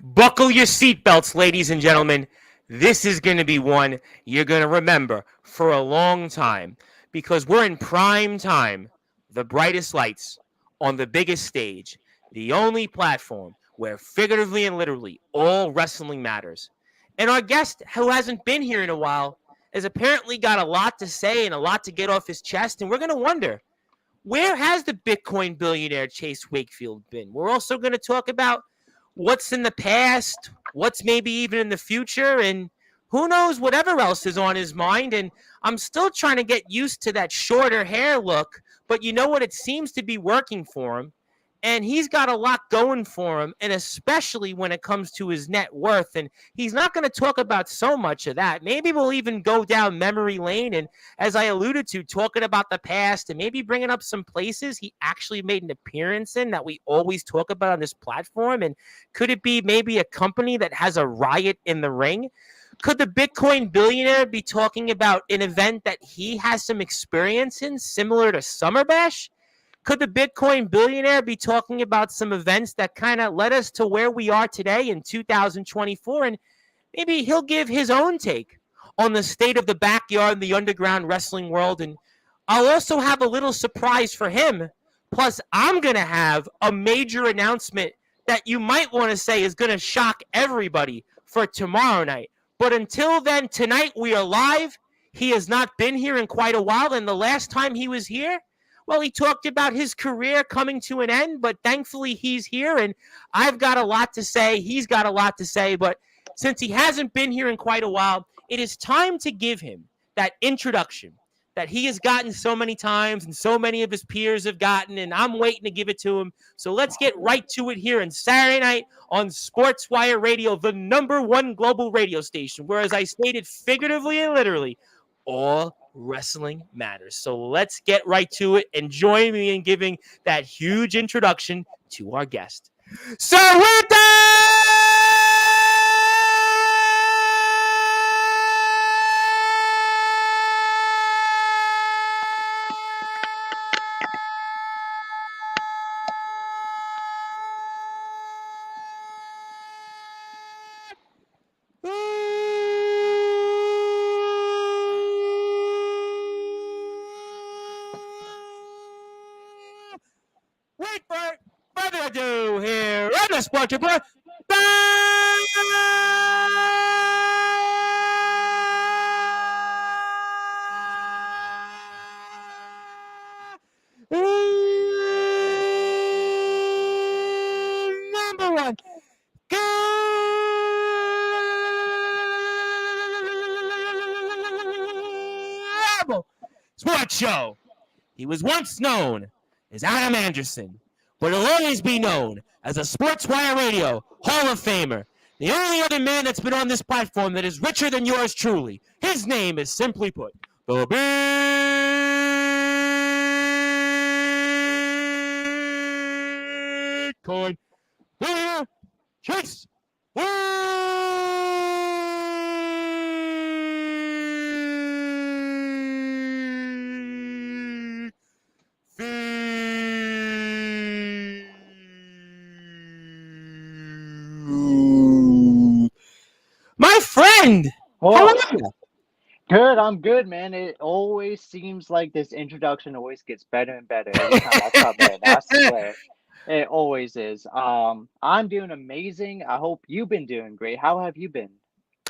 Buckle your seatbelts, ladies and gentlemen. This is going to be one you're going to remember for a long time because we're in prime time, the brightest lights on the biggest stage, the only platform where figuratively and literally all wrestling matters. And our guest, who hasn't been here in a while, has apparently got a lot to say and a lot to get off his chest. And we're going to wonder, where has the Bitcoin billionaire Chase Wakefield been? We're also going to talk about what's in the past, what's maybe even in the future, and who knows whatever else is on his mind. And I'm still trying to get used to that shorter hair look, but you know what? It seems to be working for him. And he's got a lot going for him, and especially when it comes to his net worth. And he's not going to talk about so much of that. Maybe we'll even go down memory lane and, as I alluded to, talking about the past and maybe bringing up some places he actually made an appearance in that we always talk about on this platform. And could it be maybe a company that has a riot in the ring? Could the Bitcoin billionaire be talking about an event that he has some experience in, similar to Summer Bash? Could the Bitcoin billionaire be talking about some events that kind of led us to where we are today in 2024? And maybe he'll give his own take on the state of the backyard in the underground wrestling world. And I'll also have a little surprise for him. Plus, I'm going to have a major announcement that you might want to say is going to shock everybody for tomorrow night. But until then, tonight we are live. He has not been here in quite a while. And the last time he was here, well, he talked about his career coming to an end, but thankfully he's here, and I've got a lot to say. He's got a lot to say, but since he hasn't been here in quite a while, it is time to give him that introduction that he has gotten so many times and so many of his peers have gotten, and I'm waiting to give it to him. So let's get right to it here on Saturday night on Sportzwire Radio, the #1 global radio station, where, as I stated figuratively and literally, all wrestling matters. So let's get right to it and join me in giving that huge introduction to our guest. So with that, wait for it. Further ado here on the Sportzwire. #1 global sports show. He was once known as Adam Anderson, but he'll always be known as a Sportswire Radio Hall of Famer. The only other man that's been on this platform that is richer than yours truly. His name is, simply put, the Bitcoin billionaire Chase my friend. How are you? Good, I'm good, man. It always seems like this introduction always gets better and better every time I come in. I swear. It always is. I'm doing amazing. I hope you've been doing great. How have you been?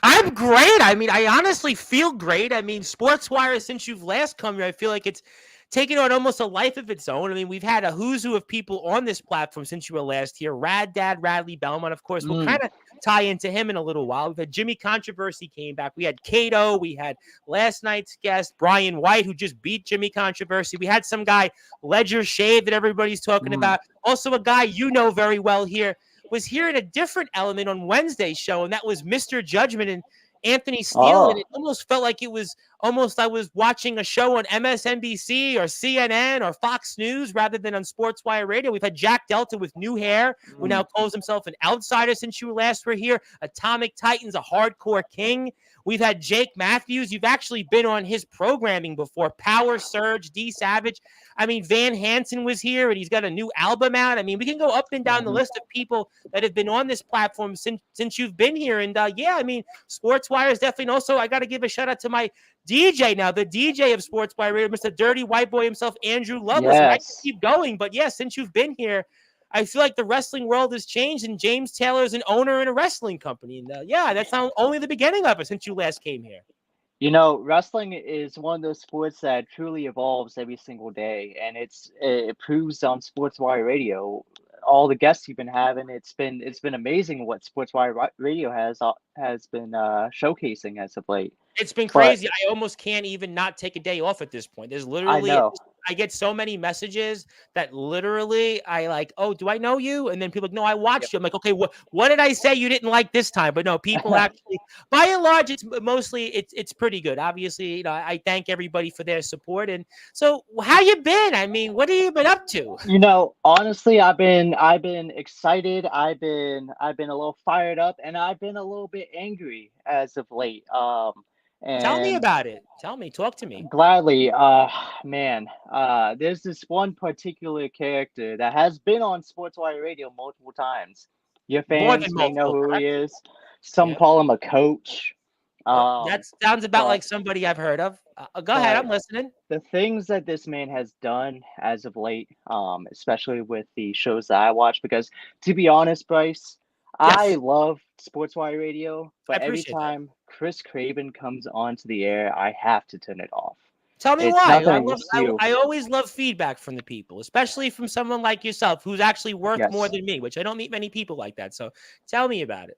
I'm great. I mean, I honestly feel great. I mean, Sportswire, since you've last come here, I feel like it's taken on almost a life of its own. I mean, we've had a who's who of people on this platform since you were last here. Rad Dad, Radley Belmont, of course. We'll kind of tie into him in a little while. We've had Jimmy Controversy came back. We had Cato. We had last night's guest, Brian White, who just beat Jimmy Controversy. We had some guy, Ledger Shade, that everybody's talking about. Also a guy you know very well here. Was here in a different element on Wednesday's show, and that was Mr. Judgment and Anthony Steele. And it almost felt like it was almost I was watching a show on MSNBC or CNN or Fox News rather than on Sportswire Radio. We've had Jack Delta with new hair, who now calls himself an outsider since you last were here. Atomic Titans, a hardcore king. We've had Jake Matthews. You've actually been on his programming before. Power Surge, D Savage. I mean, Van Hansen was here, and he's got a new album out. I mean, we can go up and down the Mhm. list of people that have been on this platform since you've been here. And yeah, I mean, Sportswire is definitely. And also, I got to give a shout out to my DJ now, the DJ of Sportswire Radio, Mr. Dirty White Boy himself, Andrew Lovelace. And I can Yes. keep going, but yeah, since you've been here, I feel like the wrestling world has changed, and James Taylor is an owner in a wrestling company. And yeah, that's only the beginning of it since you last came here. You know, wrestling is one of those sports that truly evolves every single day, and it proves on Sportswire Radio. All the guests you've been having, it's been amazing what Radio has been showcasing as of late. It's been But crazy. I almost can't even not take a day off at this point. There's I literally, know. I get so many messages that literally I like, oh, do I know you? And then people like, no, I Yep. watched you. I'm like, okay, what did I say you didn't like this time? But no, people actually, by and large, it's mostly it's pretty good. Obviously, I thank everybody for their support. And so, how you been? I mean, what have you been up to? You know, honestly, I've been excited. I've been a little fired up, and I've been a little bit angry as of late. Tell me And about it. Tell me, talk to me. gladly, man, there's this one particular character that has been on Sportswire Radio multiple times. Your More than fans may know multiple, who he correct? is. Some Yep. call him a coach. That Um, sounds about but like somebody I've heard of. Go ahead, I'm but listening. the things that this man has done as of late, especially with the shows that I watch, because to be honest, Bryce, I Yes, love Sportswire Radio, I but every appreciate that. time Chris Craven comes onto the air, I have to turn it off. Tell me It's why. nothing I love. against you. I always love feedback from the people, especially from someone like yourself who's actually worked more Yes. than me, which I don't meet many people like that. So tell me about it.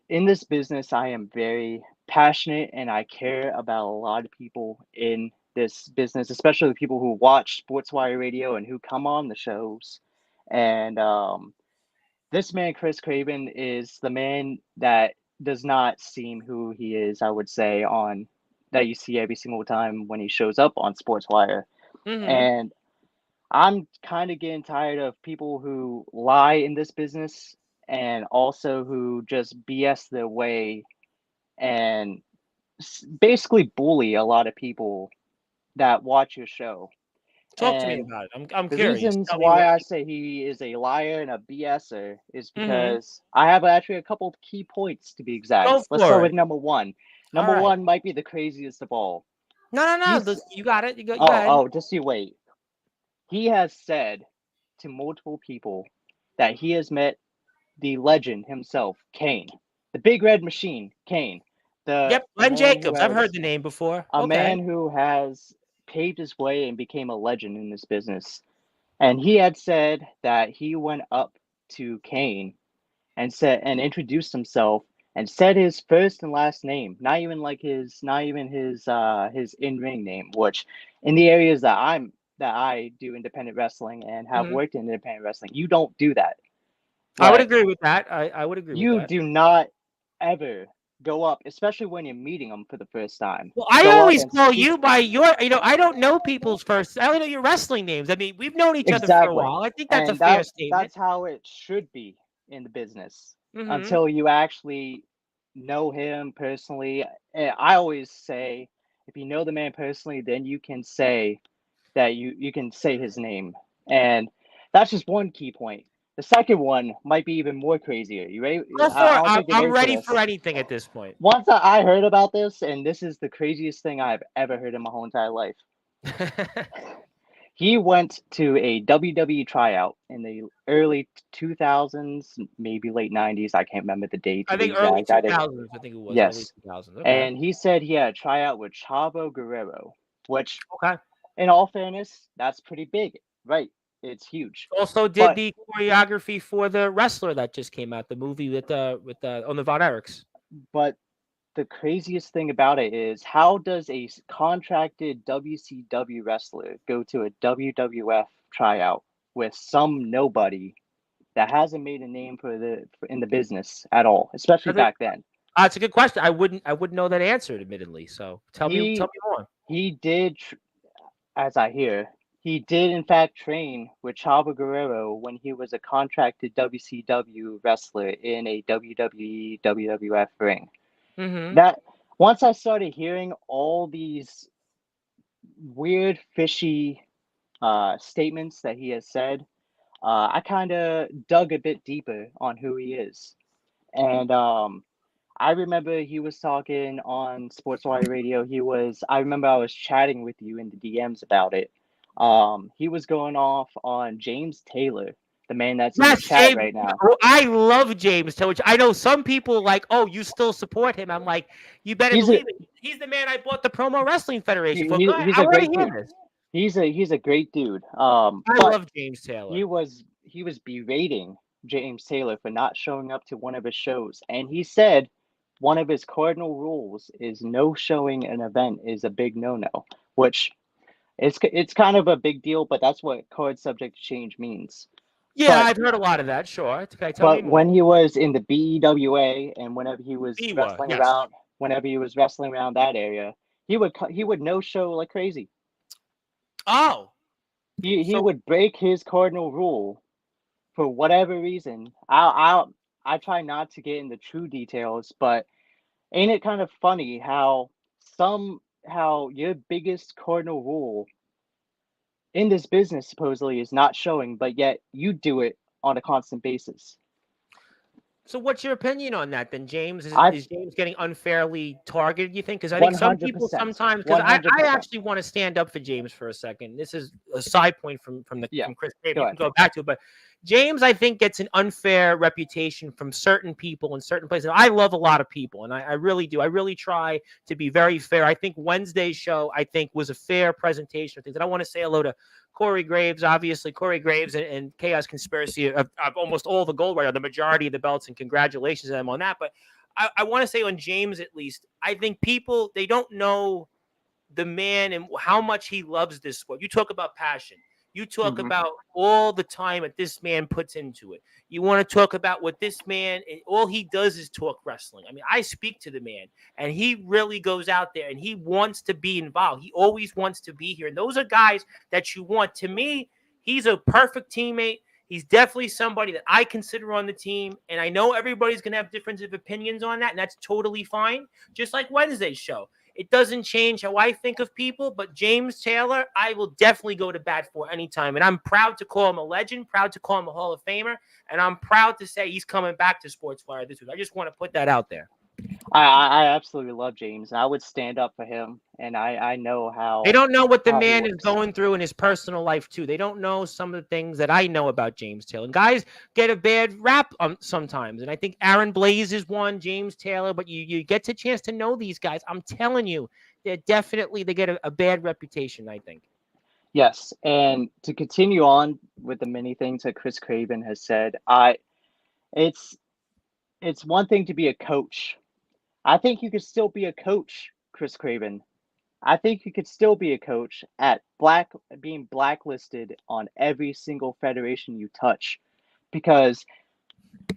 In this business, I am very passionate and I care about a lot of people in this business, especially the people who watch Sportswire Radio and who come on the shows. And this man, Chris Craven, is the man that does not seem who he is, I would say, on that you see every single time when he shows up on Sportswire. Mm-hmm. And I'm kind of getting tired of people who lie in this business and also who just BS their way and basically bully a lot of people that watch your show. Talk to me And about it. I'm the curious. reasons Tell me why what. I say he is a liar and a BSer is Mm-hmm. because I have actually a couple of key points to be exact. Go Let's for start it. with number one. All Number right. one might be the craziest of all. No, no, no. He's You got it. You go ahead. just you wait. He has said to multiple people that he has met the legend himself, Kane, the Big Red Machine, Kane, the Yep, the Len man who Jacobs. I've heard has the name before. a Okay. man who has paved his way and became a legend in this business. And he had said that he went up to Kane and said and introduced himself and said his first and last name, not even his in-ring name, which in the areas that I do independent wrestling and have Mm-hmm. worked in independent wrestling, you don't do that. I would Like agree with that. I would agree with you that. do not ever go up, especially when you're meeting them for the first time. Well, I Go up always and call speak. you by your, I don't know people's first. I only know your wrestling names. I mean, we've known each other for a Exactly. while. I think that's a And fair statement. that's how it should be in the business Hmm. until you actually know him personally. I always say if you know the man personally, then you can say that you can say his name. And that's just one key point. The second one might be even more crazier. You ready? Go for I it. don't think you're I'm ready for ready for this. anything at this point. Once I heard about this, and this is the craziest thing I've ever heard in my whole entire life. He went to a WWE tryout in the early 2000s, maybe late 90s. I can't remember the date I to be think early exact. I didn't. 2000s. I think it was early Yes. 2000s. Okay. And he said he had a tryout with Chavo Guerrero, which, Okay. in all fairness, that's pretty big, right? It's huge. Also did But the choreography for the wrestler that just came out, the movie with on the Von Erichs. but the craziest thing about it is how does a contracted WCW wrestler go to a WWF tryout with some nobody that hasn't made a name in the business at all, especially I think back then. it's a good question. I wouldn't know that answer, admittedly. So tell He me more. he did, as I hear, he did in fact train with Chavo Guerrero when he was a contracted WCW wrestler in a WWE WWF ring. Mm-hmm. That once I started hearing all these weird, fishy statements that he has said, I kind of dug a bit deeper on who he is. And I remember he was talking on Sportswire Radio. I remember I was chatting with you in the DMs about it. He was going off on James Taylor, the man that's in the Yes, chat James. right now. Well, I love James Taylor. Which I know some people like. Oh, you still support him? I'm like, you better He's a believe it. He's the man I bought the Promo Wrestling Federation for. Go ahead. he's I a want to great hear dude. this. He's a great dude. I But love James he Taylor. was he was berating James Taylor for not showing up to one of his shows, and he said one of his cardinal rules is no showing an event is a big no-no, which it's kind of a big deal, but that's what card subject to change means. Yeah, But I've heard a lot of that. Sure. Okay, tell me but more. when he was in the BEWA and Biwa, yes. whenever he was wrestling around that area, he would no show like crazy. Oh, He so would break his cardinal rule for whatever reason. I try not to get into true details, but ain't it kind of funny how your biggest cardinal rule in this business supposedly is not showing, but yet you do it on a constant basis. So what's your opinion on that then, James? I Is James getting unfairly targeted, you think? Because I think some people 100%, sometimes, because I 100%. actually want to stand up for James for a second. This is a side point Yeah, from Chris Craven. go You ahead. can go back to it, but James, I think, gets an unfair reputation from certain people in certain places. I love a lot of people, and I really do. I really try to be very fair. I think Wednesday's show, I think, was a fair presentation of things. And I want to say hello to Corey Graves, obviously Corey Graves and Chaos Conspiracy of almost all the gold, right, the majority of the belts, and congratulations to them on that. But I want to say on James at least, I think people they don't know the man and how much he loves this sport. You talk about passion. You talk Hmm. about all the time that this man puts into it. You want to talk about what this man, all he does is talk wrestling. I mean, I speak to the man, and he really goes out there and he wants to be involved. He always wants to be here. And those are guys that you want. To me, he's a perfect teammate. He's definitely somebody that I consider on the team. And I know everybody's going to have different opinions on that, and that's totally fine. Just like Wednesday's show. It doesn't change how I think of people, but James Taylor, I will definitely go to bat for anytime. And I'm proud to call him a legend, proud to call him a Hall of Famer, and I'm proud to say he's coming back to Sportswire this week. I just want to put that out there. I absolutely love James, and I would stand up for him. And I know They don't know what the how he man is works. going through in his personal life, too. They don't know some of the things that I know about James Taylor. And guys get a bad rap sometimes. And I think Aaron Blaze is one, James Taylor, but you get a chance to know these guys. I'm telling you, they get a bad reputation, I think. Yes, and to continue on with the many things that Chris Craven has said, I it's it's one thing to be a coach. I think you could still be a coach, Chris Craven. I think you could still be a coach at being blacklisted on every single federation you touch. Because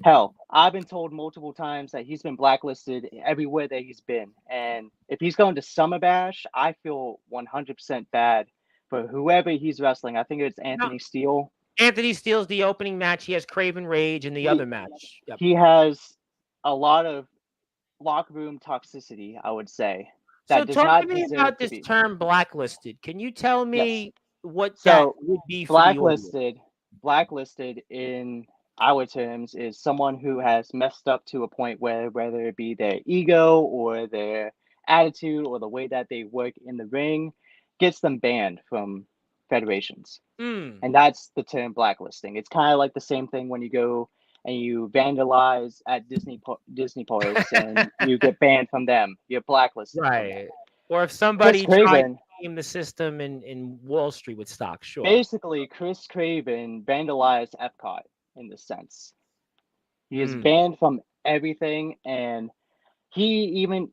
hell, I've been told multiple times that he's been blacklisted everywhere that he's been. And if he's going to Summer Bash, I feel 100% bad for whoever he's wrestling. I think it's No, Anthony Steele. Anthony Steele's the opening match. He has Craven Rage in the He other match. Yep. he has a lot of locker room toxicity, I would say, So that does talk to not me deserve about to this be. term blacklisted. Can you tell Yes. me what that So would be for the audience? blacklisted in our terms is someone who has messed up to a point where whether it be their ego or their attitude or the way that they work in the ring gets them banned from federations. Mm, And that's the term blacklisting. It's kind of like the same thing when you go and you vandalize at Disney parks and you get banned from them. You're blacklisted from them. right. Or if Chris somebody tried to Craven game the system in Wall Street with stocks, sure. Basically, Chris Craven vandalized Epcot in this sense. He is Mm. banned from everything, and he even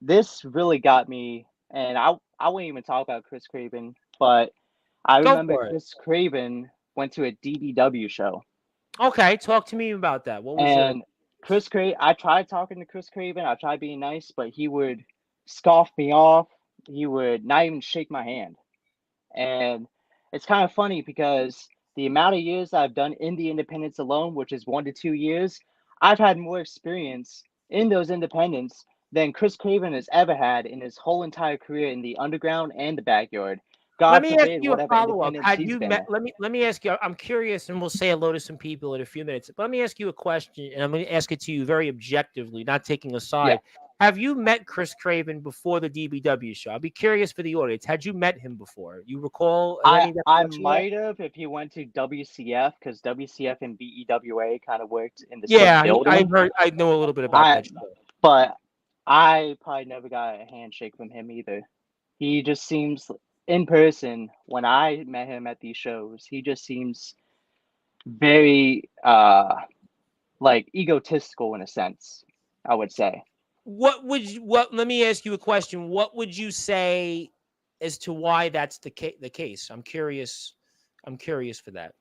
this really got me. And I wouldn't even talk about Chris Craven, but I Go remember for it. Chris Craven went to a DDW show, Okay, talk to me about that. What was the and Chris Craven. I tried talking to Chris Craven. I tried being nice, but he would scoff me off. He would not even shake my hand. And it's kind of funny because the amount of years I've done in the independents alone, which is 1 to 2 years, I've had more experience in those independents than Chris Craven has ever had in his whole entire career in the underground and the backyard. Let God me ask forbid you a whatever follow-up. independence Had he's you been met? in. Let me ask you. I'm curious, and we'll say hello to some people in a few minutes. But let me ask you a question, and I'm going to ask it to you very objectively, not taking a Yeah, side. Have you met Chris Craven before the DBW show? I'll be curious for the audience. Had you met him before? You recall I any I recollection of that? might have if he went to WCF because WCF and BEWA kind of worked in the same Yeah, I building. heard. I know a little bit about I that show. but I probably never got a handshake from him either. He just seems in person when I met him at these shows, he just seems very like egotistical in a sense, I would say. What would you, what? Let me ask you a question. What would you say as to why that's the case? I'm curious. I'm curious for that.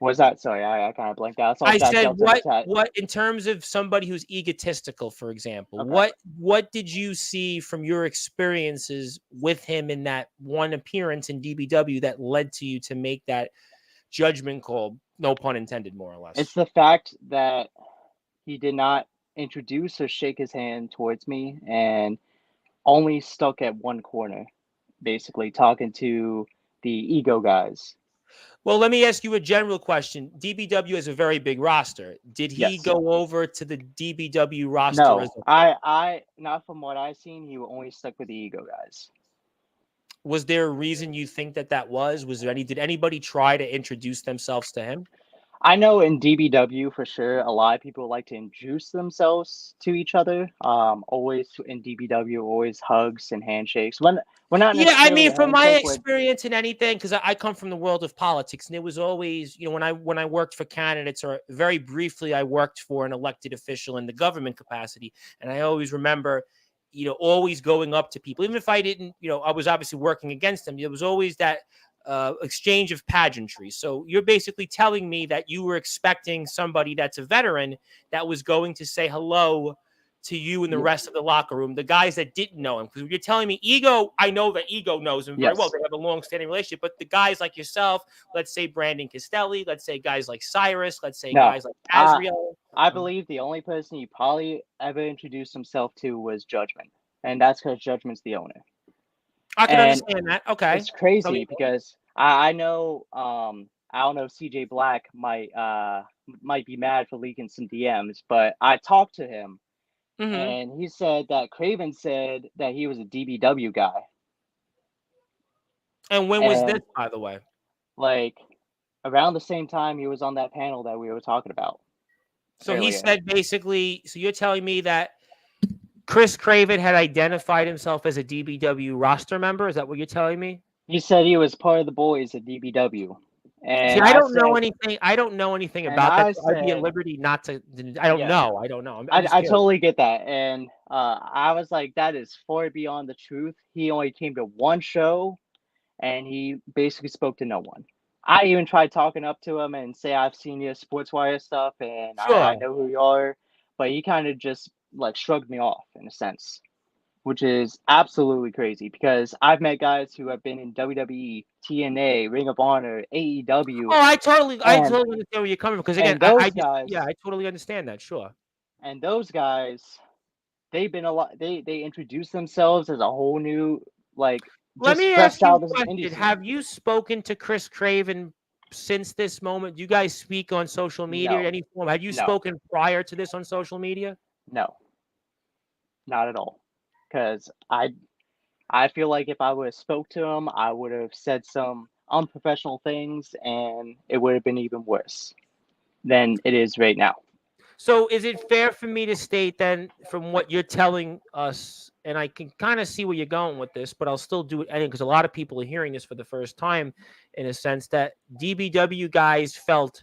Was that sorry, I kind of blanked out. I saw I Fat said Shelter in the chat. what in terms of somebody who's egotistical, for example, Okay. what did you see from your experiences with him in that one appearance in DBW that led to you to make that judgment call? No pun intended, more or It's less. the fact that he did not introduce or shake his hand towards me and only stuck at one corner, basically talking to the ego guys. Well, let me ask you a general question. DBW has a very big roster. Did he Yes. go over to the DBW roster as No. a I not from what I seen, he only stuck with the ego guys. was there a reason you think that that was? Was there any did anybody try to introduce themselves to him? I know in DBW for sure, a lot of people like to introduce themselves to each other. Always in DBW, always hugs and handshakes. When we're not Yeah, I necessarily mean, a from my handshake with experience in anything, because I come from the world of politics, and it was always, when I worked for candidates, or very briefly, I worked for an elected official in the government capacity, and I always remember, always going up to people, even if I didn't, I was obviously working against them. There was always that exchange of pageantry. So you're basically telling me that you were expecting somebody that's a veteran that was going to say hello to you and the rest of the locker room, the guys that didn't know him. Because you're telling me Ego, I know that Ego knows him very well. yes. They have a long-standing relationship. But the guys like yourself, let's say Brandon Castelli, let's say guys like Cyrus, let's say No. guys like I Azriel. I believe the only person he probably ever introduced himself to was Judgment. And that's because Judgment's the owner. I can And understand that. Okay. it's Tell me crazy more. because I know I don't know if CJ Black might be mad for leaking some DMs, but I talked to him Mm-hmm. and he said that Craven said that he was a DBW guy. And when was this, And by the way? like around the same time he was on that panel that we were talking about So he earlier. said basically, so you're telling me that Chris Craven had identified himself as a DBW roster member? Is that what you're telling me? He said he was part of the boys at DBW. See, And I I don't know said anything. I don't know anything and about that. I So I'd be at said, liberty not to. I don't yeah, know. I don't know. I'm just I curious. totally get that. And I was like, that is far beyond the truth. He only came to one show and he basically spoke to no one. I even tried talking up to him and say I've seen your Sportswire stuff and I Sure. know who you are, but he kind of just like shrugged me off in a sense, which is absolutely crazy because I've met guys who have been in WWE, TNA, Ring of Honor, AEW, Oh, I totally and understand where you're coming from. Because again, and I those just, yeah, guys I totally understand that. Sure. and those guys, they've been a lot. They introduce themselves as a whole new like Let just me fresh ask you out a of the indie question. scene. Have you spoken to Chris Craven since this moment? Do you guys speak on social media in No, any form? Have you no, spoken prior to this on social media? no, not at all. Because I feel like if I would have spoke to him, I would have said some unprofessional things, and it would have been even worse than it is right now. So is it fair for me to state then, from what you're telling us, and I can kind of see where you're going with this, but I'll still do it anyway because a lot of people are hearing this for the first time, in a sense that DBW guys felt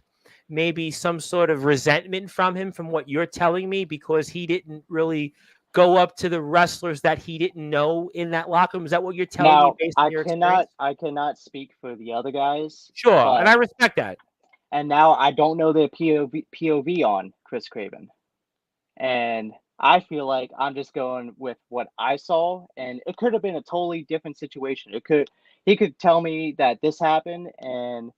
maybe some sort of resentment from him, from what you're telling me, because he didn't really go up to the wrestlers that he didn't know in that locker room. Is that what you're telling me Now, based on your experience? I cannot speak for the other guys, Sure, and but I respect that. and now I don't know their POV on Chris Craven. And I feel like I'm just going with what I saw, and it could have been a totally different situation. He could tell me that this happened, and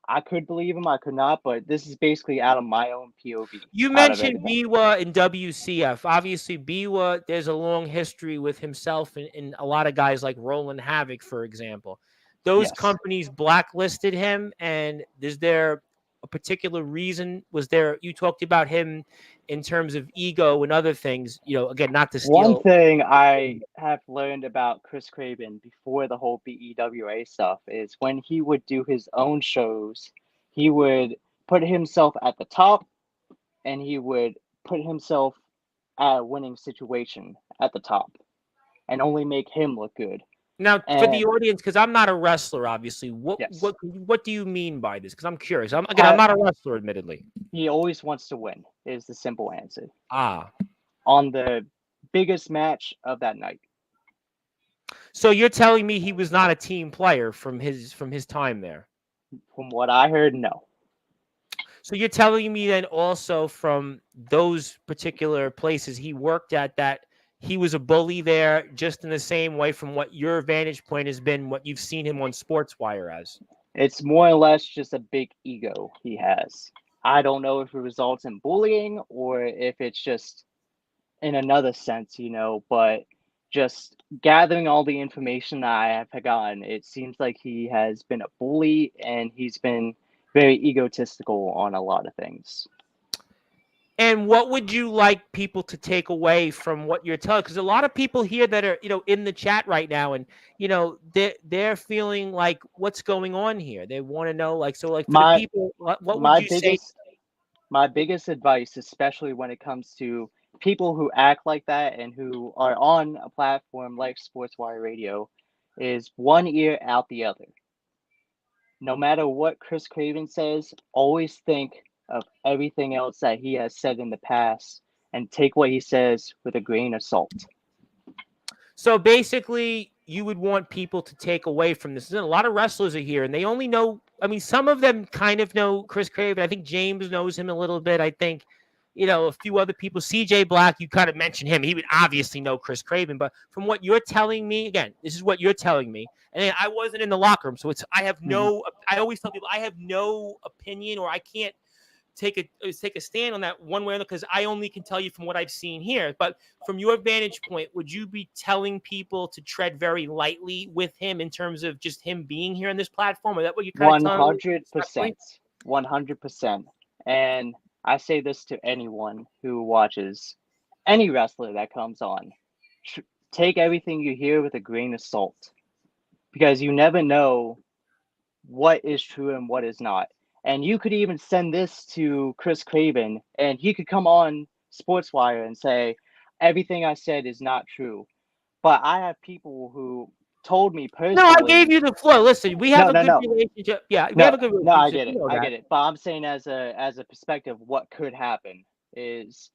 I could believe him, I could not, but this is basically out of my own POV, You out of mentioned everything. Biwa and WCF. Obviously, Biwa, there's a long history with himself and a lot of guys like Roland Havoc, for example. Those Yes. companies blacklisted him, and is there a particular reason? Was there, you talked about him in terms of ego and other things, again, not to One steal. thing I have learned about Chris Craven before the whole BEWA stuff is when he would do his own shows, he would put himself at the top and he would put himself at a winning situation at the top and only make him look good. Now, for the And audience, because I'm not a wrestler, obviously, what yes, what what do you mean by this? Because I'm curious. I'm I, not a wrestler, admittedly. he always wants to win, is the simple answer. Ah, On the biggest match of that night. so you're telling me he was not a team player from his time there. From what I heard, no. So you're telling me then also from those particular places he worked at that he was a bully there, just in the same way from what your vantage point has been, what you've seen him on Sportswire as. It's more or less just a big ego he has. I don't know if it results in bullying or if it's just in another sense, but just gathering all the information I have gotten, it seems like he has been a bully and he's been very egotistical on a lot of things. And what would you like people to take away from what you're telling? Because a lot of people here that are, in the chat right now, and they're feeling like, what's going on here? They want to know, like, so, like, for the My people, what would my you say? biggest advice, especially when it comes to people who act like that and who are on a platform like Sportswire Radio, is one ear out the other. No matter what Chris Craven says, always think of everything else that he has said in the past and take what he says with a grain of salt. So basically, you would want people to take away from this. A lot of wrestlers are here, and they only know. I mean, some of them kind of know Chris Craven. I think James knows him a little bit. I think, a few other people. CJ Black, you kind of mentioned him. He would obviously know Chris Craven. But from what you're telling me, again, this is what you're telling me. And I wasn't in the locker room, so I have Mhm. no. I always tell people I have no opinion, or I can't take a stand on that one way or another, because I only can tell you from what I've seen here. But from your vantage point, would you be telling people to tread very lightly with him in terms of just him being here on this platform? Or that what you're kind of telling me? 100%. 100%. And I say this to anyone who watches any wrestler that comes on. Take everything you hear with a grain of salt because you never know what is true and what is not. And you could even send this to Chris Craven and he could come on Sportswire and say, everything I said is not true. But I have people who told me No, I gave personally, you the floor. Listen, we have no, a no, good no, relationship. Yeah, we have no, a good no, I relationship. get You it. know I that. get it. But I'm saying as a perspective, what could happen is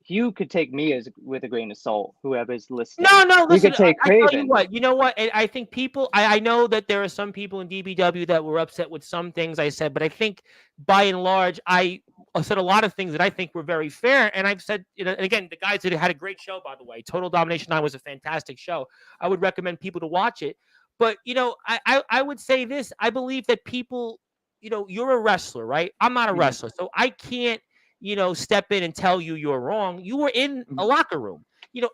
you could take me as with a grain of salt, whoever's listening. No, You listen, could take I tell you Craven. what, you know what? I think people, I know that there are some people in DBW that were upset with some things I said, but I think by and large, I said a lot of things that I think were very fair. And I've said, and again, the guys that had a great show, by the way. Total Domination 9 was a fantastic show. I would recommend people to watch it. But, I would say this. I believe that people, you're a wrestler, right? I'm not a Mhm, wrestler. So I can't, step in and tell you you're wrong. You were in a mhm, locker room.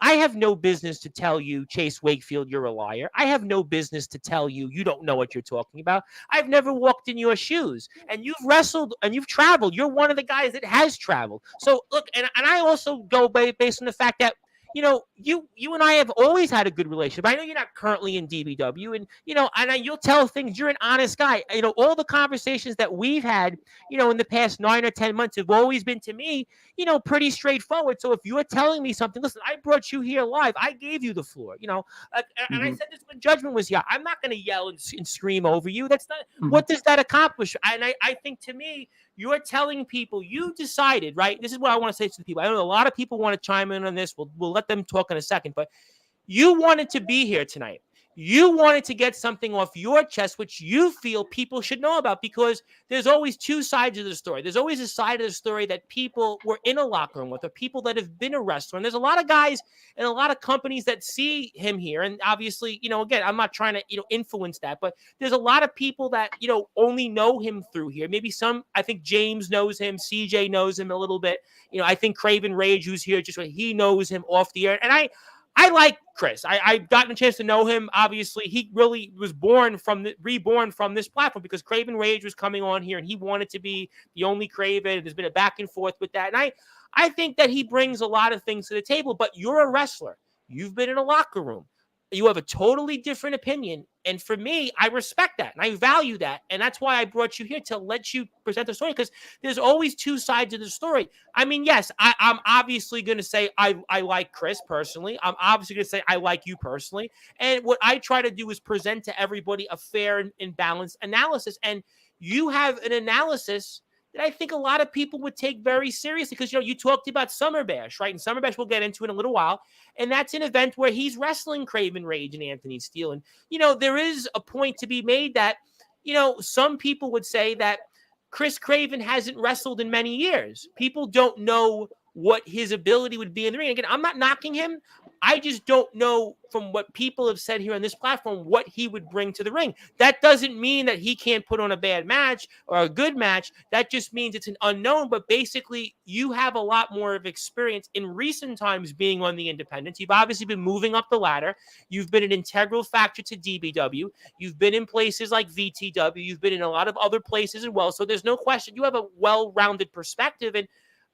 I have no business to tell you, Chase Wakefield, you're a liar. I have no business to tell you you don't know what you're talking about. I've never walked in your shoes, and you've wrestled and you've traveled. You're one of the guys that has traveled. So look, and I also go based on the fact that you and I have always had a good relationship. I know you're not currently in DBW, and you'll tell things. You're an honest guy. All the conversations that we've had, in the past 9 or 10 months have always been to me, pretty straightforward. So if you're telling me something, listen, I brought you here live. I gave you the floor, and I mhm, said this when Judgment was here. I'm not going to yell and scream over you. That's not, mhm. what does that accomplish? And I think to me, you're telling people you decided, right? This is what I want to say to the people. I know a lot of people want to chime in on this. We'll let them talk in a second, but you wanted to be here tonight. You wanted to get something off your chest, which you feel people should know about, because there's always two sides of the story. There's always a side of the story that people were in a locker room with, or people that have been a wrestler. And there's a lot of guys and a lot of companies that see him here. And obviously, again, I'm not trying to, influence that, but there's a lot of people that, only know him through here. Maybe some, I think James knows him, CJ knows him a little bit. I think Craven Rage, who's here, just he knows him off the air. And I like Chris. I've gotten a chance to know him. Obviously, he really was reborn from this platform, because Craven Rage was coming on here and he wanted to be the only Craven. There's been a back and forth with that. And I think that he brings a lot of things to the table, but you're a wrestler. You've been in a locker room. You have a totally different opinion. And for me, I respect that and I value that. And that's why I brought you here, to let you present the story, because there's always two sides of the story. I mean, yes, I'm obviously going to say I like Chris personally. I'm obviously going to say I like you personally. And what I try to do is present to everybody a fair and balanced analysis. And you have an analysis that I think a lot of people would take very seriously, because, you talked about Summer Bash, right? And Summer Bash, we'll get into in a little while. And that's an event where he's wrestling Craven Rage and Anthony Steele. And, there is a point to be made that, some people would say that Chris Craven hasn't wrestled in many years. People don't know what his ability would be in the ring. Again, I'm not knocking him. I just don't know, from what people have said here on this platform, what he would bring to the ring. That doesn't mean that he can't put on a bad match or a good match. That just means it's an unknown. But basically, you have a lot more of experience in recent times being on the independents. You've obviously been moving up the ladder. You've been an integral factor to DBW. You've been in places like VTW. You've been in a lot of other places as well. So there's no question. You have a well-rounded perspective. And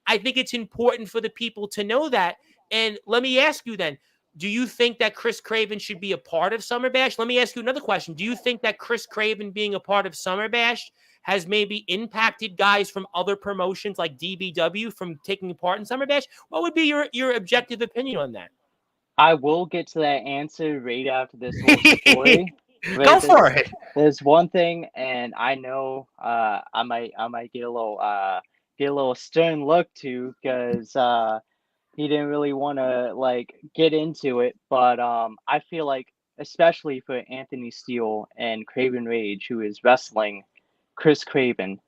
I think it's important for the people to know that. And let me ask you then, do you think that Chris Craven should be a part of Summer Bash? Let me ask you another question. Do you think that Chris Craven being a part of Summer Bash has maybe impacted guys from other promotions like DBW from taking part in Summer Bash? What would be your objective opinion on that? I will get to that answer right after this whole story. Go for it. There's one thing, and I know I might get a little stern look too, because he didn't really want to get into it, but I feel like, especially for Anthony Steele and Craven Rage, who is wrestling Chris Craven,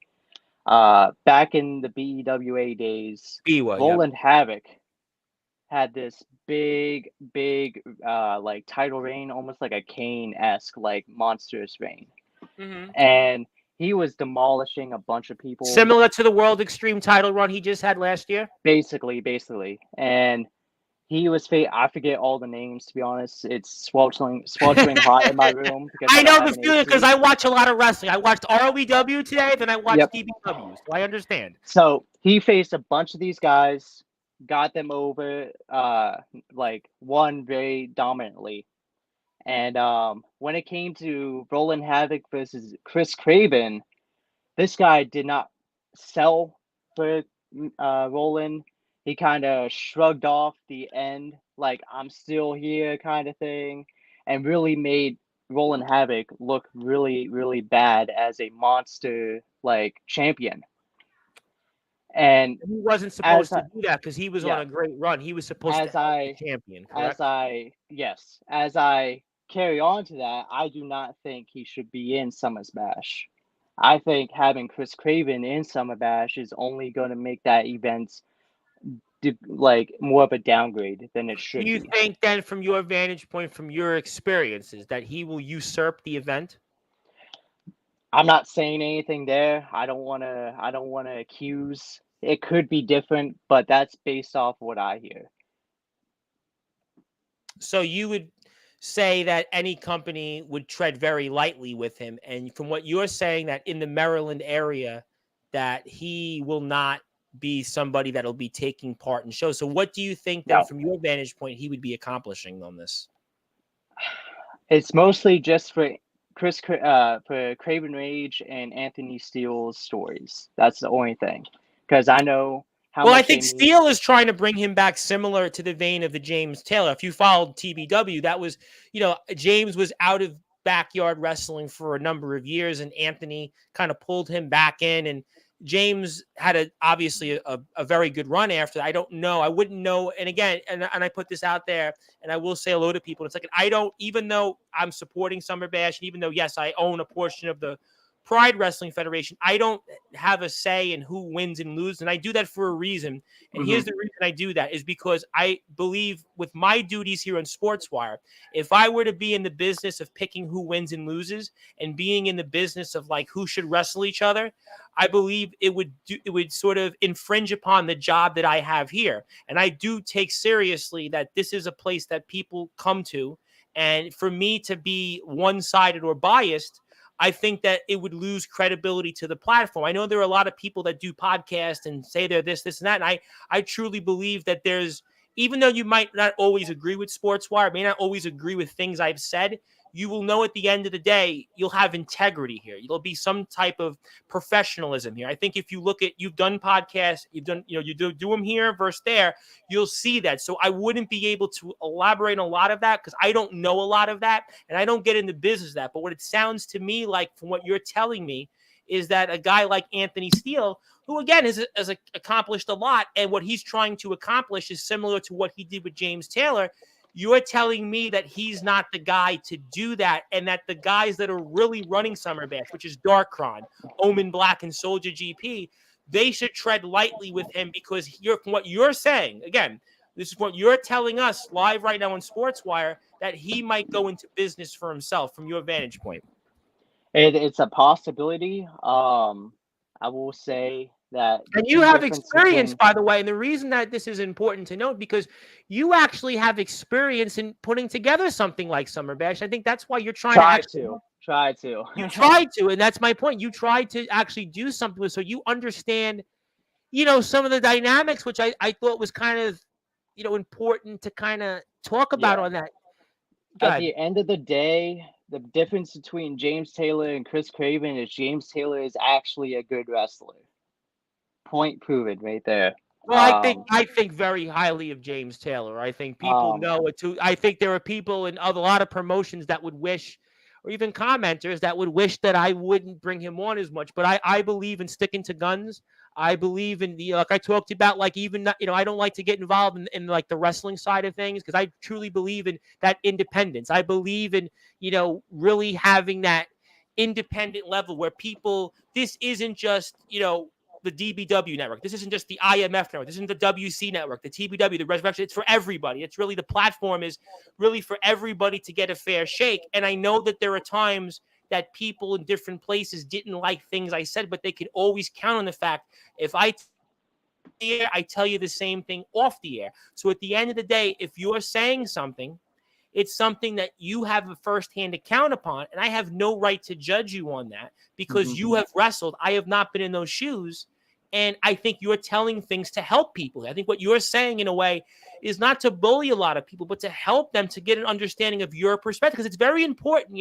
back in the BEWA days, Roland Havoc had this big title reign, almost like a Kane-esque, monstrous reign, and he was demolishing a bunch of people. Similar to the World Extreme title run he just had last year? Basically. And he was I forget all the names, to be honest. It's sweltering hot in my room. I know the feeling, because I watch a lot of wrestling. I watched ROEW today, then I watched DBW, so I understand. So he faced a bunch of these guys, got them over, won very dominantly. And when it came to Roland Havoc versus Chris Craven, this guy did not sell for Roland. He kind of shrugged off the end, like, I'm still here kind of thing, and really made Roland Havoc look really, really bad as a monster, champion. And he wasn't supposed to do that, because he was on a great run. He was supposed to be champion, correct? As I carry on to that, I do not think he should be in Summer Bash. I think having Chris Craven in Summer Bash is only going to make that event more of a downgrade than it should be. Do you think then, from your vantage point, from your experiences, that he will usurp the event? I'm not saying anything there. I don't want to accuse. It could be different, but that's based off what I hear. So you would say that any company would tread very lightly with him, and from what you're saying, that in the Maryland area, that he will not be somebody that'll be taking part in shows. So what do you think then, from your vantage point, he would be accomplishing on this? It's mostly just for Craven Rage and Anthony Steele's stories. That's the only thing, because I know how. Well, I think Steele is trying to bring him back, similar to the vein of the James Taylor. If you followed TBW, that was, James was out of backyard wrestling for a number of years, and Anthony kind of pulled him back in, and James had obviously a very good run after that. I don't know. I wouldn't know. And again, and I put this out there, and I will say hello to people. It's like, I don't, even though I'm supporting Summer Bash, and even though, yes, I own a portion of the Pride Wrestling Federation, I don't have a say in who wins and loses. And I do that for a reason. And Mm-hmm. here's the reason I do that is because I believe with my duties here on Sportswire, if I were to be in the business of picking who wins and loses and being in the business of like who should wrestle each other, I believe it would sort of infringe upon the job that I have here. And I do take seriously that this is a place that people come to. And for me to be one-sided or biased, I think that it would lose credibility to the platform. I know there are a lot of people that do podcasts and say they're this, and that. And I truly believe that there's, even though you might not always agree with Sportswire, may not always agree with things I've said, you will know at the end of the day, you'll have integrity here. There'll be some type of professionalism here. I think if you look at, you've done podcasts, you've done, you do them here versus there, you'll see that. So I wouldn't be able to elaborate on a lot of that because I don't know a lot of that and I don't get into business of that. But what it sounds to me like from what you're telling me is that a guy like Anthony Steele, who again has accomplished a lot, and what he's trying to accomplish is similar to what he did with James Taylor. You're telling me that he's not the guy to do that, and that the guys that are really running Summer Bash, which is Darkron, Omen Black, and Soldier GP, they should tread lightly with him because from what you're saying, again, this is what you're telling us live right now on Sportswire, that he might go into business for himself from your vantage point. It's a possibility. I will say that. And you have experience, by the way, and the reason that this is important to note, because you actually have experience in putting together something like Summer Bash. I think that's why you're trying to try to. You tried to, and that's my point. You tried to actually do something with, so you understand, some of the dynamics, which I thought was kind of, important to kind of talk about on that. At the end of the day, the difference between James Taylor and Chris Craven is James Taylor is actually a good wrestler. Point proven right there. Well, I think very highly of James Taylor. I think people know it too. I think there are people in a lot of promotions that would wish, or even commenters that would wish that I wouldn't bring him on as much. But I believe in sticking to guns. I believe in the, like I talked about, like even, I don't like to get involved in like the wrestling side of things because I truly believe in that independence. I believe in, really having that independent level where people, this isn't just, the DBW network. This isn't just the IMF network. This isn't the WC network, the TBW, the Resurrection. It's for everybody. It's really, the platform is really for everybody to get a fair shake. And I know that there are times that people in different places didn't like things I said, but they could always count on the fact if I tell you the same thing off the air. So at the end of the day, if you're saying something, it's something that you have a firsthand account upon, and I have no right to judge you on that because you have wrestled. I have not been in those shoes, and I think you're telling things to help people. I think what you're saying in a way is not to bully a lot of people, but to help them to get an understanding of your perspective, because it's very important,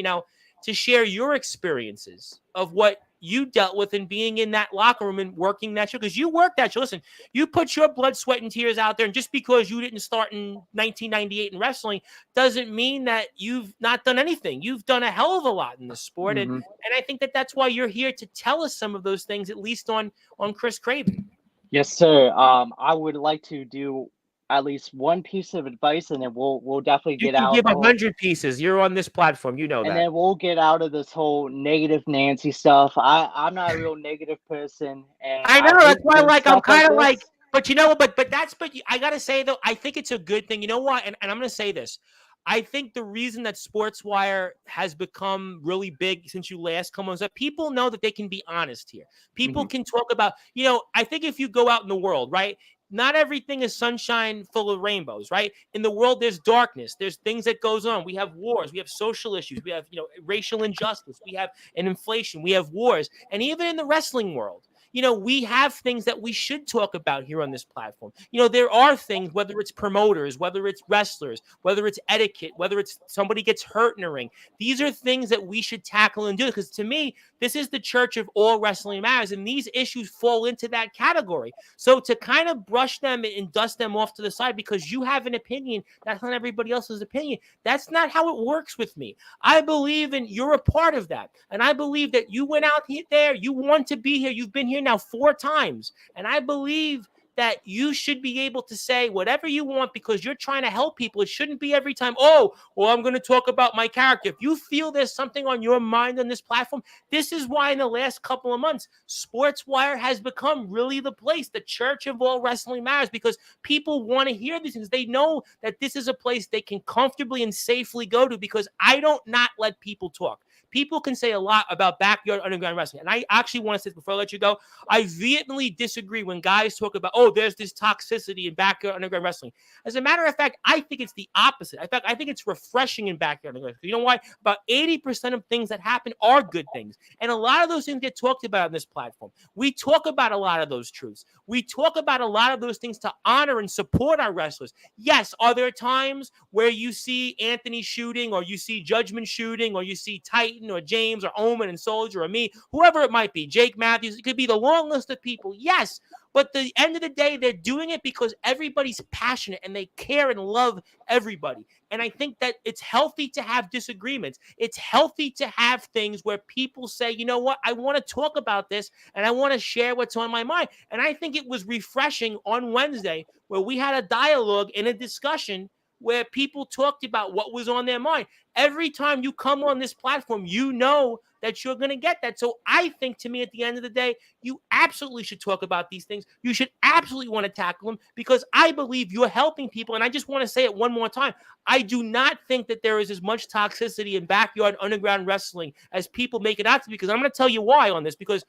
to share your experiences of what you dealt with in being in that locker room and working that show, because you worked that show. Listen, you put your blood, sweat, and tears out there, and just because you didn't start in 1998 in wrestling doesn't mean that you've not done anything. You've done a hell of a lot in the sport, and I think that that's why you're here to tell us some of those things, at least on Chris Craven. Yes, sir. I would like to do at least one piece of advice, and then we'll definitely get out. You can give 100 pieces. You're on this platform, that. And then we'll get out of this whole negative Nancy stuff. I'm not a real negative person, and I know that's why, I'm kind of like, but I gotta say though, I think it's a good thing. You know what? And I'm gonna say this. I think the reason that Sportswire has become really big since you last come on is that people know that they can be honest here. People can talk about, I think if you go out in the world, right? Not everything is sunshine full of rainbows, right? In the world, there's darkness. There's things that goes on. We have wars. We have social issues. We have, racial injustice. We have an inflation. We have wars. And even in the wrestling world, we have things that we should talk about here on this platform. There are things, whether it's promoters, whether it's wrestlers, whether it's etiquette, whether it's somebody gets hurt in a ring. These are things that we should tackle and do, because to me, this is the church of all wrestling matters, and these issues fall into that category. So to kind of brush them and dust them off to the side because you have an opinion, that's not everybody else's opinion. That's not how it works with me. I believe you're a part of that. And I believe that you went out there, you want to be here, you've been here here now 4 times. And I believe that you should be able to say whatever you want because you're trying to help people. It shouldn't be every time, oh, well, I'm going to talk about my character. If you feel there's something on your mind on this platform, this is why in the last couple of months, Sportswire has become really the place, the church of all wrestling matters, because people want to hear these things. They know that this is a place they can comfortably and safely go to because I don't not let people talk. People can say a lot about backyard underground wrestling. And I actually want to say, before I let you go, I vehemently disagree when guys talk about, oh, there's this toxicity in backyard underground wrestling. As a matter of fact, I think it's the opposite. In fact, I think it's refreshing in backyard underground wrestling. You know why? About 80% of things that happen are good things. And a lot of those things get talked about on this platform. We talk about a lot of those truths. We talk about a lot of those things to honor and support our wrestlers. Yes, are there times where you see Anthony shooting, or you see Judgment shooting, or you see Titan or James or Omen and Soldier or me, whoever it might be, Jake Matthews? It could be the long list of people. Yes, but at the end of the day, they're doing it because everybody's passionate and they care and love everybody. And I think that it's healthy to have disagreements. It's healthy to have things where people say, you know what, I want to talk about this and I want to share what's on my mind. And I think it was refreshing on Wednesday where we had a dialogue and a discussion where people talked about what was on their mind. Every time you come on this platform, you know that you're going to get that. So I think, to me, at the end of the day, you absolutely should talk about these things. You should absolutely want to tackle them because I believe you're helping people. And I just want to say it one more time. I do not think that there is as much toxicity in backyard underground wrestling as people make it out to be, because I'm going to tell you why on this, because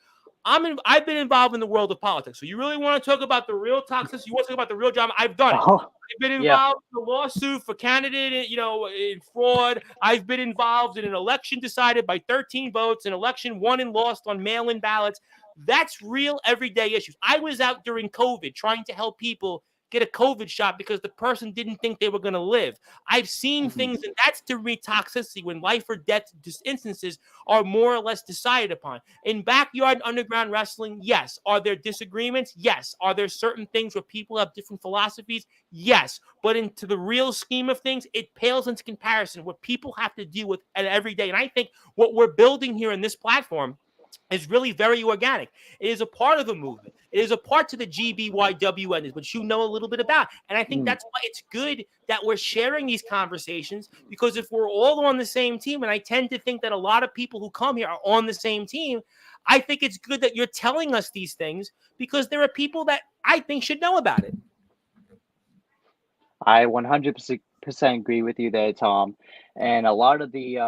I've been involved in the world of politics. So you really want to talk about the real toxicity? You want to talk about the real drama? I've done it. I've been involved in a lawsuit for candidate, in fraud. I've been involved in an election decided by 13 votes, an election won and lost on mail-in ballots. That's real everyday issues. I was out during COVID trying to help people get a COVID shot because the person didn't think they were going to live. I've seen things, and that's to me toxicity, when life or death instances are more or less decided upon. In backyard underground wrestling, yes. Are there disagreements? Yes. Are there certain things where people have different philosophies? Yes. But into the real scheme of things, it pales into comparison what people have to deal with every day. And I think what we're building here in this platform is really very organic. It is a part of the movement. It is a part to the GBYWN, which you know a little bit about. And I think that's why it's good that we're sharing these conversations, because if we're all on the same team, and I tend to think that a lot of people who come here are on the same team, I think it's good that you're telling us these things because there are people that I think should know about it. I 100% agree with you there, Tom. And a lot of the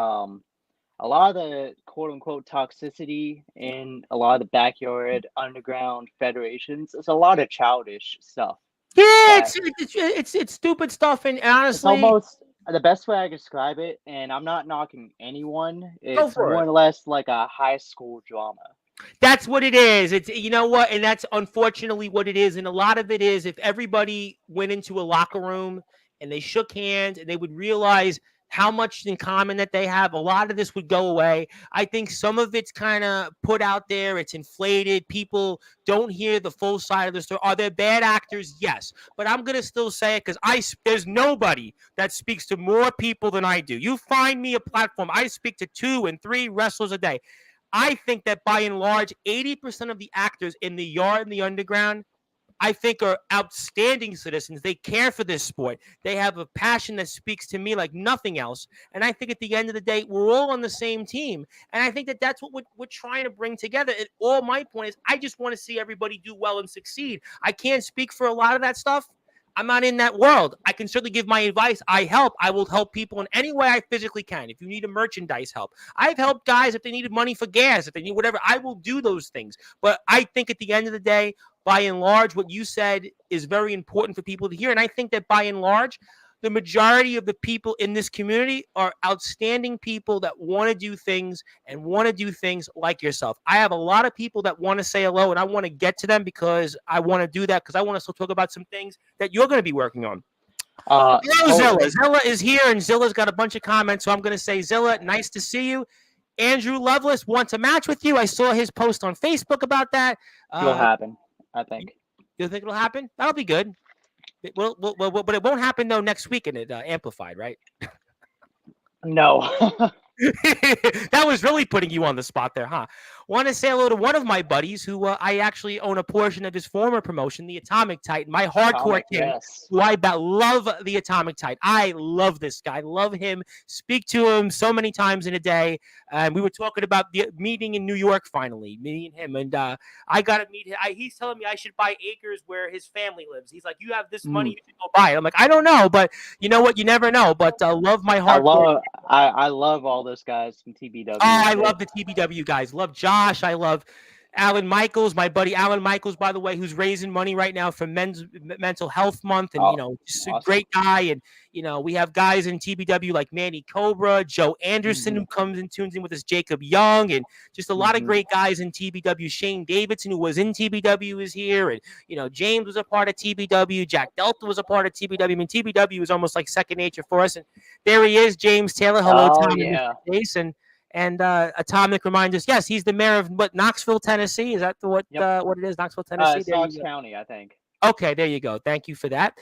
quote unquote toxicity in a lot of the backyard underground federations is a lot of childish stuff. Yeah, it's stupid stuff, and honestly, it's almost the best way I can describe it, and I'm not knocking anyone. It's more or less like a high school drama. That's what it is. It's, you know what, and that's unfortunately what it is. And a lot of it is, if everybody went into a locker room and they shook hands and they would realize how much in common that they have, a lot of this would go away. I think some of it's kind of put out there. It's inflated. People don't hear the full side of the story. Are there bad actors? Yes. But I'm going to still say it because there's nobody that speaks to more people than I do. You find me a platform, I speak to 2 and 3 wrestlers a day. I think that by and large, 80% of the actors in the yard and the underground, I think, are outstanding citizens. They care for this sport. They have a passion that speaks to me like nothing else. And I think at the end of the day, we're all on the same team. And I think that that's what we're trying to bring together. And all my point is, I just want to see everybody do well and succeed. I can't speak for a lot of that stuff. I'm not in that world. I can certainly give my advice. I will help people in any way I physically can. If you need a merchandise help, I've helped guys if they needed money for gas, if they need whatever, I will do those things. But I think at the end of the day, by and large, what you said is very important for people to hear. And I think that by and large, the majority of the people in this community are outstanding people that want to do things and want to do things like yourself. I have a lot of people that want to say hello, and I want to get to them because I want to do that because I want to still talk about some things that you're going to be working on. Hello, Zilla. Zilla is here, and Zilla's got a bunch of comments, so I'm going to say, Zilla, nice to see you. Andrew Lovelace wants a match with you. I saw his post on Facebook about that. It'll happen, I think. You think it'll happen? That'll be good. Well, but it won't happen though next week, and it amplified, right? No. That was really putting you on the spot there, huh? Want to say hello to one of my buddies who I actually own a portion of his former promotion, the Atomic Titan, my hardcore Comic, king, yes. who I love the Atomic Titan. I love this guy, love him, speak to him so many times in a day. And we were talking about the meeting in New York finally, me and him. And I got to meet him. He's telling me I should buy acres where his family lives. He's like, you have this money, you should go buy it. I'm like, I don't know, but you know what? You never know. But love my hardcore. I love all those guys from TBW. Oh, I love the TBW guys. Love Josh. I love Alan Michaels, my buddy Alan Michaels, by the way, who's raising money right now for mental health month. And, just a great guy. And, we have guys in TBW like Manny Cobra, Joe Anderson, who comes and tunes in with us, Jacob Young, and just a lot of great guys in TBW. Shane Davidson, who was in TBW, is here. And, James was a part of TBW. Jack Delta was a part of TBW. I mean, TBW is almost like second nature for us. And there he is, James Taylor. Hello, Tom. Yeah. And Atomic reminds us, yes, he's the mayor of Knoxville, Tennessee. Is that what it is? Knoxville, Tennessee? Knox County, I think. Okay, there you go. Thank you for that.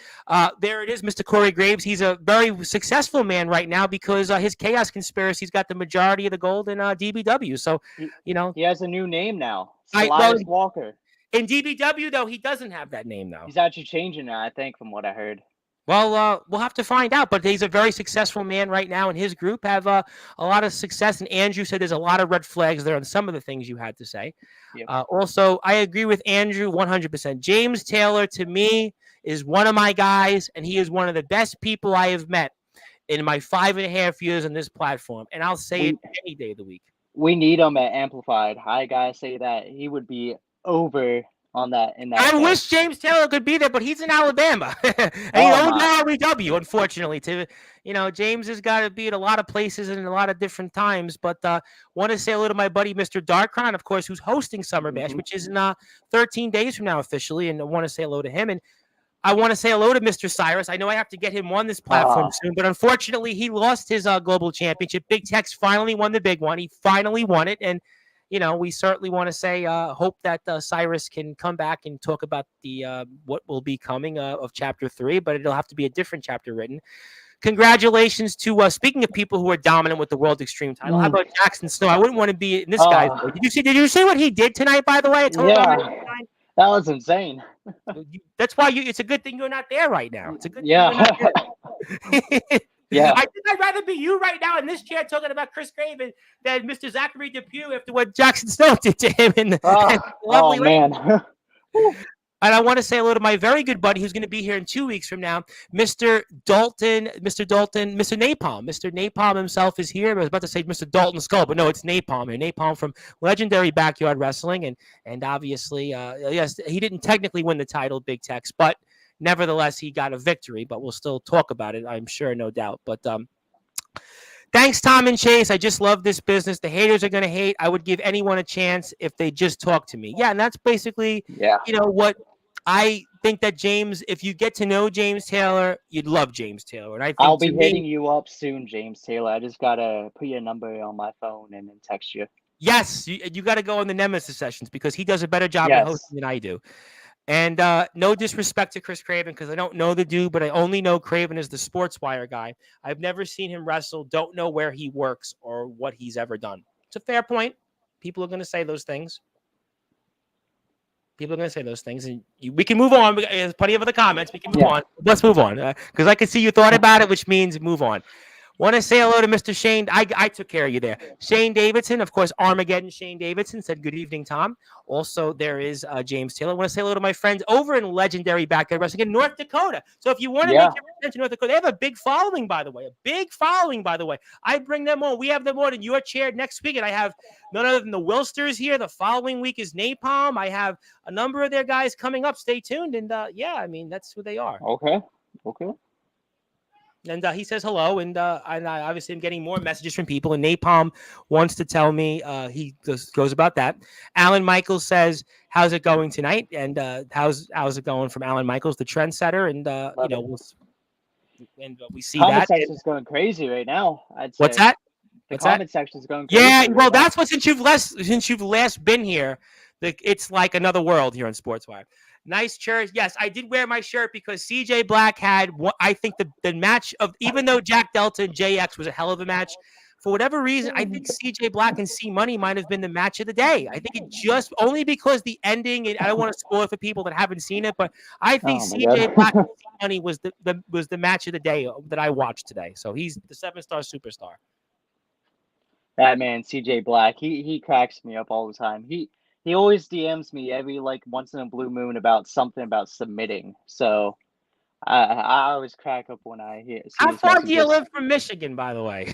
There it is, Mr. Corey Graves. He's a very successful man right now because his Chaos Conspiracy's got the majority of the gold in DBW. So, He has a new name now. Silas Walker. In DBW, though, he doesn't have that name, though. He's actually changing it, I think, from what I heard. Well, we'll have to find out, but he's a very successful man right now, and his group have a lot of success. And Andrew said there's a lot of red flags there on some of the things you had to say. Yep. Also, I agree with Andrew 100%. James Taylor, to me, is one of my guys, and he is one of the best people I have met in my 5.5 years on this platform. And I'll say it any day of the week. We need him at Amplified. I gotta say that he would be over on that. I wish James Taylor could be there, but he's in Alabama, and he owns REW. Unfortunately, James has got to be at a lot of places and a lot of different times. But want to say hello to my buddy Mr. Darkron, of course, who's hosting Summer Bash, which is in 13 days from now officially, and I want to say hello to him. And I want to say hello to Mr. Cyrus. I know I have to get him on this platform soon, but unfortunately, he lost his global championship. Big Tex finally won the big one. He finally won it, and we certainly want to say, hope that Cyrus can come back and talk about the what will be coming of Chapter 3, but it'll have to be a different chapter written. Congratulations to, speaking of people who are dominant with the World Extreme title, how about Jackson Snow? I wouldn't want to be in this guy's way. Did you see what he did tonight, by the way? I told that was insane. That's why it's a good thing you're not there right now. It's a good thing you're not there. Yeah, I think I'd rather be you right now in this chair talking about Chris Craven than Mr. Zachary Depew after what Jackson Snow did to him. Man. And I want to say hello to my very good buddy who's going to be here in 2 weeks from now, Mr. Dalton, Mr. Napalm. Mr. Napalm himself is here. I was about to say Mr. Dalton Skull, but no, it's Napalm here. Napalm from Legendary Backyard Wrestling. And obviously, yes, he didn't technically win the title, Big Tex, but nevertheless, he got a victory, but we'll still talk about it, I'm sure, no doubt. But thanks, Tom and Chase. I just love this business. The haters are going to hate. I would give anyone a chance if they just talk to me. Yeah, and that's basically, what I think that James, if you get to know James Taylor, you'd love James Taylor. And I think I'll be hitting you up soon, James Taylor. I just got to put your number on my phone and then text you. Yes, you got to go on the Nemesis sessions because he does a better job of hosting than I do. And no disrespect to Chris Craven because I don't know the dude, but I only know Craven as the Sportswire guy. I've never seen him wrestle, don't know where he works or what he's ever done. It's a fair point. People are going to say those things. And we can move on. There's plenty of other comments. We can move on. Let's move on because I can see you thought about it, which means move on. Want to say hello to Mr. Shane. I took care of you there. Shane Davidson, of course, Armageddon Shane Davidson said, good evening, Tom. Also, there is James Taylor. I want to say hello to my friends over in Legendary Backyard Wrestling in North Dakota. So if you want to make your return to North Dakota, they have a big following, by the way. I bring them on. We have them on in your chair next week, and I have none other than the Wilsters here. The following week is Napalm. I have a number of their guys coming up. Stay tuned. And, that's who they are. Okay. And he says hello, and I obviously am getting more messages from people. And Napalm wants to tell me he goes about that. Alan Michaels says, "How's it going tonight?" And how's it going from Alan Michaels, the trendsetter? And we see comment that. Section is going crazy right now. I'd say. What's that? The comment section is going crazy. Yeah, well, that's what since you've last been here, it's like another world here on Sportswire. Nice shirt. Yes, I did wear my shirt because CJ Black had, I think, the match of, even though Jack Delta and JX was a hell of a match, For whatever reason, I think CJ Black and C Money might have been the match of the day. I think it just only because the ending, and I don't want to spoil it for people that haven't seen it, but I think Oh my CJ Black and god. C Money was the match of the day that I watched today. So he's the 7-star superstar. That man, CJ Black, he cracks me up all the time. He always DMs me every like once in a blue moon about something about submitting. So I always crack up when I see How his far do you messages. live from Michigan, by the way?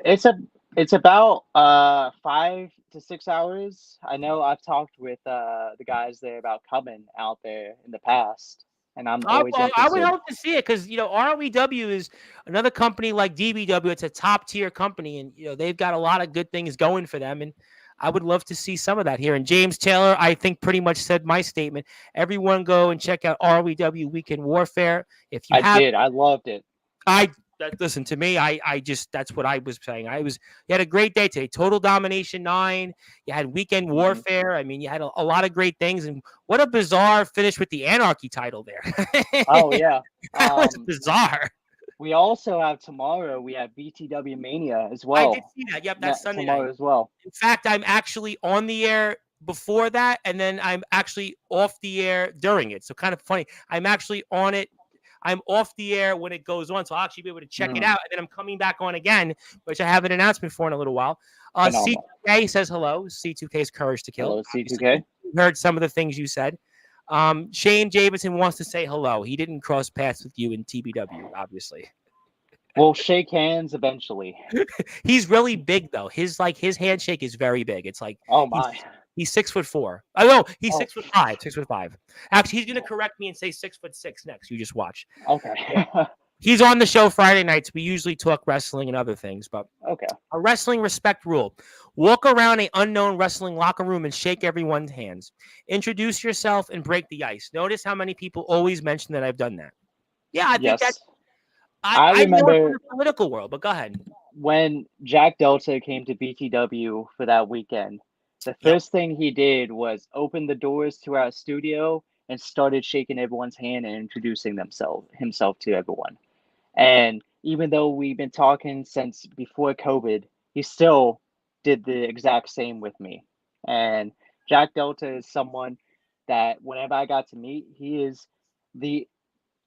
It's about 5 to 6 hours. I know I've talked with the guys there about coming out there in the past, and I'm always Well, I would interested. hope to see it because ROEW is another company like DBW. It's a top tier company, and they've got a lot of good things going for them. And I would love to see some of that here. And James Taylor, I think, pretty much said my statement. Everyone, go and check out ROEW Weekend Warfare. If you I have, did. I loved it. listen to me. I just that's what I was saying. You had a great day today. Total Domination 9. You had Weekend Warfare. I mean, you had a lot of great things. And what a bizarre finish with the Anarchy title there. Oh yeah. That was bizarre. We also have tomorrow. We have BTW Mania as I did well. see that. Yep, that's Sunday tomorrow night. as well. In fact, I'm actually on the air before that, and then I'm actually off the air during it. So kind of funny. I'm actually on it. I'm off the air when it goes on, so I'll actually be able to check it out. And then I'm coming back on again, which I have an announcement for in a little while. Phenomenal. C2K says hello. C2K's Courage to Kill. Hello, C2K. Heard some of the things you said. Shane Davidson wants to say hello. He didn't cross paths with you in TBW, obviously. We'll shake hands eventually. He's really big though. His handshake is very big. It's like, oh my. He's 6'4". Oh no, he's 6'5". 6'5". Actually, he's gonna correct me and say 6'6" next. You just watch. Okay. He's on the show Friday nights. We usually talk wrestling and other things, but okay. A wrestling respect rule: walk around an unknown wrestling locker room and shake everyone's hands. Introduce yourself and break the ice. Notice how many people always mention that I've done that. Yeah, I think that's. I remember know it from the political world, but go ahead. When Jack Delta came to BTW for that weekend, the first thing he did was open the doors to our studio and started shaking everyone's hand and introducing himself to everyone. And even though we've been talking since before COVID, he still did the exact same with me. And Jack Delta is someone that whenever I got to meet, he is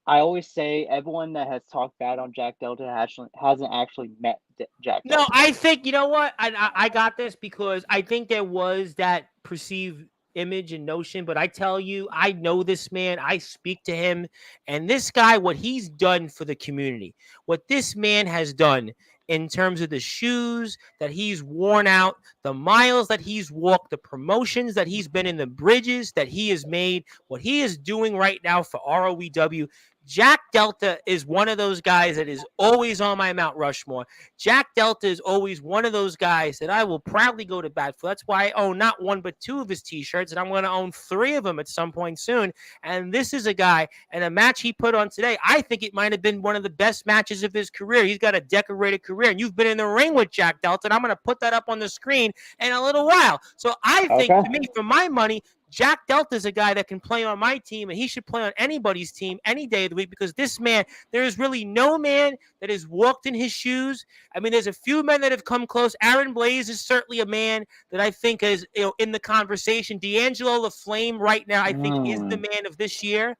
I always say everyone that has talked bad on Jack Delta hasn't actually met Jack Delta. No, I think, you know what? I got this because I think there was that perceived image and notion, but I tell you, I know this man. I speak to him, and this guy, what he's done for the community, what this man has done in terms of the shoes that he's worn out, the miles that he's walked, the promotions that he's been in, the bridges that he has made, what he is doing right now for ROEW. Jack Delta is one of those guys that is always on my Mount Rushmore. Jack Delta is always one of those guys that I will proudly go to bat for. That's why I own not one but two of his T-shirts, and I'm going to own 3 of them at some point soon. And this is a guy, and a match he put on today, I think it might have been one of the best matches of his career. He's got a decorated career, and you've been in the ring with Jack Delta, and I'm going to put that up on the screen in a little while. So I think, to me, for my money, Jack Delta is a guy that can play on my team, and he should play on anybody's team any day of the week because this man, there is really no man that has walked in his shoes. I mean, there's a few men that have come close. Aaron Blaze is certainly a man that I think is in the conversation. D'Angelo the Flame right now, I think, is the man of this year.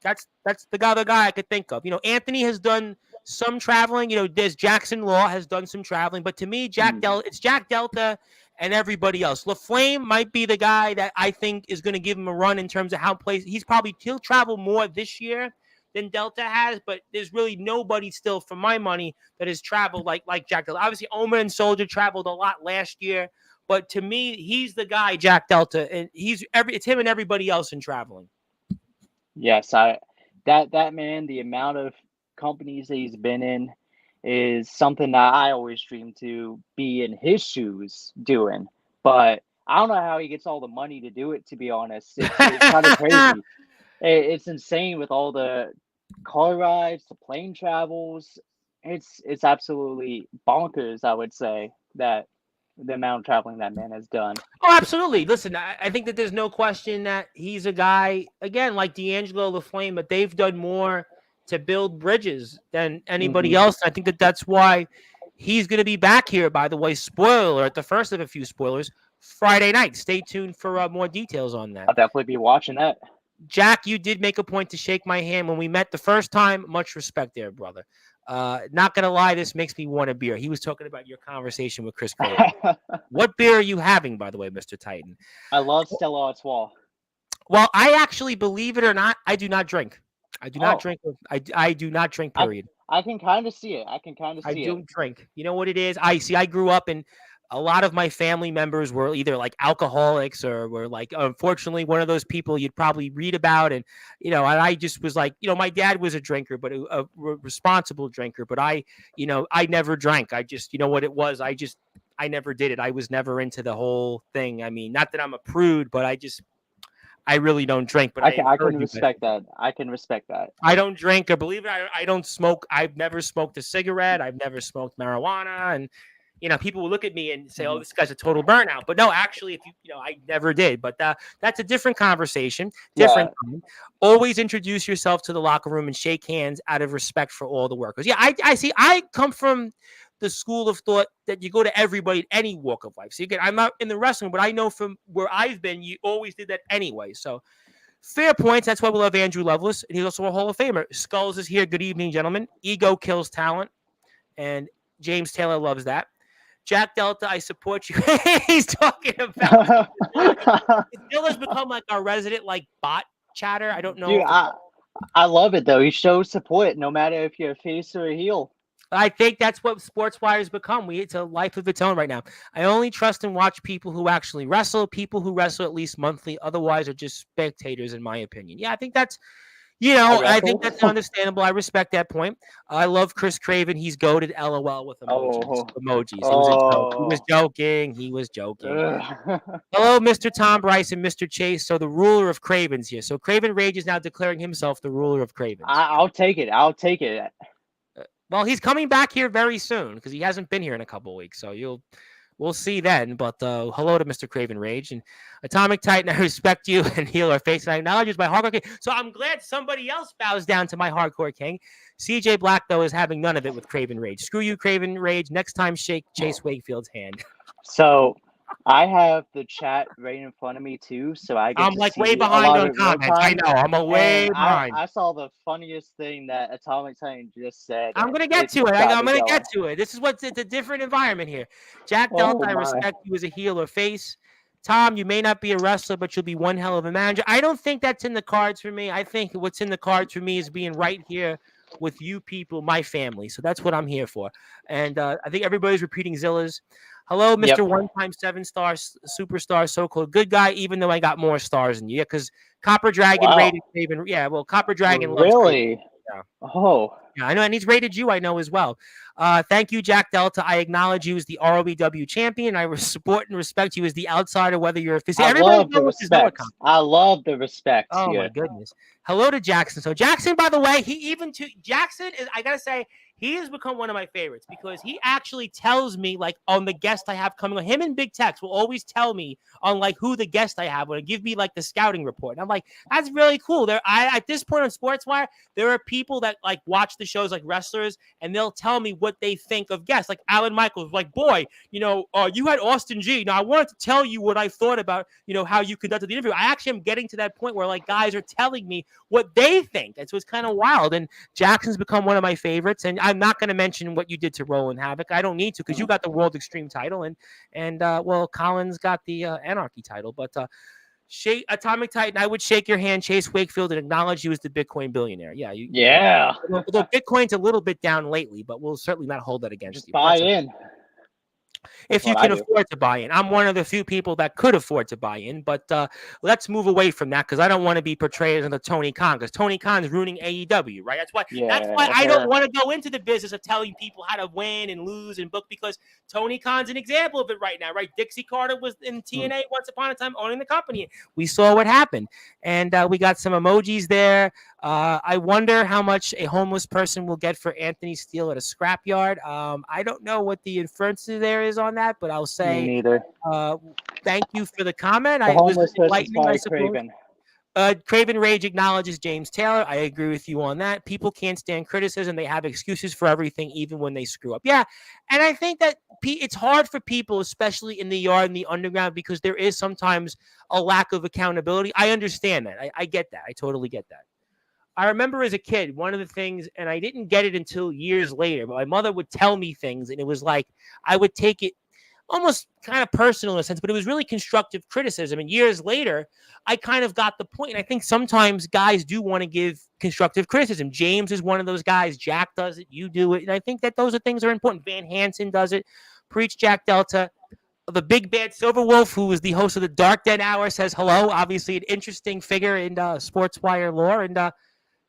That's the guy I could think of. Anthony has done some traveling. There's Jackson Law has done some traveling, but to me, it's Jack Delta and everybody else. LaFlame might be the guy that I think is going to give him a run in terms of how he'll travel more this year than Delta has, but there's really nobody still, for my money, that has traveled like Jack Delta. Obviously, Omen and Soldier traveled a lot last year, but to me, he's the guy, Jack Delta, and it's him and everybody else in traveling. Yes, that man, the amount of companies that he's been in is something that I always dreamed to be in his shoes doing. But I don't know how he gets all the money to do it, to be honest. It's kind of crazy. It's insane with all the car rides, the plane travels. It's absolutely bonkers, I would say, that the amount of traveling that man has done. Oh, absolutely. Listen, I think that there's no question that he's a guy, again, like D'Angelo LaFlame, but they've done more to build bridges than anybody else. I think that's why He's going to be back here, by the way. Spoiler alert, the first of a few spoilers, Friday night. Stay tuned for more details on that. I'll definitely be watching that. Jack, you did make a point to shake my hand when we met the first time. Much respect there, brother. Not going to lie, this makes me want a beer. He was talking about your conversation with Chris Craven. What beer are you having, by the way, Mr. Titan? I love Stella Artois. Well, I actually, believe it or not, I do not drink. I do not drink. I do not drink, period. I can kind of see it. I don't drink. You know what it is? I grew up and a lot of my family members were either like alcoholics or were like, unfortunately, one of those people you'd probably read about. And, and I just was like, my dad was a drinker, but a responsible drinker. But I never drank. I just, what it was, I never did it. I was never into the whole thing. I mean, not that I'm a prude, but I really don't drink, but I can respect that. I can respect that. I don't drink, or believe it, I don't smoke. I've never smoked a cigarette. I've never smoked marijuana, and people will look at me and say, "Oh, this guy's a total burnout." But no, actually, if I never did. But that's a different conversation. Different. Yeah. Always introduce yourself to the locker room and shake hands out of respect for all the workers. Yeah, I see. I come from the school of thought that you go to everybody in any walk of life. So again, I'm not in the wrestling, but I know from where I've been, you always did that anyway. So fair points. That's why we love Andrew Lovelace. And he's also a Hall of Famer. Skulls is here. Good evening, gentlemen. Ego kills talent. And James Taylor loves that. Jack Delta, I support you. He's talking about Bill has become like our resident bot chatter. I don't know. Dude, I love it though. He shows support no matter if you're a face or a heel. I think that's what Sportswire has become. It's a life of its own right now. I only trust and watch people who actually wrestle, people who wrestle at least monthly. Otherwise, are just spectators, in my opinion. Yeah, I think that's, I think that's understandable. I respect that point. I love Chris Craven. He's goated LOL with emojis. He was joking. He was joking. Hello, Mr. Tom Bryce and Mr. Chase. So the ruler of Cravens here. So Craven Rage is now declaring himself the ruler of Cravens. I'll take it. I'll take it. Well, he's coming back here very soon because he hasn't been here in a couple of weeks. So we'll see then. But hello to Mr. Craven Rage and Atomic Titan. I respect you and heal our face. And I acknowledge you as my hardcore king. So I'm glad somebody else bows down to my hardcore king. CJ Black, though, is having none of it with Craven Rage. Screw you, Craven Rage. Next time, shake Chase Wakefield's hand. So I have the chat right in front of me too, so I'm way behind on comments. I know I'm way behind. I saw the funniest thing that Atomic Titan just said. I'm gonna get to it. I'm gonna get to it. This is it's a different environment here. Jack Delta, I respect you as a heel or face. Tom, you may not be a wrestler, but you'll be one hell of a manager. I don't think that's in the cards for me. I think what's in the cards for me is being right here with you people, my family. So that's what I'm here for. And I think everybody's repeating Zilla's. Hello, Mr. One-time 7-star superstar, so-called good guy, even though I got more stars than you. Yeah, because Copper Dragon rated Craven. Yeah, well, Copper Dragon loves Really? Yeah. Oh. Yeah, I know, and he's rated you, I know, as well. Thank you, Jack Delta. I acknowledge you as the ROBW champion. I support and respect you as the outsider, whether you're a physician. I love the respect. I love the respect. Oh, my goodness. Hello to Jackson. So Jackson, by the way, Jackson is, I got to say, he has become one of my favorites because he actually tells me, on the guest I have coming on. Him and Big Tex will always tell me on, who the guest I have will give me, the scouting report. And I'm like, that's really cool. At this point on Sportswire, there are people that, watch the shows like wrestlers, and they'll tell me what they think of guests. Like Alan Michaels, boy, you had Austin G. Now, I wanted to tell you what I thought about, how you conducted the interview. I actually am getting to that point where, guys are telling me what they think. And so it's kind of wild. And Jackson's become one of my favorites. And I'm not going to mention what you did to Roland Havoc. I don't need to because you got the World Extreme title and Collins got the Anarchy title. But Atomic Titan, I would shake your hand, Chase Wakefield, and acknowledge you as the Bitcoin billionaire. Yeah. Although Bitcoin's a little bit down lately, but we'll certainly not hold that against you. Buy in. If you can afford to buy in. I'm one of the few people that could afford to buy in, but let's move away from that because I don't want to be portrayed as a Tony Khan because Tony Khan's ruining AEW, right? That's why I don't want to go into the business of telling people how to win and lose and book because Tony Khan's an example of it right now, right? Dixie Carter was in TNA once upon a time owning the company. We saw what happened, and we got some emojis there. I wonder how much a homeless person will get for Anthony Steele at a scrapyard. I don't know what the inference there is on that, but I'll say me neither. Thank you for the comment. The homeless person's probably Craven. Craven Rage acknowledges James Taylor. I agree with you on that. People can't stand criticism. They have excuses for everything, even when they screw up. Yeah, and I think that it's hard for people, especially in the yard and the underground, because there is sometimes a lack of accountability. I understand that. I get that. I totally get that. I remember as a kid, one of the things, and I didn't get it until years later, but my mother would tell me things, and it was like I would take it almost kind of personal in a sense, but it was really constructive criticism. And years later, I kind of got the point. And I think sometimes guys do want to give constructive criticism. James is one of those guys. Jack does it. You do it. And I think that those are things that are important. Van Hansen does it. Preach Jack Delta. The big bad Silver Wolf, who is the host of the Dark Dead Hour, says hello. Obviously, an interesting figure in Sportswire lore. And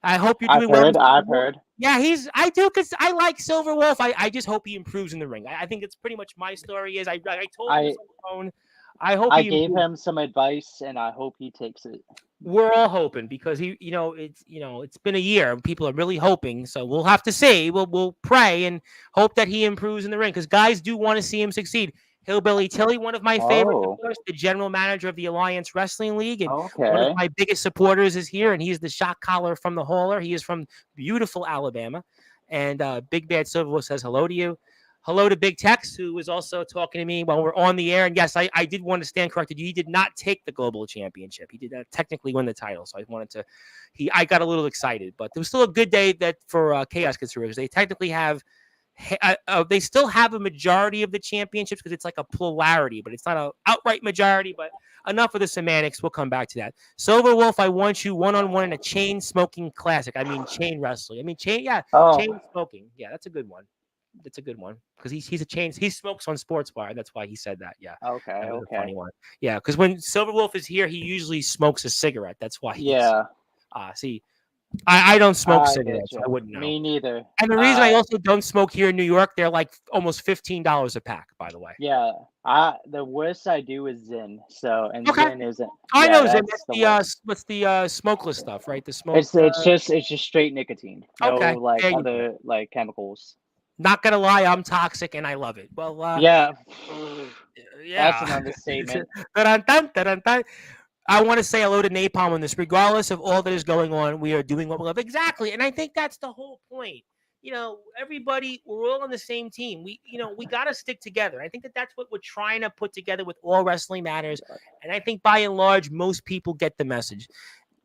I hope you're doing well. I've heard. Yeah, I do, because I like Silver Wolf. I just hope he improves in the ring. I think it's pretty much my story. I told him on the phone. I hope I gave him some advice, and I hope he takes it. We're all hoping, because it's been a year. People are really hoping, so we'll have to see. We'll pray and hope that he improves in the ring, because guys do want to see him succeed. Hillbilly Tilly, one of my favorites, of course, the general manager of the Alliance Wrestling League, and one of my biggest supporters is here, and he's the shot caller from the Hauler. He is from beautiful Alabama, and Big Bad Silver Wolf says hello to you. Hello to Big Tex, who was also talking to me while we're on the air. And yes, I did want to stand corrected. He did not take the global championship. He did technically win the title. So I wanted to. I got a little excited, but it was still a good day for Chaos Conservatives. They technically have. They still have a majority of the championships, because it's like a plurality, but it's not an outright majority. But enough of the semantics. We'll come back to that. Silver Wolf, I want you one-on-one in a chain smoking classic. I mean, chain wrestling. I mean, chain smoking. Yeah, that's a good one. That's a good one, because he's a chain. He smokes on Sportswire. That's why he said that. Yeah. Okay. A funny one. Yeah, because when Silver Wolf is here, he usually smokes a cigarette. That's why. See, I don't smoke cigarettes. I wouldn't know. Me neither. And the reason I also don't smoke here in New York, they're like almost $15 a pack, by the way. Yeah. The worst I do is Zyn. Zyn isn't. I know Zyn. That's what's the smokeless stuff, right? The smoke. It's just straight nicotine. No other chemicals. Not gonna lie, I'm toxic and I love it. Well, yeah. That's an understatement. I want to say hello to Napalm on this. Regardless of all that is going on, we are doing what we love. Exactly. And I think that's the whole point. Everybody, we're all on the same team. We got to stick together. I think that's what we're trying to put together with All Wrestling Matters. And I think by and large, most people get the message.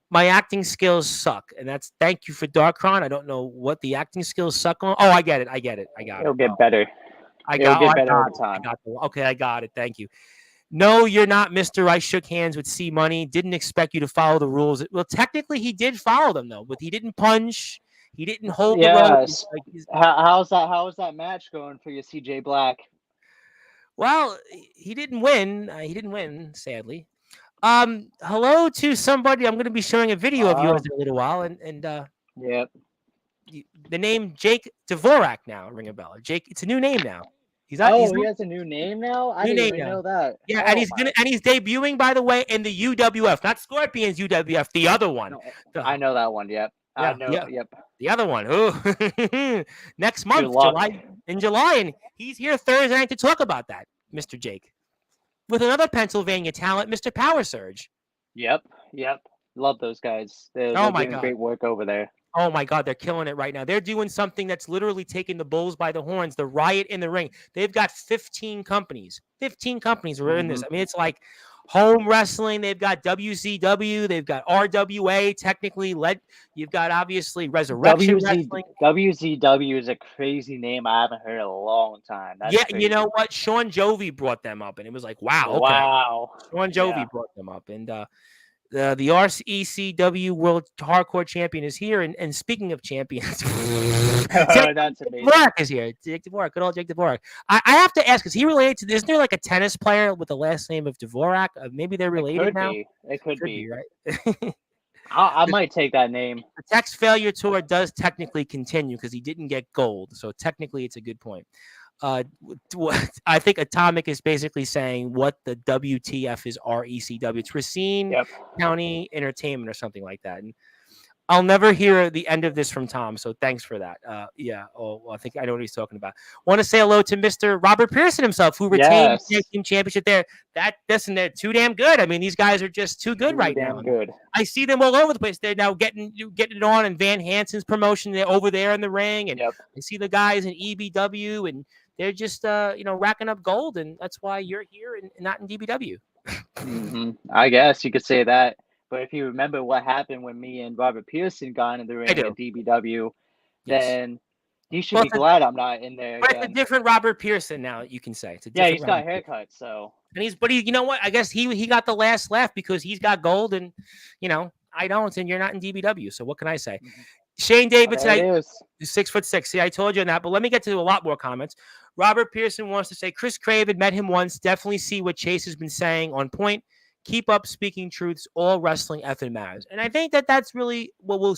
My acting skills suck. And thank you for Darkron. I don't know what the acting skills suck on. Oh, I get it. I got it. It'll get better. It'll get better over time. Okay, I got it. Thank you. No, you're not, Mr. I shook hands with C Money. Didn't expect you to follow the rules. Well, technically, he did follow them, though. But he didn't punch. He didn't hold the rope. How's that match going for you, CJ Black? Well, he didn't win. Sadly. Hello to somebody. I'm going to be showing a video of yours in a little while. And yep. The name Jake Dvorak now, ring a bell. Jake, it's a new name now. He has a new name now? I didn't even know that. Yeah, and he's debuting, by the way, in the UWF, not Scorpions UWF, the other one. I know that one, yep. Yep. The other one. Ooh. Next month, July, and he's here Thursday night to talk about that, Mr. Jake. With another Pennsylvania talent, Mr. Power Surge. Yep. Love those guys. They're doing great work over there. Oh my God, they're killing it right now. They're doing something that's literally taking the bulls by the horns, the riot in the ring. They've got 15 companies. 15 companies are in this. I mean, it's like home wrestling. They've got WCW. They've got RWA, technically led. You've got, obviously, Resurrection Wrestling. WCW is a crazy name I haven't heard in a long time. That's crazy. You know what? Sean Jovi brought them up, and it was like, wow. Okay. Wow. Sean Jovi brought them up, and the RECW World Hardcore Champion is here, and speaking of champions, that's amazing. Dvorak is here. Jake Dvorak, good old Jake Dvorak. I have to ask, is he related to? Isn't there like a tennis player with the last name of Dvorak? Maybe they're related now. It could be, right? I might take that name. The Tex Failure Tour does technically continue because he didn't get gold, so technically it's a good point. I think Atomic is basically saying what the WTF is RECW. It's Racine County Entertainment or something like that. And I'll never hear the end of this from Tom, so thanks for that. Yeah. Oh, well, I think I know what he's talking about. Want to say hello to Mr. Robert Pearson himself, who retained the tag Yes, team championship there. Listen, they're too damn good. I mean, these guys are just too good too right now. damn good. I see them all over the place. They're now getting it on, and Van Hansen's promotion. They're over there in the ring, and Yep. I see the guys in EBW, and they're just racking up gold, and that's why you're here and not in DBW. I guess you could say that. But if you remember what happened when me and Robert Pearson got in the I ring do. at DBW, Yes. then you should Well, be glad I'm not in there but it's a again. different Robert Pearson now. You can say it's a Yeah, different he's got Robert a haircut, so And you know what? I guess he got the last laugh because he's got gold, and I don't, and you're not in DBW. So what can I say? Mhm. Shane Davidson, There it is. 6'6". See, I told you that, but let me get to a lot more comments. Robert Pearson wants to say Chris Craven met him once. Definitely see what Chase has been saying on point. Keep up speaking truths. All wrestling effing matters, and I think that's really what we're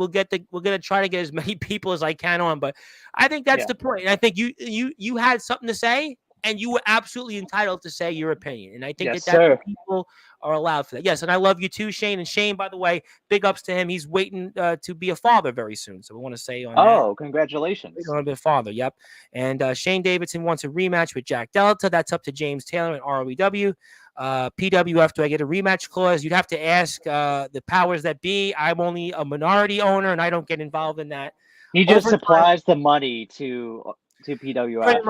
gonna try to get as many people as I can on. But I think that's Yeah. the point. And I think you had something to say, and you were absolutely entitled to say your opinion. And I think Yes, that's sir. what people are allowed for that. Yes, and I love you too, Shane. And Shane, by the way, big ups to him. He's waiting to be a father very soon. So we want to say on that. Oh, congratulations. On the father, yep. And Shane Davidson wants a rematch with Jack Delta. That's up to James Taylor and ROEW. PWF, do I get a rematch clause? You'd have to ask the powers that be. I'm only a minority owner, and I don't get involved in that. He just Overtime, supplies the money to PWF.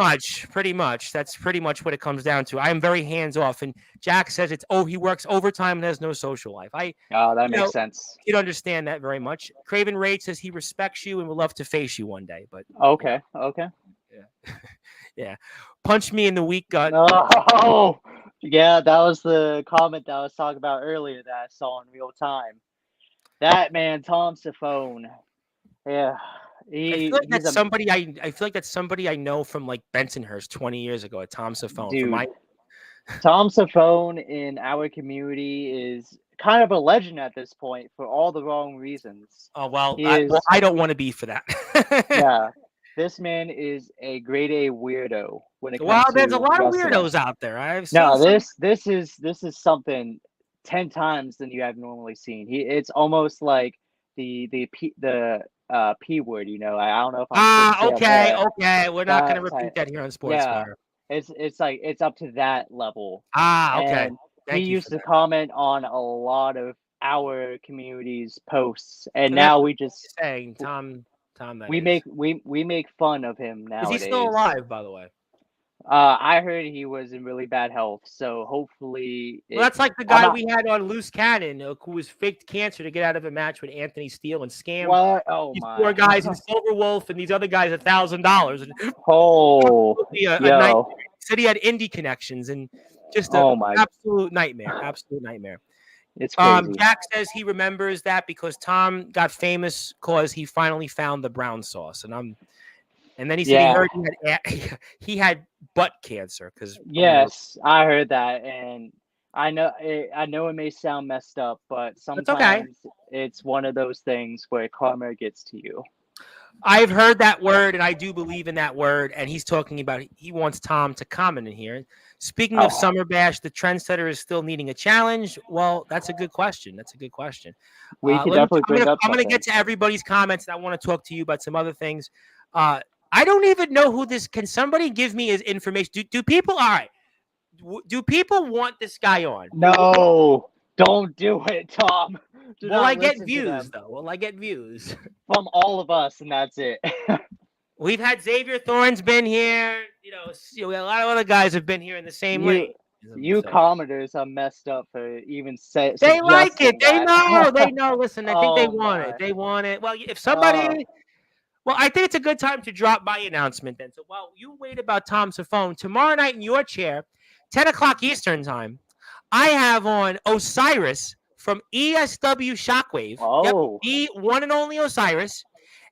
pretty much. That's pretty much what it comes down to. I am very hands off, and Jack says he works overtime and has no social life. Oh, that You know, makes sense. You'd understand that very much. Craven Raid says he respects you and would love to face you one day, but Okay, okay. yeah. Yeah. Punch me in the weak gut. No. Yeah, that was the comment that I was talking about earlier that I saw in real time. That man, Tom Safone. Yeah. I feel like He's that's a somebody I feel like that's somebody I know from like Bensonhurst 20 years ago at Tom Safone. From dude. my Tom Safone in our community is kind of a legend at this point for all the wrong reasons. well, He is I don't want to be for that. yeah. This man is a grade A weirdo when it Well, comes there's a to lot of wrestling. weirdos out there. I've seen No, some. this is something 10 times than you have normally seen. It's almost like the P word, I don't know if I'm supposed to say on Okay, air. okay. We're not going to That repeat type. that here on Yeah. Sportswire. It's like it's up to that level. Okay. And he Thank you for used to that. comment on a lot of our community's posts, and And that's now what we you're just saying, Tom. That we is. make fun of him Is he still nowadays. alive, by the way? I heard he was in really bad health, so hopefully Well, that's like the I'm guy not. we had on Loose Cannon who was faked cancer to get out of a match with Anthony Steele and scammed What? Oh these poor my! guys in Silver Wolf and these other guys $1,000. And Oh, a nightmare. yo! He said he had indie connections and just a Oh my! absolute nightmare. Absolute nightmare. It's crazy. Jack says he remembers that because Tom got famous because he finally found the brown sauce, and then he said he Yeah. heard he had butt cancer because Yes, I heard that, and I know it may sound messed up, but that's okay. sometimes it's one of those things where karma gets to you. I've heard that word, and I do believe in that word. And he's talking about he wants Tom to comment in here. Speaking of Oh, Summer Bash, the trendsetter is still needing a challenge. Well, that's a good question. That's a good question. we could definitely bring up I'm gonna something. get to everybody's comments, and I want to talk to you about some other things. I don't even know who this. Can somebody give me his information? Do people? All right. Do people want this guy on? No, don't do it, Tom. Do Will I not get listen to views them though? Will I get views? from all of us, and that's it. We've had Xavier Thorne's been here. A lot of other guys have been here in the same you lane. you commenters are messed up for even They like it. suggesting They that. know. They know. Listen, I think they Oh want it. my. They want it. Well, if Uh, somebody, well, I think it's a good time to drop my announcement then. So while you wait about Tom's phone, tomorrow night in your chair, 10 o'clock Eastern time, I have on Osiris from ESW Shockwave. Yep, oh, the one and only Osiris.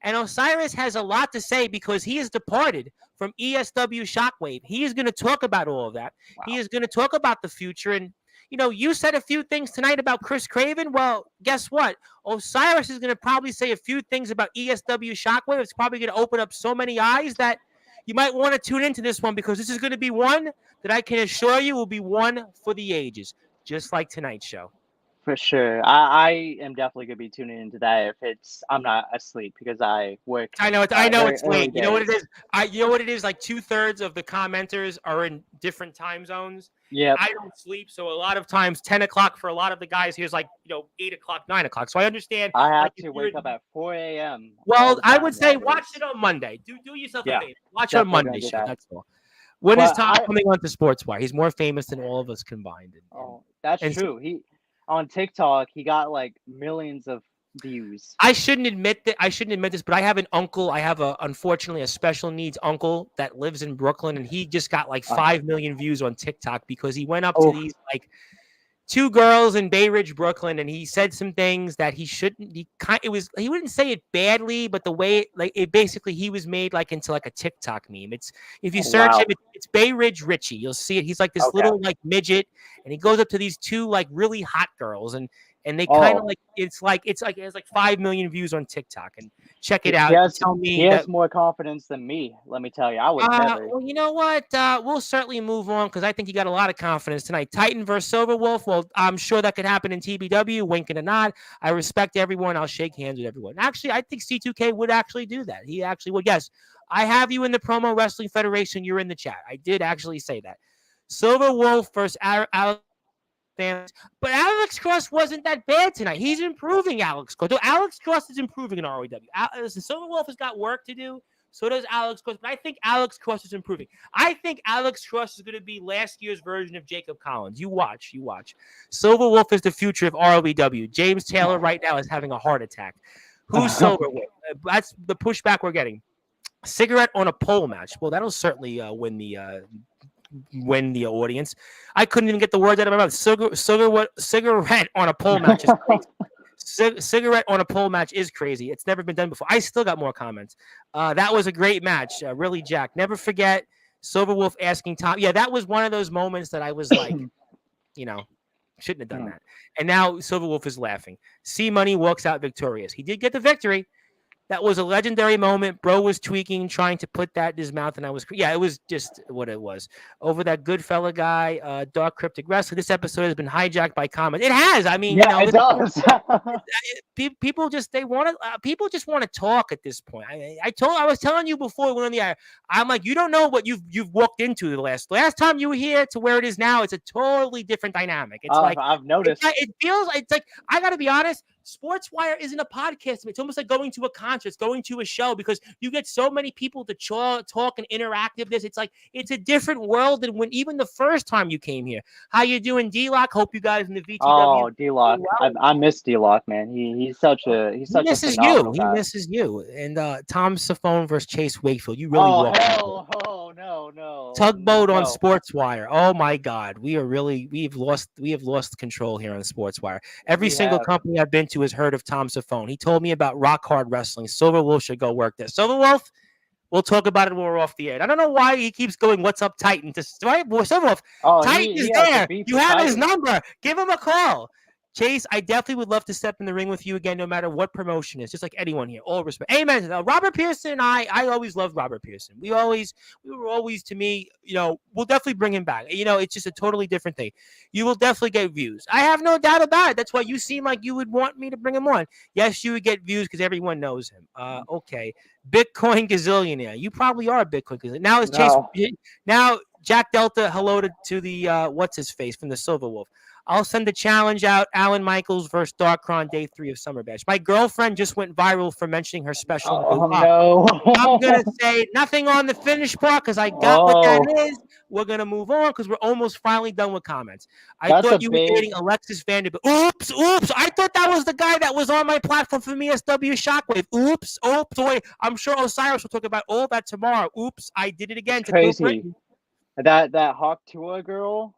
And Osiris has a lot to say because he has departed from ESW Shockwave. He is going to talk about all of that. wow. He is going to talk about the future. And, you said a few things tonight about Chris Craven. Well, guess what? Osiris is going to probably say a few things about ESW Shockwave. It's probably going to open up so many eyes that you might want to tune into this one because this is going to be one that I can assure you will be one for the ages, just like tonight's show. For sure. I am definitely gonna be tuning into that if I'm not asleep because I work I know very it's early late. You know what it days. is? You know what it is? Like 2/3 of the commenters are in different time zones, and Yep. I don't sleep. So a lot of times, 10 o'clock for a lot of the guys here is like 8 o'clock, 9 o'clock. So I understand. I Like have if to you're wake up at 4 a.m. all well, the I would time say watch it nowadays. on Monday. Do yourself a Yeah, favor. Watch on definitely gonna Monday do show. that. That's all. When is But Tom coming on to Sportswire? He's more famous than all of us combined. oh, that's And true. He on TikTok he got like millions of views. I shouldn't admit that. I shouldn't admit this, but I have an uncle. I have unfortunately a special needs uncle that lives in Brooklyn, and he just got like Uh, 5 million views on TikTok because he went up to oh, these like two girls in Bay Ridge, Brooklyn, and he said some things that he shouldn't. He wouldn't say it badly, but the way it basically he was made like into like a TikTok meme. It's if you oh search him, wow. it's Bay Ridge Richie. You'll see it. He's like this Okay. little like midget, and he goes up to these two like really hot girls, and they kind of Oh, like it has like 5 million views on TikTok. And check it he out. And has tell he me that has more confidence than me. Let me tell you, I would never. well, you know what? We'll certainly move on because I think you got a lot of confidence tonight. Titan versus Silver Wolf. Well, I'm sure that could happen in TBW. Wink and a nod. I respect everyone. I'll shake hands with everyone. Actually, I think C2K would actually do that. He actually would. Yes, I have you in the Promo Wrestling Federation. You're in the chat. I did actually say that. Silver Wolf versus Alex. But Alex Cross wasn't that bad tonight. He's improving, Alex Cross. So Alex Cross is improving in ROW. Listen, Silver Wolf has got work to do. So does Alex Cross. But I think Alex Cross is improving. I think Alex Cross is going to be last year's version of Jacob Collins. You watch. Silver Wolf is the future of ROW. James Taylor right now is having a heart attack. Who's Silver Wolf? That's the pushback we're getting. Cigarette on a pole match. Well, that'll certainly win the audience. I couldn't even get the words out of my mouth. Cigarette on a pole match is crazy. Cigarette on a pole match is crazy. It's never been done before. I still got more comments. That was a great match. Really, Jack. Never forget Silver Wolf asking Tom. Yeah, that was one of those moments that I was like, shouldn't have done that. And now Silver Wolf is laughing. C Money walks out victorious. He did get the victory. That was a legendary moment. Bro was tweaking, trying to put that in his mouth, and it was just what it was. Over that good fella guy, Dark Cryptic Wrestler. This episode has been hijacked by comments. It has. I mean, Yeah, it does. people just people just want to talk at this point. I was telling you before we went on the air. I'm like, you don't know what you've walked into the last time you were here to where it is now. It's a totally different dynamic. It's like I've noticed. it feels it's like I got to be honest. Sportswire isn't a podcast. It's almost like going to a concert, it's going to a show because you get so many people to talk and interact with this. It's like it's a different world than when even the first time you came here. How you doing, D-Lock? Hope you guys in the VTW. Oh, D-Lock. I miss D-Lock, man. He's such a phenomenal guy. He misses you. And Tom Safone versus Chase Wakefield. You really No. Tugboat on Sportswire. Oh my God. We have lost control here on Sportswire. Every single company I've been to has heard of Tom Safone. He told me about Rock Hard Wrestling. Silver Wolf should go work there. Silver Wolf, we'll talk about it when we're off the air. I don't know why he keeps going, what's up, Titan? Silver Wolf, Titan is there. You have his number. Give him a call. Chase, I definitely would love to step in the ring with you again, no matter what promotion is, just like anyone here. All respect. Amen. Robert Pearson and I always loved Robert Pearson. We were always, to me, we'll definitely bring him back. It's just a totally different thing. You will definitely get views. I have no doubt about it. That's why you seem like you would want me to bring him on. Yes, you would get views because everyone knows him. Okay. Bitcoin gazillionaire. You probably are a Bitcoin gazillionaire. Now is Chase. Now, Jack Delta, hello to the, what's his face from the Silver Wolf. I'll send the challenge out. Alan Michaels versus Darkron, day 3 of Summer Bash. My girlfriend just went viral for mentioning her special. Oh, no. I'm going to say nothing on the finish part because I got what that is. We're going to move on because we're almost finally done with comments. I thought you were dating Alexis Vanderbilt. Oops. I thought that was the guy that was on my platform for ESW Shockwave. Oops. Boy, I'm sure Osiris will talk about all that tomorrow. Oops. I did it again. It's crazy. That Hawk Tua girl.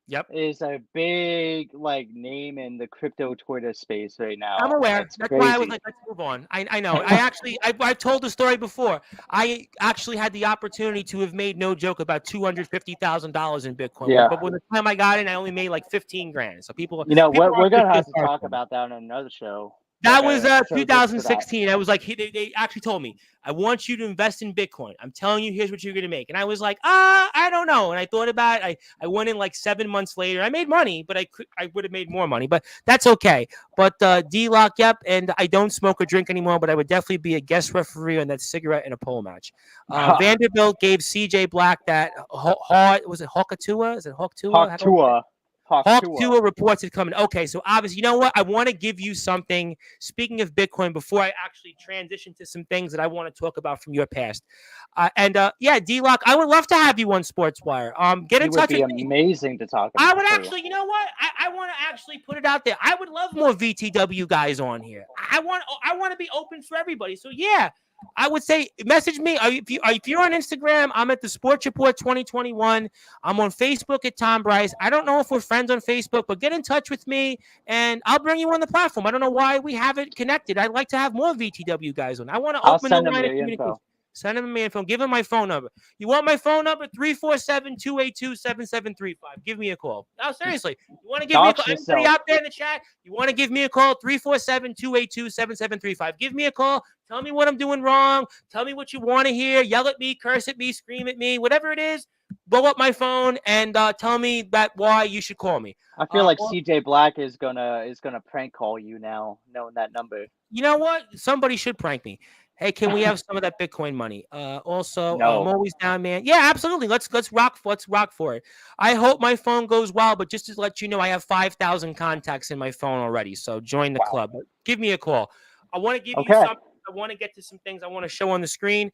Yep, is a big name in the crypto Twitter space right now. I'm aware. That's why I was like, let's move on. I know. I've told the story before. I actually had the opportunity to have made, no joke, about $250,000 in Bitcoin. Yeah. But when the time I got in, I only made like 15 grand. So people, we're gonna have to talk about that on another show. That like was a show just for that. 2016. I was like, they actually told me, I want you to invest in Bitcoin. I'm telling you, here's what you're going to make. And I was like, I don't know. And I thought about it. I went in like 7 months later. I made money, but I would have made more money, but that's okay. But D-Lock, yep. And I don't smoke or drink anymore, but I would definitely be a guest referee on that cigarette in a pole match. Vanderbilt gave CJ Black that was it Hawkatua? Is it Hawkatua? Hawk Tua. Hawk Tua reports it coming. Okay, so obviously, you know what? I want to give you something. Speaking of Bitcoin, before I actually transition to some things that I want to talk about from your past, yeah, D-Lock, I would love to have you on Sportswire. Get in He would touch be with me. amazing to talk I would to. actually, you know what? I want to actually put it out there. I would love more VTW guys on here. I want to be open for everybody. So yeah, I would say message me. If you're on Instagram, I'm at the Sports Report 2021. I'm on Facebook at Tom Bryce. I don't know if we're friends on Facebook, but get in touch with me and I'll bring you on the platform. I don't know why we haven't connected. I'd like to have more VTW guys on. I want to open the line of communication. Send him my info. Give him my phone number. You want my phone number? 347-282-7735. Give me a call. No, seriously. You want to give me a call? Everybody out there in the chat, you want to give me a call? 347-282-7735. Give me a call. Tell me what I'm doing wrong. Tell me what you want to hear. Yell at me, curse at me, scream at me, whatever it is. Blow up my phone and tell me that why you should call me. I feel like CJ Black is gonna prank call you now, knowing that number. You know what? Somebody should prank me. Hey, can we have some of that Bitcoin money? Also, I'm always down, man. Yeah, absolutely. Let's rock for it. I hope my phone goes well, but just to let you know, I have 5,000 contacts in my phone already. So join the club. Give me a call. I want to give you something. I want to get to some things I want to show on the screen.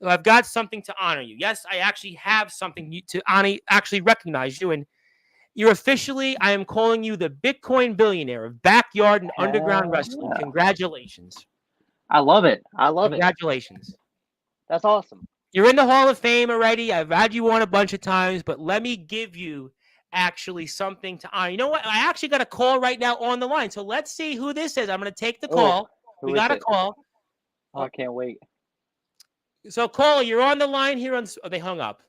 I've got something to honor you. Yes, I actually have something to honor, actually recognize you. And you're officially, I am calling you the Bitcoin billionaire of backyard and underground wrestling. Congratulations. I love it. Congratulations. That's awesome. You're in the Hall of Fame already. I've had you on a bunch of times, but let me give you actually something to honor. You know what? I actually got a call right now on the line. So let's see who this is. I'm going to take the call. We got a call. Oh, I can't wait. So, caller, you're on the line here on. Oh, they hung up.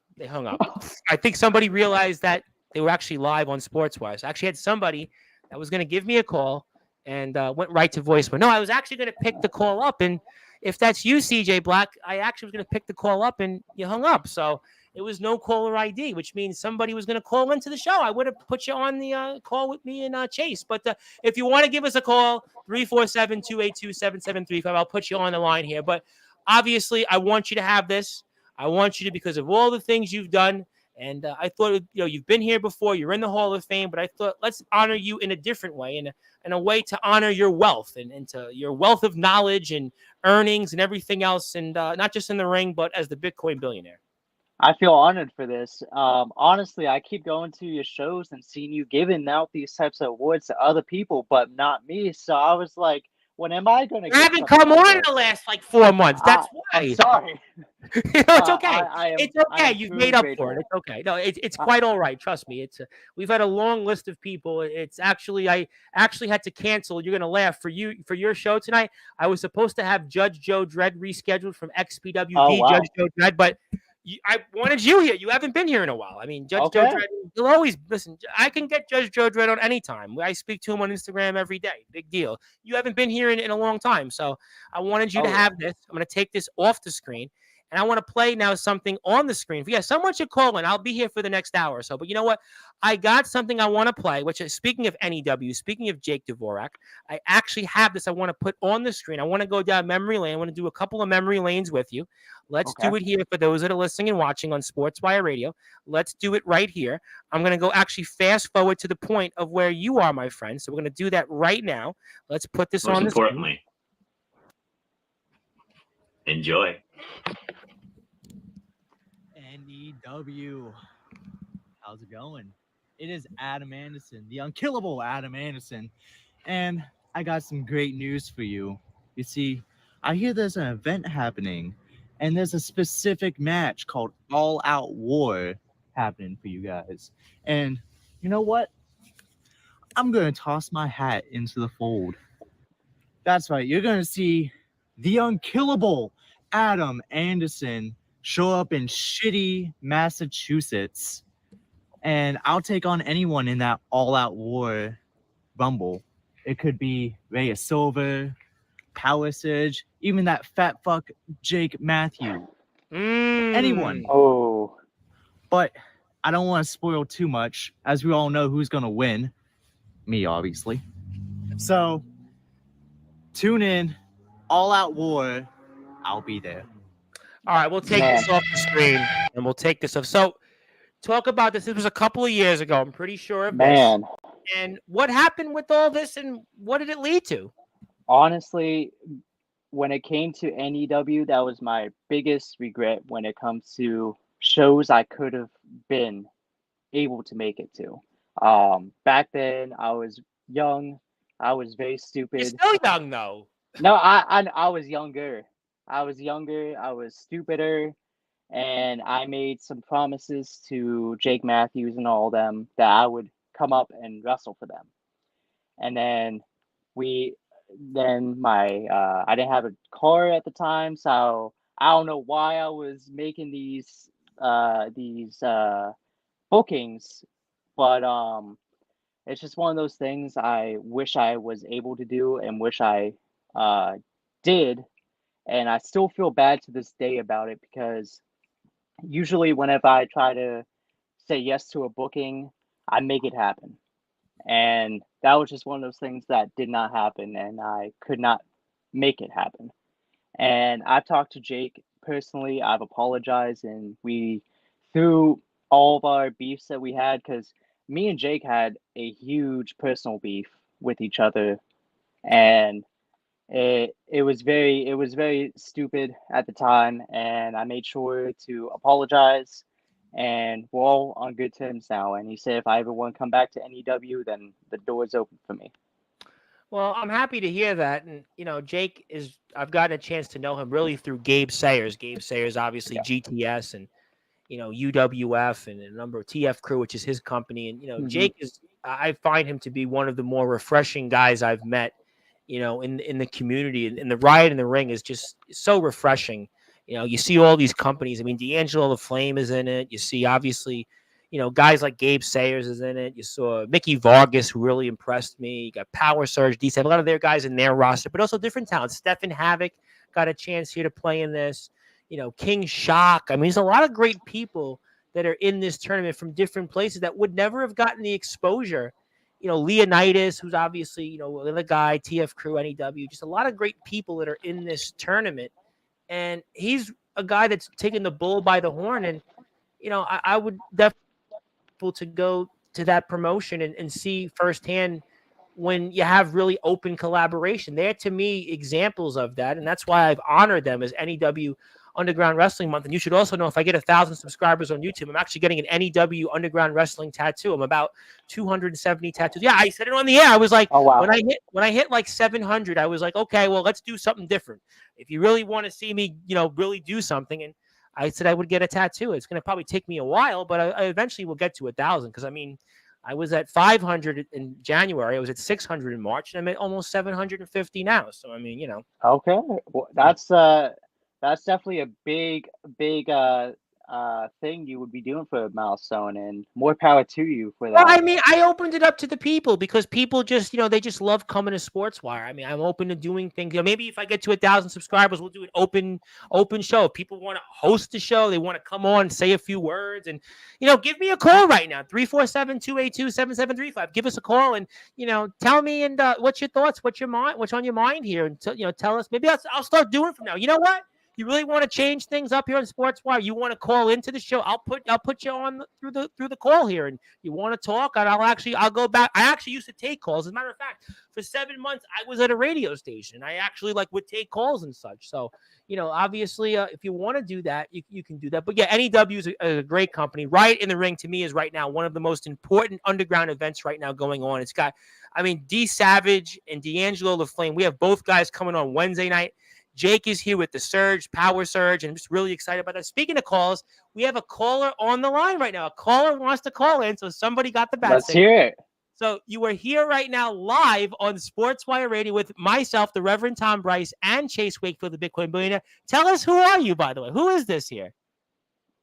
I think somebody realized that they were actually live on Sportswire. So I actually had somebody that was going to give me a call and went right to voicemail. No, I was actually going to pick the call up. And if that's you, CJ Black, I actually was going to pick the call up and you hung up. So it was no caller ID, which means somebody was going to call into the show. I would have put you on the call with me and Chase. But if you want to give us a call, 347-282-7735, I'll put you on the line here. But obviously, I want you to have this. I want you to, because of all the things you've done. And I thought, you've been here before. You're in the Hall of Fame, but I thought let's honor you in a different way, in a way to honor your wealth and to your wealth of knowledge and earnings and everything else, and not just in the ring, but as the Bitcoin billionaire. I feel honored for this. Honestly, I keep going to your shows and seeing you giving out these types of awards to other people, but not me. So I was like, when am I going to get? I haven't come on in the last 4 months. That's why. I'm sorry. It's okay. It's okay. You've made up for it. It's okay. No, it's quite all right. Trust me. We've had a long list of people. It's actually, I actually had to cancel. You're gonna laugh for your show tonight. I was supposed to have Judge Joe Dredd rescheduled from XPWD. Judge Joe Dredd, but I wanted you here. You haven't been here in a while. I mean, Judge Joe Dredd, you'll always listen. I can get Judge Joe Dredd on any time. I speak to him on Instagram every day. Big deal. You haven't been here in a long time. So I wanted you to have this. I'm going to take this off the screen. And I want to play now something on the screen. Yeah, someone should call in. I'll be here for the next hour or so. But you know what? I got something I want to play, which is, speaking of NEW, speaking of Jake Dvorak, I actually have this I want to put on the screen. I want to go down memory lane. I want to do a couple of memory lanes with you. Let's do it here for those that are listening and watching on Sportswire Radio. Let's do it right here. I'm going to go actually fast forward to the point of where you are, my friend. So we're going to do that right now. Let's put this on the screen. Most importantly, enjoy. NEW. How's it going? It is Adam Anderson, the unkillable Adam Anderson. And I got some great news for you. You see, I hear there's an event happening, and there's a specific match called All Out War happening for you guys. And you know what? I'm going to toss my hat into the fold. That's right. You're going to see the unkillable Adam Anderson show up in shitty Massachusetts, and I'll take on anyone in that all-out war rumble. It could be Rhea Silver, Power Surge, even that fat fuck Jake Matthew. Anyone. Oh, But I don't want to spoil too much, as we all know who's going to win. Me, obviously. So, tune in. All Out War. I'll be there. All right, we'll take this off the screen and we'll take this off. So, talk about this. This was a couple of years ago. I'm pretty sure of man. this. And what happened with all this and what did it lead to? Honestly, when it came to NEW, that was my biggest regret when it comes to shows I could have been able to make it to. Back then, I was young. I was very You're stupid. still young, though. No, I was younger. I was younger. I was stupider, and I made some promises to Jake Matthews and all them that I would come up and wrestle for them. And then my I didn't have a car at the time, so I don't know why I was making these bookings, but it's just one of those things I wish I was able to do and wish I did, and I still feel bad to this day about it because usually whenever I try to say yes to a booking, I make it happen. And that was just one of those things that did not happen, and I could not make it happen. And I've talked to Jake personally. I've apologized, and we, through all of our beefs that we had, because me and Jake had a huge personal beef with each other, and it was very stupid at the time, and I made sure to apologize, and we're all on good terms now. And he said if I ever want to come back to NEW, then the door's open for me. Well, I'm happy to hear that. And, Jake I've gotten a chance to know him really through Gabe Sayers. Gabe Sayers, obviously, GTS and, UWF and a number of TF Crew, which is his company. And, Jake I find him to be one of the more refreshing guys I've met, in the community. And the Riot in the Ring is just so refreshing. You see all these companies. I mean, D'Angelo the Flame is in it. You see, obviously, guys like Gabe Sayers is in it. You saw Mickey Vargas, who really impressed me. You got Power Surge, DC, a lot of their guys in their roster, but also different talents. Stephen Havoc got a chance here to play in this. King Shock. I mean, there's a lot of great people that are in this tournament from different places that would never have gotten the exposure. Leonidas, who's obviously, the guy, TF Crew, NEW, just a lot of great people that are in this tournament. And he's a guy that's taking the bull by the horn. And, I would definitely to go to that promotion and see firsthand when you have really open collaboration. They're, to me, examples of that. And that's why I've honored them as NEW Underground Wrestling Month. And you should also know, if I get 1,000 subscribers on YouTube, I'm actually getting an NEW Underground Wrestling tattoo. I'm about 270 tattoos. Yeah, I said it on the air. I was like, oh, wow. when I hit like 700, I was like, okay, well, let's do something different. If you really want to see me, really do something. And I said I would get a tattoo. It's going to probably take me a while, but I eventually will get to 1,000. Because, I mean, I was at 500 in January. I was at 600 in March, and I'm at almost 750 now. So, I mean, Okay, well, that's definitely a big thing you would be doing for a milestone, and more power to you for that. Well, I mean, I opened it up to the people because people just, they just love coming to Sportswire. I mean, I'm open to doing things. Maybe if I get to 1,000 subscribers, we'll do an open show. If people want to host the show, they want to come on, say a few words, and give me a call right now, 347-282-7735. Give us a call and tell me and what's your thoughts, what's on your mind here, and tell us. Maybe I'll start doing it from now. You know what? You really want to change things up here on Sportswire? You want to call into the show? I'll put you on through the call here, and you want to talk? And I'll go back. I actually used to take calls. As a matter of fact, for 7 months I was at a radio station. I actually would take calls and such. So obviously, if you want to do that, you can do that. But yeah, NEW is a great company. Riot in the Ring to me is right now one of the most important underground events right now going on. It's got, D Savage and D'Angelo the Flame. We have both guys coming on Wednesday night. Jake is here with the Surge, Power Surge, and I'm just really excited about that. Speaking of calls, we have a caller on the line right now. A caller wants to call in, so somebody got the bat. Let's hear it. So you are here right now live on Sportswire Radio with myself, the Reverend Tom Bryce, and Chase Wakefield, the Bitcoin billionaire. Tell us, who are you, by the way? Who is this here?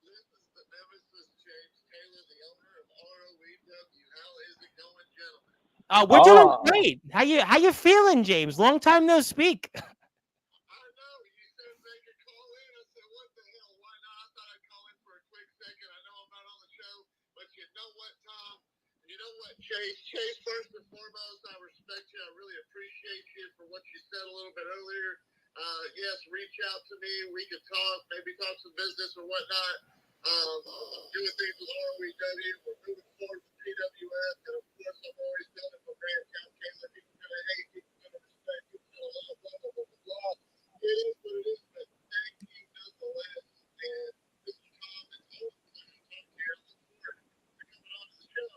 This is the nemesis, James Taylor, the owner of ROEW. How is it going, gentlemen? We're doing Oh, great. How you feeling, James? Long time no speak. I know. You said make a call in. I said, what the hell? Why not? I thought I'd call in for a quick second. I know I'm not on the show, but you know what, Tom? You know what, Chase? Chase, first and foremost, I respect you. I really appreciate you for what you said a little bit earlier. Yes, reach out to me. We can talk, maybe talk some business or whatnot. Doing things with ROEW. We're moving forward with PWS. And of course, I've always done it for Grand Count Taylor. People going to hate, people going to respect, people going to love, blah, blah, blah, blah, blah. It is what it is, but thank you nonetheless. And Mr. Tom, it's always a pleasure to talk to you. I look forward to coming on to the show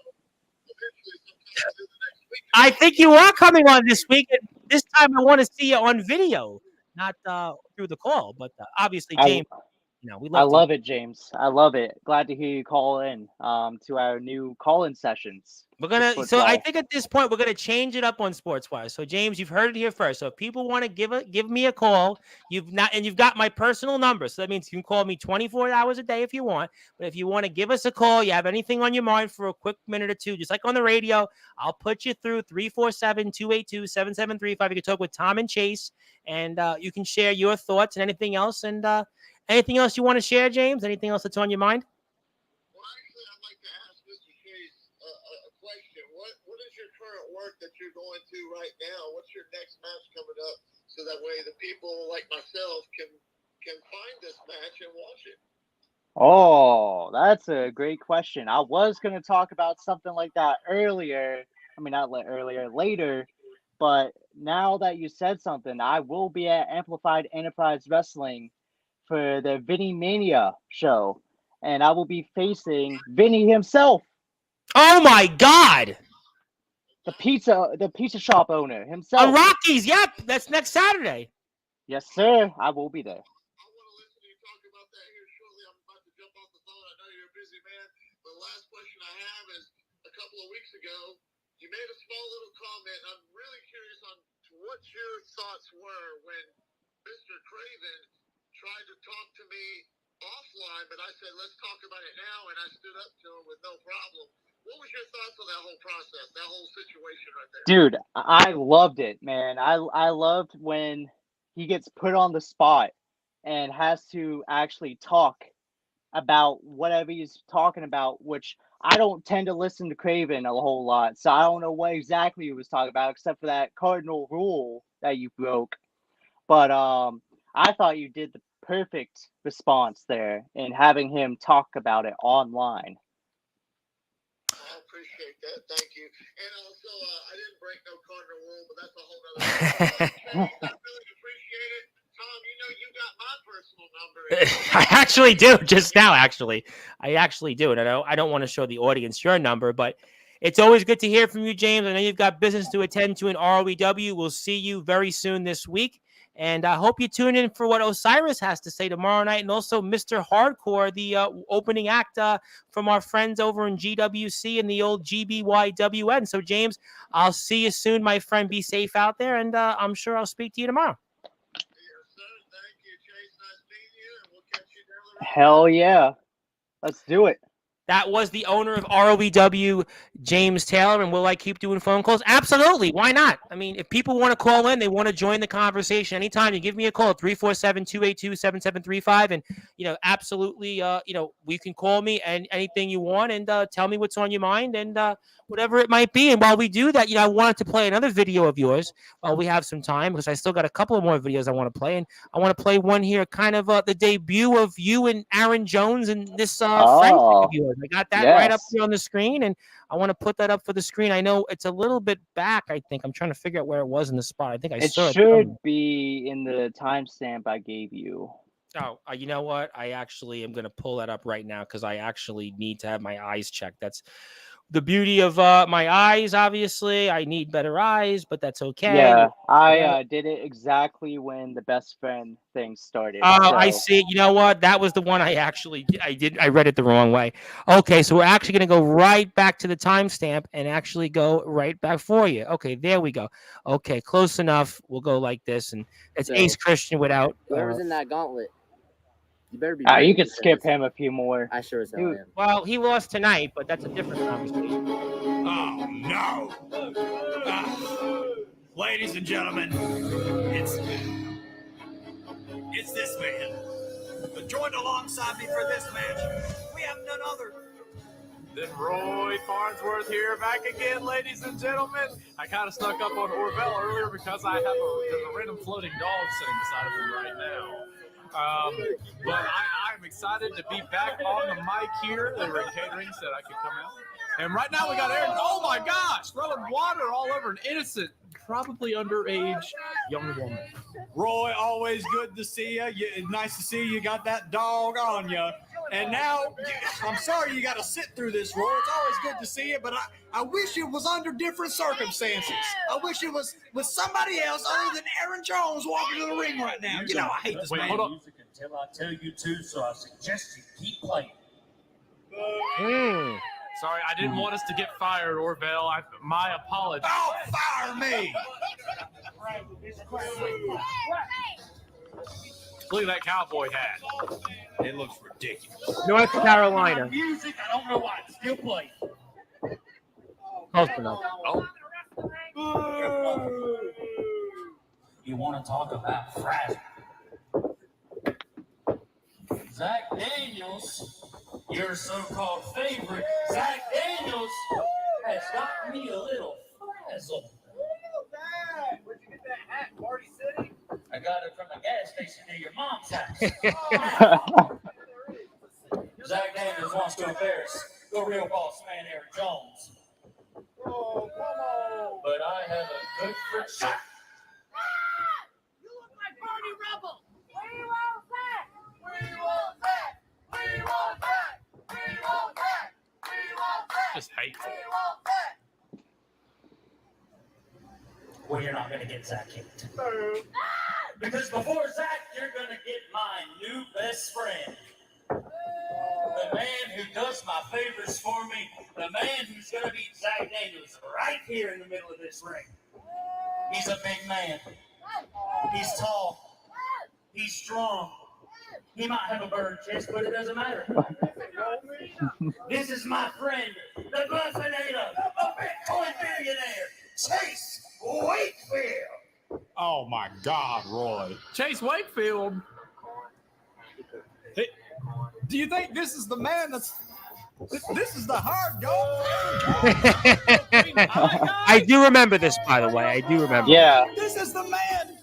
eventually sometime within the next week. I think you are coming on this week, and this time I want to see you on video, not through the call. But obviously, I James, we I love to. love it, James. I love it. Glad to hear you call in to our new call-in sessions. We're for gonna. So I Sportzwire. think at this point we're gonna change it up on Sportswire. So James, you've heard it here first. So if people want to give me a call, you've got my personal number. So that means you can call me 24 hours a day if you want. But if you want to give us a call, you have anything on your mind for a quick minute or two, just like on the radio, I'll put you through 347-282-7735. You can talk with Tom and Chase, and you can share your thoughts and anything else. And anything else you want to share, James? Anything else that's on your mind? Well, actually, I'd like to ask Mr. Chase a question. What is your current work that you're going to right now? What's your next match coming up, so that way the people like myself can find this match and watch it? Oh, that's a great question. I was going to talk about something like that earlier. I mean, not earlier, later. But now that you said something, I will be at Amplified Enterprise Wrestling for the Vinny Mania show. And I will be facing Vinny himself, Oh my God! the pizza shop owner On himself. Rockies, yep, that's next Saturday. Yes, sir. I will be there. I want to listen to you talk about that here shortly. I'm about to jump off the phone. I know you're a busy man. The last question I have is, a couple of weeks ago, you made a small little comment. I'm really curious on what your thoughts were when Mr. Craven tried to talk to me offline, but I said, let's talk about it now, and I stood up to him with no problem. What was your thoughts on that whole process, that whole situation right there? Dude, I loved it, man. I loved when he gets put on the spot and has to actually talk about whatever he's talking about, which I don't tend to listen to Craven a whole lot, so I don't know what exactly he was talking about, except for that cardinal rule that you broke. But I thought you did the perfect response there in having him talk about it online. I appreciate that. Thank you. And also, I didn't break no cardinal rule, but that's a whole nother thing. I really appreciate it. Tom, you know you got my personal number. I actually do. Just now, I actually do, and I don't want to show the audience your number, but it's always good to hear from you, James. I know you've got business to attend to in ROEW. We'll see you very soon this week. And I hope you tune in for what Osiris has to say tomorrow night, and also Mr. Hardcore, the opening act from our friends over in GWC and the old GBYWN. So, James, I'll see you soon, my friend. Be safe out there, and I'm sure I'll speak to you tomorrow. Yes, sir. Thank you, Chase. Nice meeting you, and we'll catch you down the road. Hell yeah. Let's do it. That was the owner of ROEW, James Taylor, and will I keep doing phone calls? Absolutely. Why not? I mean, if people want to call in, they want to join the conversation anytime, you give me a call at 347-282-7735, and, absolutely, we can call me and anything you want and tell me what's on your mind and whatever it might be. And while we do that, I wanted to play another video of yours while we have some time, because I still got a couple of more videos I want to play, and I want to play one here, kind of the debut of you and Aaron Jones and this friendship of yours. I got that right up here on the screen, and I want to put that up for the screen. I know it's a little bit back, I think. I'm trying to figure out where it was in the spot. I think I saw it. It should be in the timestamp I gave you. Oh, you know what? I actually am going to pull that up right now, because I actually need to have my eyes checked. That's the beauty of my eyes, obviously. I need better eyes, but that's okay. Yeah, I did it exactly when the best friend thing started. Oh, so. I see. You know what? That was the one I read it the wrong way. Okay, so we're actually going to go right back to the timestamp and actually go right back for you. Okay, there we go. Okay, close enough. We'll go like this, and it's Ace Christian without. Whoever's in that gauntlet. You better be. You could skip him a few more. I sure as hell am. Well, he lost tonight, but that's a different conversation. Oh, No. Ladies and gentlemen, it's this man. But joined alongside me for this match, we have none other Then Roy Farnsworth here, back again, ladies and gentlemen. I kind of snuck up on Orville earlier because there's a random floating dog sitting beside of him right now. But I'm excited to be back on the mic here. They were in catering, said I could come out. And right now we got Aaron, oh my gosh, throwing water all over an innocent, probably underage young woman. Roy, always good to see you. Nice to see you got that dog on you. And now, I'm sorry you got to sit through this, Roy. It's always good to see you, but I wish it was under different circumstances. I wish it was with somebody else other than Aaron Jones walking to the ring right now. You know I hate this man. Hold on. Music until I tell you to, so I suggest you keep playing. Sorry, I didn't want us to get fired, Orville. My apologies. Oh, fire me! Look at that cowboy hat. It looks ridiculous. North Carolina. Music, I don't know why it's still playing. Close enough. Oh. You want to talk about fragile? Zach Daniels, your so-called favorite, Zach Daniels, has got me a little frazzled. Where'd you get that hat, Party City? I got it from the gas station near your mom's house. Zach Daniels wants to embarrass the real boss man, Aaron Jones. Oh, come on. But I have a good friend. Shut. You look like Party Rebel. We want that. We want that. We want that. We want that. We want that. Just hateful. We want that. Well, you're not going to get Zach yet. Because before Zach, you're going to get my new best friend. The man who does my favors for me. The man who's going to beat Zach Daniels right here in the middle of this ring. He's a big man. He's tall. He's strong. He might have a bird chest, but it doesn't matter. This is my friend, the Buffinator, a Bitcoin billionaire, Chase Wakefield. Oh my God, Roy. Chase Wakefield. Hey, do you think this is the man that's... This is the hard goal? I do remember this, by the way. I do remember. Yeah. This is the man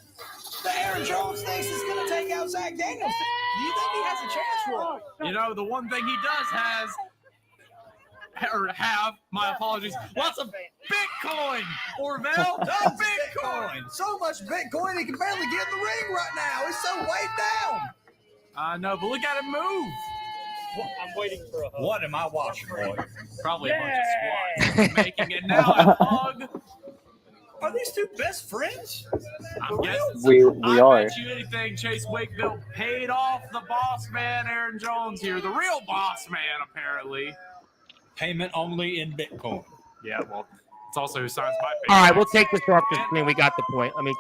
that Aaron Jones thinks is going to take out Zach Daniels. Do you think he has a chance, Roy? You know, the one thing he does have, my apologies, lots of Bitcoin, Orville. Tons of Bitcoin. So much Bitcoin he can barely get in the ring right now. He's so weighed down. I know, but look at him move. I'm waiting for a hug. What am I watching, Roy? Probably a bunch of squats making it now a hug. Are these two best friends? I'm guessing. We I are. bet you anything Chase Wakefield paid off the boss man, Aaron Jones here, the real boss man, apparently. Payment only in Bitcoin. Yeah, well, it's also who signs my paycheck. All right, we'll take this off the screen. We got the point. Let me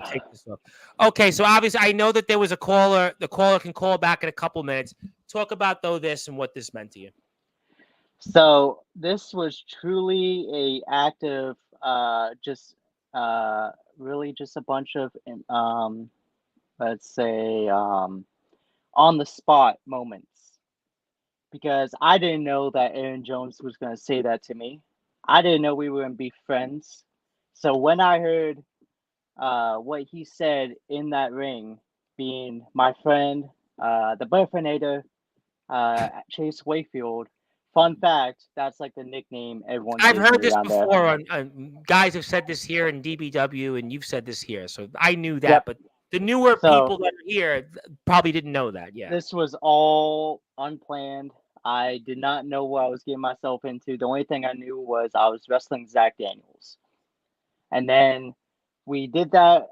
take this off. Okay, so obviously I know that there was a caller. The caller can call back in a couple minutes. Talk about this and what this meant to you. So this was truly a act of really just a bunch of let's say on the spot moments, because I didn't know that Aaron Jones was going to say that to me. I didn't know we were going to be friends. So when I heard what he said in that ring, being my friend, the Buffinator, Chase Wakefield. Fun fact, that's like the nickname everyone. I've heard this around there. before. Guys have said this here in DBW, and you've said this here. So I knew that, Yep. but the newer people that are here probably didn't know that. Yeah. This was all unplanned. I did not know what I was getting myself into. The only thing I knew was I was wrestling Zach Daniels. And then we did that.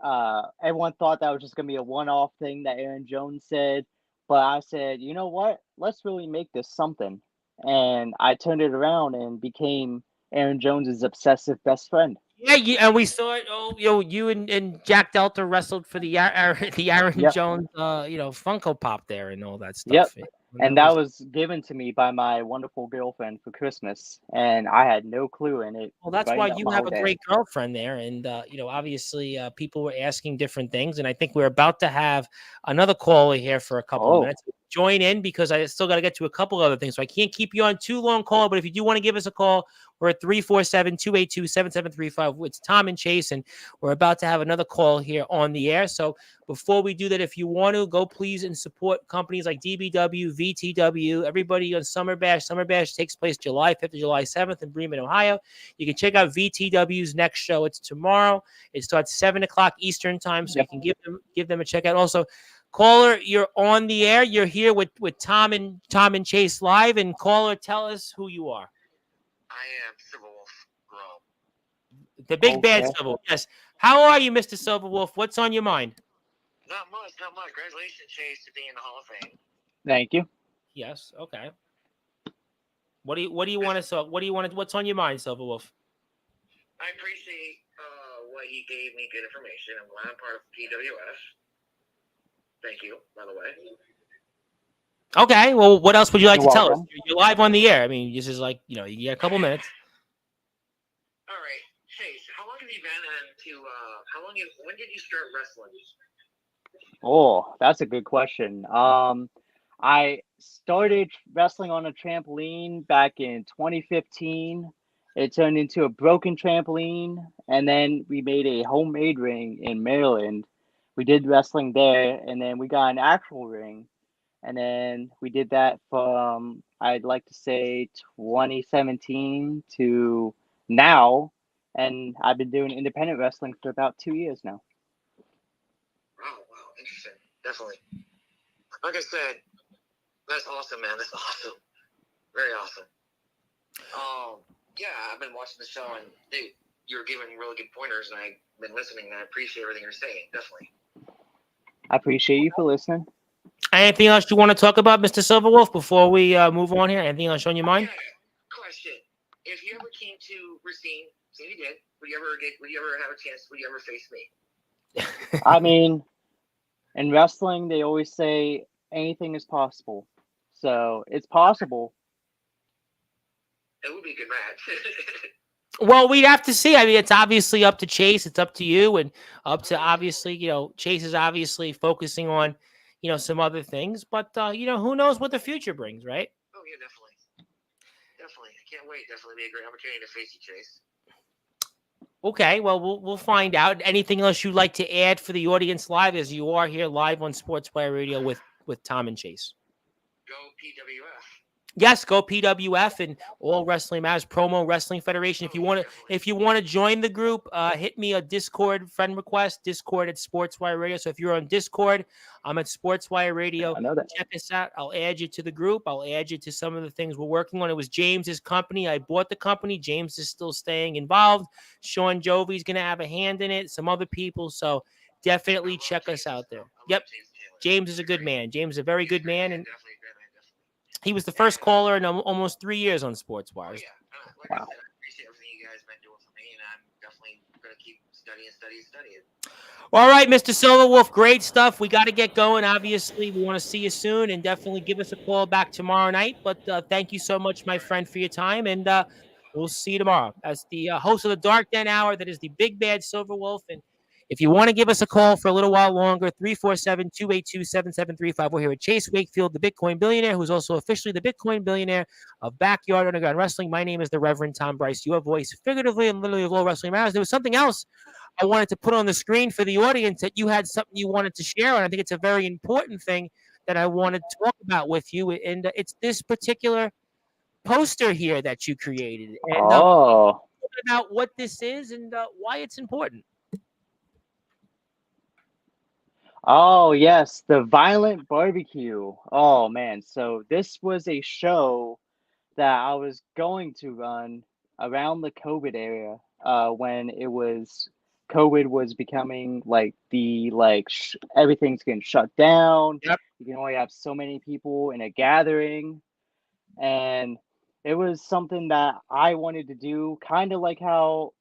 Everyone thought that was just going to be a one-off thing that Aaron Jones said. But I said, you know what? Let's really make this something. And I turned it around and became Aaron Jones's obsessive best friend. Yeah, and we saw it. Oh, you and Jack Delta wrestled for the Aaron Yep. Jones, Funko Pop there and all that stuff. And that was given to me by my wonderful girlfriend for Christmas, and I had no clue, and it Well, that's why brightened up you my have whole a day. great girlfriend there. And, obviously people were asking different things. And I think we're about to have another caller here for a couple of Oh, minutes. Join in because I still got to get to a couple other things. So I can't keep you on too long call. But if you do want to give us a call, we're at 347-282-7735. It's Tom and Chase. And we're about to have another call here on the air. So before we do that, if you want to, go please and support companies like DBW, VTW, everybody on Summer Bash. Summer Bash takes place July 5th to July 7th in Bremen, Ohio. You can check out VTW's next show. It's tomorrow. It starts 7 o'clock Eastern time, so you can give them a check out. Also, caller, you're on the air. You're here with Tom and Chase live. And caller, tell us who you are. I am Silverwolf Grom. The big bad Okay. Silverwolf. Yes. How are you, Mr. Silverwolf? What's on your mind? Not much. Congratulations, Chase, to being in the Hall of Fame. Thank you. Yes. Okay. What do you want to? What's on your mind, Silverwolf? I appreciate what he gave me, good information. I'm glad I'm part of PWF. Thank you, by the way. Okay. Well, what else would you like You're to tell us? welcome. You're live on the air. I mean, this is like, you got a couple minutes. All right, Chase. How long have you been into? When did you start wrestling? Oh, that's a good question. I started wrestling on a trampoline back in 2015. It turned into a broken trampoline, and then we made a homemade ring in Maryland. We did wrestling there, and then we got an actual ring, and then we did that from, I'd like to say, 2017 to now, and I've been doing independent wrestling for about 2 years now. Wow, interesting. Definitely. Like I said, that's awesome, man. That's awesome. Very awesome. Yeah, I've been watching the show, and dude, you're giving really good pointers, and I've been listening, and I appreciate everything you're saying. Definitely. I appreciate you for listening. Anything else you want to talk about, Mr. Silverwolf, before we move on here? Anything else on your mind? Yeah. Question: if you ever came to Racine, say you did, would you ever have a chance? Would you ever face me? I mean, in wrestling, they always say anything is possible. So it's possible. It would be a good match. Well, we'd have to see. I mean, it's obviously up to Chase. It's up to you, and up to obviously, Chase is obviously focusing on, some other things. But who knows what the future brings, right? Oh yeah, definitely. Definitely, I can't wait. Definitely be a great opportunity to face you, Chase. Okay, well, we'll find out. Anything else you'd like to add for the audience live, as you are here live on Sportswire Radio with Tom and Chase? Go PWF. Yes, go PWF and All Wrestling Matters Promo Wrestling Federation. If you want to join the group, hit me a Discord friend request. Discord at Sportswire Radio. So if you're on Discord, I'm at Sportswire Radio. I know that. Check us out. I'll add you to the group. I'll add you to some of the things we're working on. It was James's company. I bought the company. James is still staying involved. Sean Jovi's going to have a hand in it. Some other people. So definitely check us out there. Yep. James is a good man. James is a very good man. And he was the first caller in almost 3 years on Sportswire. Like Wow. I said, I appreciate everything you guys been doing for me, and I'm definitely going to keep studying. All right, Mr. Silverwolf, great stuff. We got to get going. Obviously, we want to see you soon, and definitely give us a call back tomorrow night. But thank you so much, my friend, for your time, and we'll see you tomorrow. As the host of the Dark Den Hour, that is the Big Bad Silverwolf, and if you want to give us a call for a little while longer, 347-282-7735. We're here with Chase Wakefield, the Bitcoin billionaire, who's also officially the Bitcoin billionaire of Backyard Underground Wrestling. My name is the Reverend Tom Bryce, your voice, figuratively and literally, of All Wrestling Matters. There was something else I wanted to put on the screen for the audience that you had something you wanted to share, and I think it's a very important thing that I wanted to talk about with you, and it's this particular poster here that you created. And about what this is and why it's important. Oh, yes, the Violent Barbecue. Oh, man. So this was a show that I was going to run around the COVID era, when COVID was becoming like everything's getting shut down. Yep. You can only have so many people in a gathering. And it was something that I wanted to do, kind of like how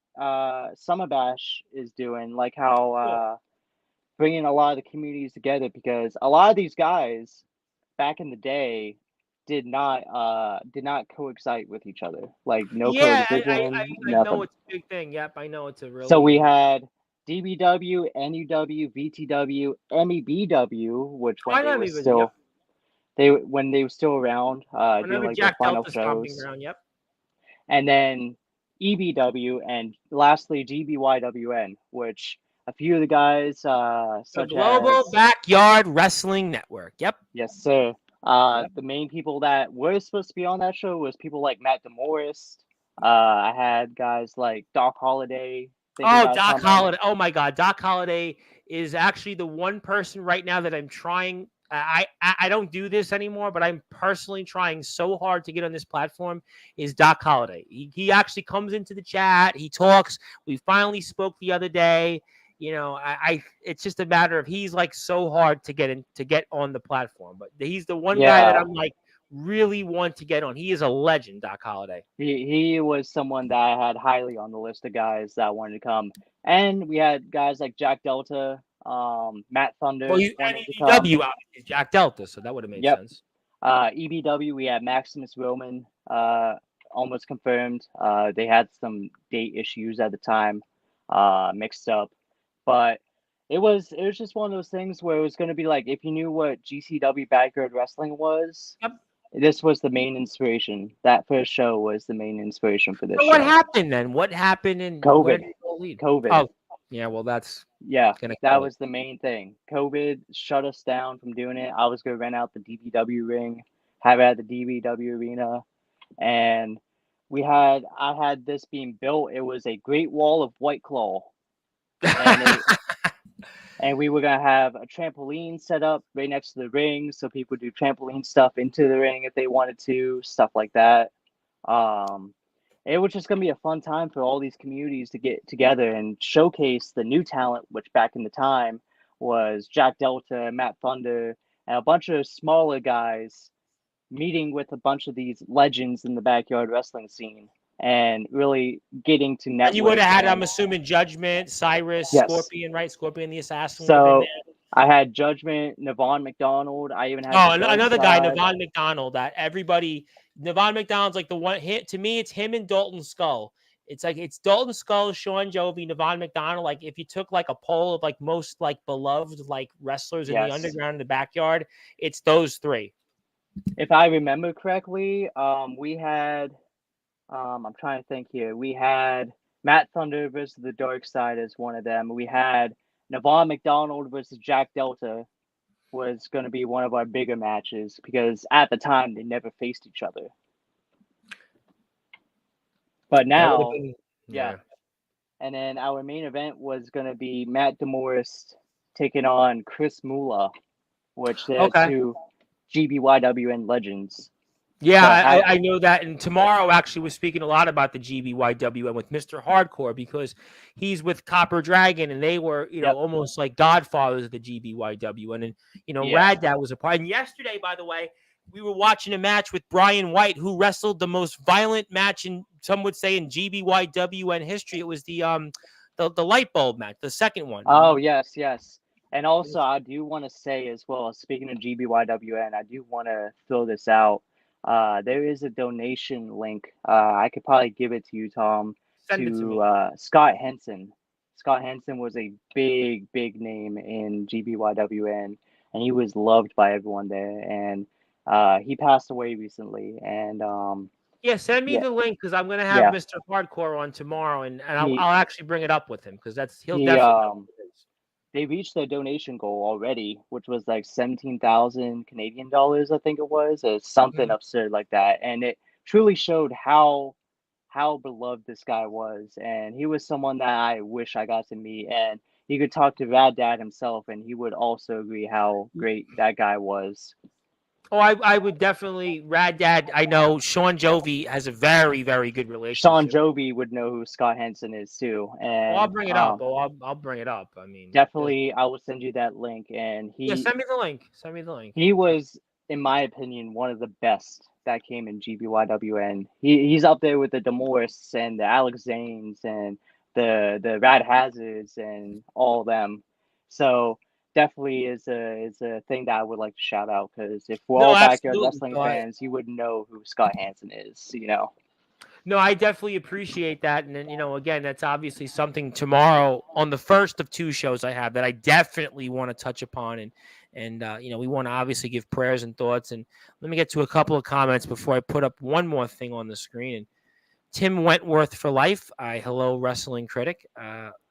Summer Bash is doing, like how bringing a lot of the communities together, because a lot of these guys back in the day did not coexist with each other. Like no Yeah, coexistence, I know nothing. it's a big thing. Yep, I know it's a So really we had DBW, NUW, VTW, MEBW, which Oh, I know me with yep. when they were still around, I doing remember like their Jack final Delta stomping shows, around. Yep. and then EBW, and lastly GBYWN, which a few of the guys, The such Global as Backyard Wrestling Network. Yep. yes, sir. Yep. The main people that were supposed to be on that show was people like Matt DeMorris. I had guys like Doc Holliday thinking Oh, about Doc coming. Holliday. Oh my God, Doc Holliday is actually the one person right now that I'm trying. I don't do this anymore, but I'm personally trying so hard to get on this platform. Is Doc Holliday? He actually comes into the chat. He talks. We finally spoke the other day. You know, it's just a matter of he's like so hard to get on the platform, but he's the one guy that Yeah, I'm like really want to get on. He is a legend, Doc Holliday. he was someone that I had highly on the list of guys that wanted to come, and we had guys like Jack Delta, Matt Well, Thunder he's wanted to come. NEDW out. He's Jack Delta, so that would have made Yep. sense. EBW, we had Maximus Roman, almost confirmed. They had some date issues at the time, mixed up, but it was just one of those things where it was going to be like if you knew what GCW Backyard Wrestling was, Yep. this was the main inspiration. That first show was the main inspiration for this So show. what happened then? What happened and COVID. where did it go lead? COVID. Oh, yeah. Well, that's Yeah, gonna that kill it. was the main thing. COVID shut us down from doing it. I was going to rent out the DBW ring, have it at the DBW arena, and I had this being built. It was a Great Wall of White Claw, and and we were gonna have a trampoline set up right next to the ring, so people do trampoline stuff into the ring if they wanted to, stuff like that. Um, it was just gonna be a fun time for all these communities to get together and showcase the new talent, which back in the time was Jack Delta, Matt Thunder, and a bunch of smaller guys meeting with a bunch of these legends in the backyard wrestling scene and really getting to network. And you would have had, I'm assuming, Judgment, Cyrus, Yes. Scorpion, right? Scorpion the Assassin would have been So there. I had Judgment, Navon McDonald. I even had Oh, the Dark another guy, Side. Navon McDonald. That everybody, Navon McDonald's like the one. To me, it's him and Dalton Skull. It's like it's Dalton Skull, Sean Jovi, Navon McDonald. Like if you took like a poll of like most like beloved like wrestlers in the Yes. underground in the backyard, it's those three. If I remember correctly, we had I'm trying to think here. We had Matt Thunder versus the Dark Side as one of them. We had Navon McDonald versus Jack Delta was going to be one of our bigger matches because at the time they never faced each other. But now, yeah. And then our main event was going to be Matt DeMorris taking on Chris Mula, which they're two GBYWN legends. Yeah, I know that. And tomorrow, actually, we're speaking a lot about the GBYWN with Mr. Hardcore because he's with Copper Dragon, and they were, you know, almost like godfathers of the GBYWN. And, you know, Rad Dad was a part. And yesterday, by the way, we were watching a match with Brian White, who wrestled the most violent match in, some would say, in GBYWN history. It was the light bulb match, the second one. Oh, yes. And also, I do want to say as well, speaking of GBYWN, I do want to throw this out. There is a donation link. I could probably give it to you, Tom, to Scott Henson. Scott Henson was a big name in GBYWN, and he was loved by everyone there. And he passed away recently. And send me the link because I'm gonna have Mr. Hardcore on tomorrow, and I'll actually bring it up with him because he'll definitely. They reached their donation goal already, which was like 17,000 Canadian dollars, I think it was, or something absurd like that. And it truly showed how beloved this guy was. And he was someone that I wish I got to meet. And he could talk to Rad Dad himself, and he would also agree how great that guy was. Oh, I would definitely. Rad Dad, I know Sean Jovi has a very, very good relationship. Sean Jovi would know who Scott Henson is too. And I'll bring it up. I'll bring it up. I mean, definitely, I will send you that link. And send me the link. Send me the link. He was, in my opinion, one of the best that came in GBYWN. He's up there with the DeMorris and the Alex Zanes and the Rad Hazards and all of them. So definitely is a thing that I would like to shout out, because if we're No, all backyard absolutely. wrestling fans, you would know who Scott Hansen is. No, I definitely appreciate that. And then, again, that's obviously something tomorrow on the first of two shows I have that I definitely want to touch upon. And we want to obviously give prayers and thoughts. And let me get to a couple of comments before I put up one more thing on the screen. And Tim Wentworth for life. Hello, wrestling critic.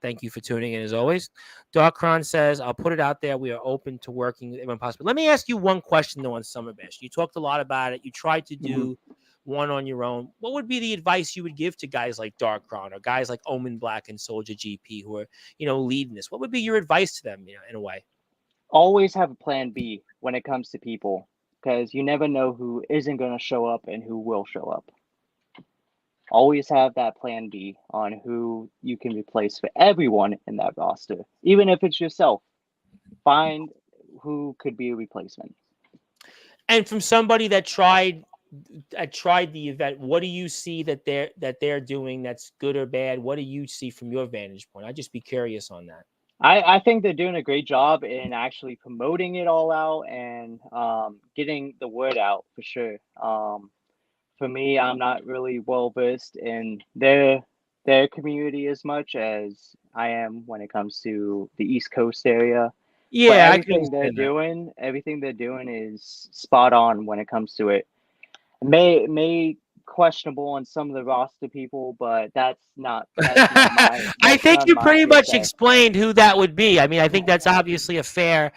Thank you for tuning in as always. Darkron says, I'll put it out there. We are open to working when possible. Let me ask you one question, though, on Summer Bash. You talked a lot about it. You tried to do one on your own. What would be the advice you would give to guys like Darkron or guys like Omen Black and Soldier GP who are, leading this? What would be your advice to them, in a way? Always have a plan B when it comes to people, because you never know who isn't going to show up and who will show up. Always have that plan B on who you can replace for everyone in that roster, even if it's yourself. Find who could be a replacement. And from somebody that tried the event, what do you see that they're doing that's good or bad? What do you see from your vantage point? I'd just be curious on that. I think they're doing a great job in actually promoting it all out and getting the word out for sure. For me, I'm not really well versed in their community as much as I am when it comes to the East Coast area. Yeah, but everything they're doing is spot on when it comes to it. May questionable on some of the roster people, but that's not my. I think you pretty much explained who that would be. I mean, I think that's obviously a fair,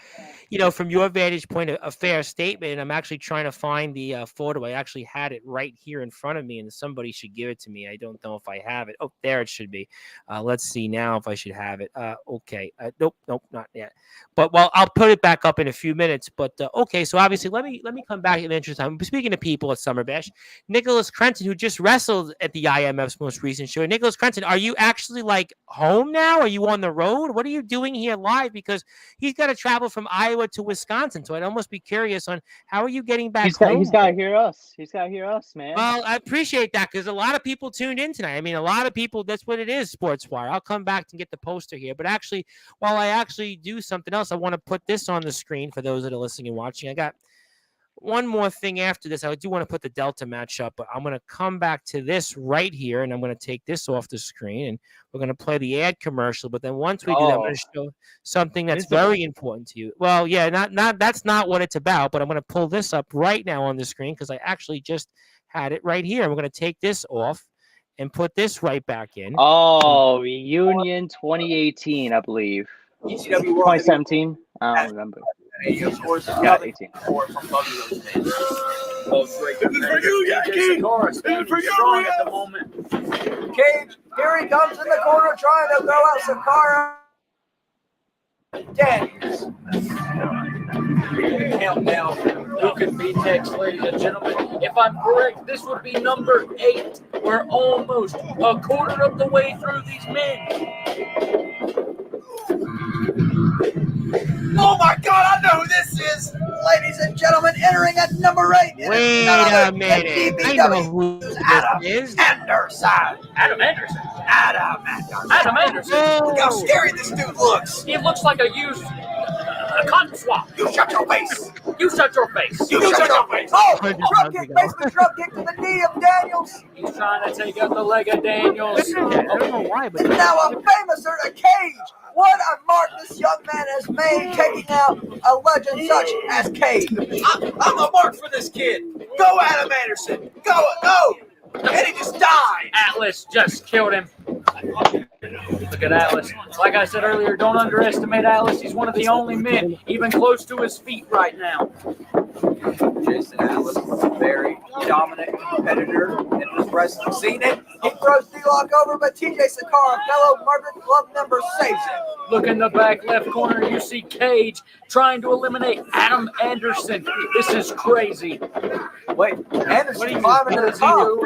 from your vantage point, a fair statement. And I'm actually trying to find the photo. I actually had it right here in front of me, and somebody should give it to me. I don't know if I have it. Oh, there it should be. Let's see now if I should have it. Okay. Nope, not yet. But I'll put it back up in a few minutes. But okay, so obviously, let me come back in the interest of time. Speaking of people at Summer Bash, Nicholas Crenton, who just wrestled at the IMF's most recent show. Nicholas Crenton, are you actually home now? Are you on the road? What are you doing here live? Because he's got to travel from Iowa to Wisconsin, so I'd almost be curious on how are you getting back home? He's got to hear us. He's got to hear us, man. Well, I appreciate that because a lot of people tuned in tonight. I mean, a lot of people, that's what it is, Sportswire. I'll come back and get the poster here. But actually, while I actually do something else, I want to put this on the screen for those that are listening and watching. I got one more thing after this. I do want to put the Delta match up, but I'm going to come back to this right here, and I'm going to take this off the screen, and we're going to play the ad commercial. But then once we do that, I'm going to show something that's very important to you. Well, yeah, not that's not what it's about, but I'm going to pull this up right now on the screen because I actually just had it right here. We're going to take this off and put this right back in. Oh, Reunion 2018, I believe. 2017? I don't remember. Yeah, 18. For you, Yankee! For you, at the moment. Cage, here he comes in the corner trying to throw out Sakara. Daniels. Countdown. Who could be next, ladies and gentlemen? If I'm correct, this would be number 8. We're almost a quarter of the way through these men. Oh my God, I know who this is! Ladies and gentlemen, entering at number 8. Wait a minute. I know who this is. Anderson. Adam Anderson. Adam Anderson. Look how scary this dude looks. He looks like a cotton swab. You shut your face. You shut your face. You shut your face. Oh, drop kick, basement drop kick to the knee of Daniels. He's trying to take out the leg of Daniels. I don't know why, but now a famous Cage. What a mark this young man has made, taking out a legend such as Cage. I'm a mark for this kid. Go, Adam Anderson. Go. And he just died. Atlas just killed him. Look at Atlas. Like I said earlier, don't underestimate Atlas. He's one of the only men even close to his feet right now. Jason Atlas is a very dominant competitor in this wrestling scene. He throws D-Lock over, but TJ Sakara, fellow Marvin Club member, saves it. Look in the back left corner. You see Cage trying to eliminate Adam Anderson. This is crazy. Wait, Anderson's climbing to the top.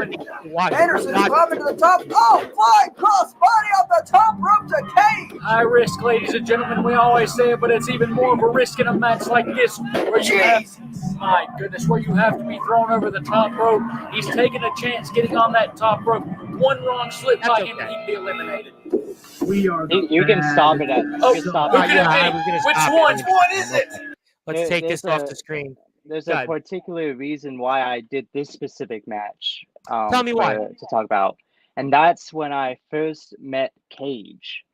Anderson's climbing to the top. Oh, flying cross body off the top rope to Cage. High risk, ladies and gentlemen. We always say it, but it's even more of a risk in a match like this. Where you have, my goodness, where you have to be thrown over the top rope. He's taking a chance getting on that top rope. One wrong slip by him and he'd be eliminated. We are the You can stop it at. Oh, You can stop who it. could yeah, I it was be? gonna Which stop one? it. Which one is it? Let's take this off the screen. There's Go a ahead. particular reason why I did this specific match. Tell me why. To talk about, and that's when I first met Cage.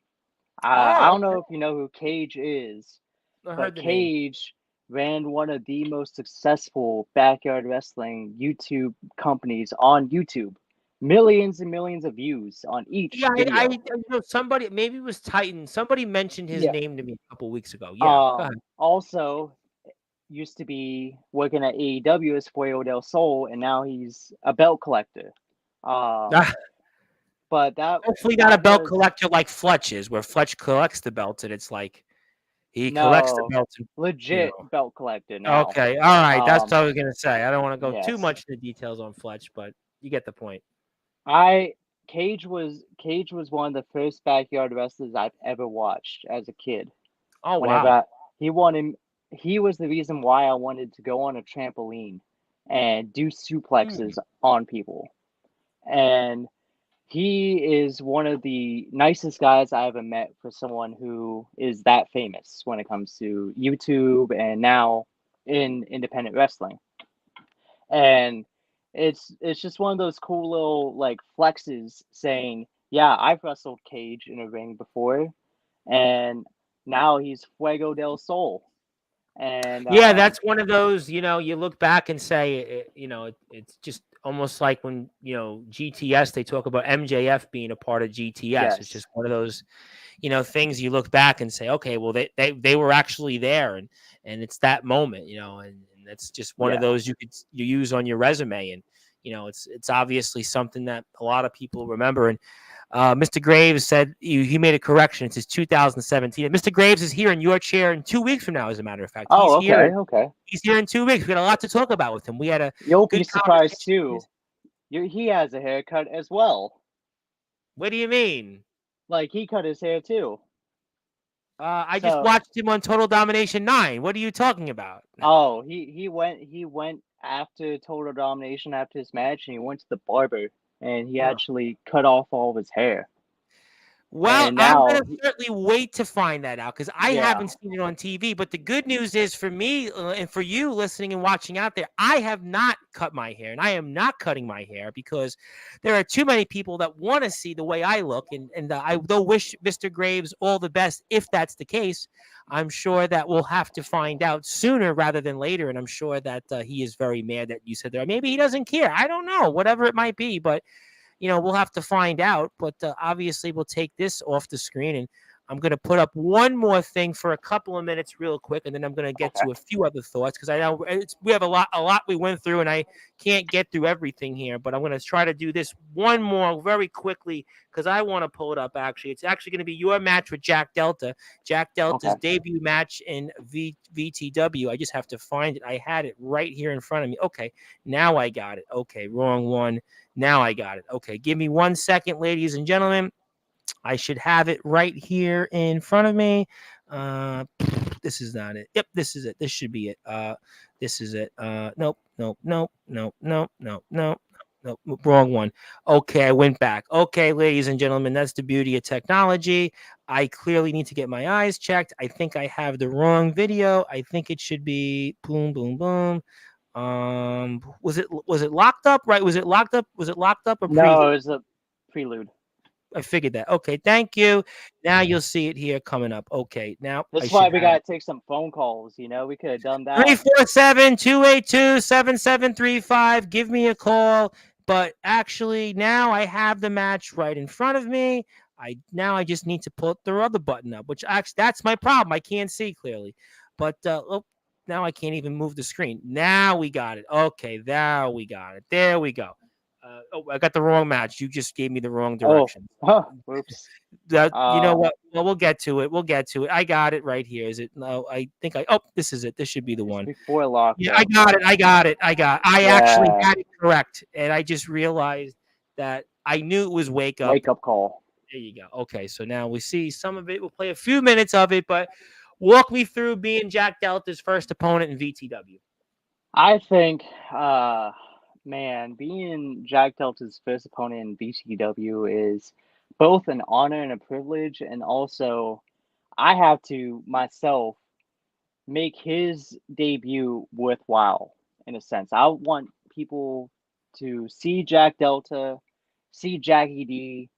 I Oh, don't know if you know who Cage is, I but heard the name. Cage ran one of the most successful backyard wrestling YouTube companies on YouTube. Millions and millions of views on each Yeah, video. I know somebody. Maybe it was Titan. Somebody mentioned his Yeah. name to me a couple weeks ago. Yeah, go ahead. Also, used to be working at AEW as Fuego del Sol, and now he's a belt collector. But that Hopefully, not a belt was- collector like Fletch is, where Fletch collects the belts, and it's like he No, collects the belts. And, legit belt collector now. Okay, all right, that's what Um, I was gonna say. I don't want to go too yes. much into details on Fletch, but you get the point. Cage was one of the first backyard wrestlers I've ever watched as a kid. Oh Whenever wow! he was the reason why I wanted to go on a trampoline and do suplexes on people. And he is one of the nicest guys I ever met for someone who is that famous when it comes to YouTube and now in independent wrestling. And it's just one of those cool little like flexes saying, yeah, I've wrestled Cage in a ring before, and now he's Fuego del Sol. And Yeah, that's one of those. You look back and say, it's just almost like when GTS. They talk about MJF being a part of GTS. It's just one of those, things you look back and say, okay, well they were actually there, and it's that moment, and that's just one of those you use on your resume, and it's obviously something that a lot of people remember. And Mr. Graves said he made a correction. It says 2017. Mr. Graves is here in your chair in 2 weeks from now, as a matter of fact. Oh, He's okay, here. okay. He's here in 2 weeks. We got a lot to talk about with him. We had a You'll good be surprised conversation. too. He has a haircut as well. What do you mean? Like he cut his hair too. I just watched him on Total Domination 9. What are you talking about? Oh, he went after Total Domination after his match, and he went to the barber, and he actually cut off all of his hair. Well, And I'm now going to certainly wait to find that out because I haven't seen it on TV. But the good news is for me and for you listening and watching out there, I have not cut my hair, and I am not cutting my hair because there are too many people that want to see the way I look. And I will wish Mr. Graves all the best if that's the case. I'm sure that we'll have to find out sooner rather than later. And I'm sure that he is very mad that you said that. Maybe he doesn't care. I don't know, whatever it might be. But we'll have to find out, but obviously we'll take this off the screen, and I'm going to put up one more thing for a couple of minutes real quick, and then I'm going to get to a few other thoughts because I know we have a lot we went through, and I can't get through everything here, but I'm going to try to do this one more very quickly because I want to pull it up, actually. It's actually going to be your match with Jack Delta. Jack Delta's debut match in VTW. I just have to find it. I had it right here in front of me. Okay, now I got it. Okay, wrong one. Now I got it. Okay, give me 1 second, ladies and gentlemen. I should have it right here in front of me. This is not it. Yep, this is it. This should be it. This is it. Nope. Wrong one. Okay, I went back. Okay, ladies and gentlemen, that's the beauty of technology. I clearly need to get my eyes checked. I think I have the wrong video. I think it should be boom, boom, boom. Was it locked up? Right? Was it locked up? Was it locked up or prelude? No, it was a prelude. I figured that. Okay, thank you. Now you'll see it here coming up. Okay, now that's why we gotta take some phone calls. We could have done that. 347-282-7735. Give me a call. But actually, now I have the match right in front of me. I just need to put the other button up, which actually that's my problem. I can't see clearly. But now I can't even move the screen. Now we got it. Okay, now we got it. There we go. I got the wrong match. You just gave me the wrong direction. Oops. You know what? Well, we'll get to it. I got it right here. Is it? No, I think this is it. This should be the one. Before lockdown. Yeah, I got it. I actually had it correct. And I just realized that I knew it was Wake Up. Wake Up Call. There you go. Okay, so now we see some of it. We'll play a few minutes of it, but walk me through being Jack Delta's first opponent in VTW. I think, being Jack Delta's first opponent in VTW is both an honor and a privilege, and also I have to myself make his debut worthwhile in a sense. I want people to see Jack Delta, see Jackie D,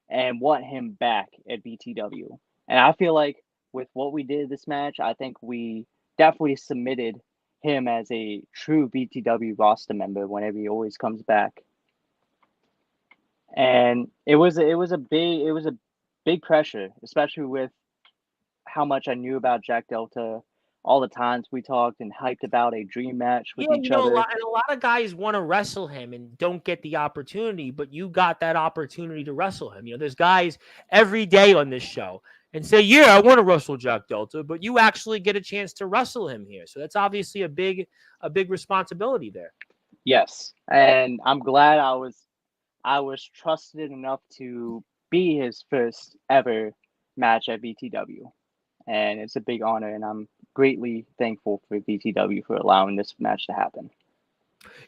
and want him back at BTW. And I feel like with what we did this match, I think we definitely submitted him as a true BTW roster member whenever he always comes back. And it was a big pressure, especially with how much I knew about Jack Delta, all the times we talked and hyped about a dream match with Yeah, each other. a lot of guys want to wrestle him and don't get the opportunity, but you got that opportunity to wrestle him. There's guys every day on this show and say, "Yeah, I want to wrestle Jack Delta," but you actually get a chance to wrestle him here. So that's obviously a big responsibility there. Yes, and I'm glad I was trusted enough to be his first ever match at BTW. And it's a big honor, and I'm greatly thankful for BTW for allowing this match to happen.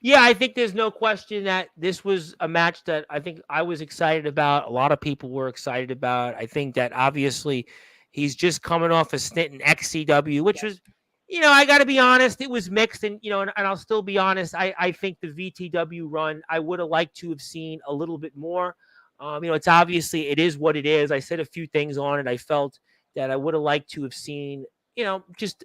Yeah, I think there's no question that this was a match that I think I was excited about. A lot of people were excited about. I think that obviously he's just coming off a stint in XCW, which was, I got to be honest, it was mixed. And, and I'll still be honest. I think the VTW run, I would have liked to have seen a little bit more. It's obviously, it is what it is. I said a few things on it. I felt that I would have liked to have seen, just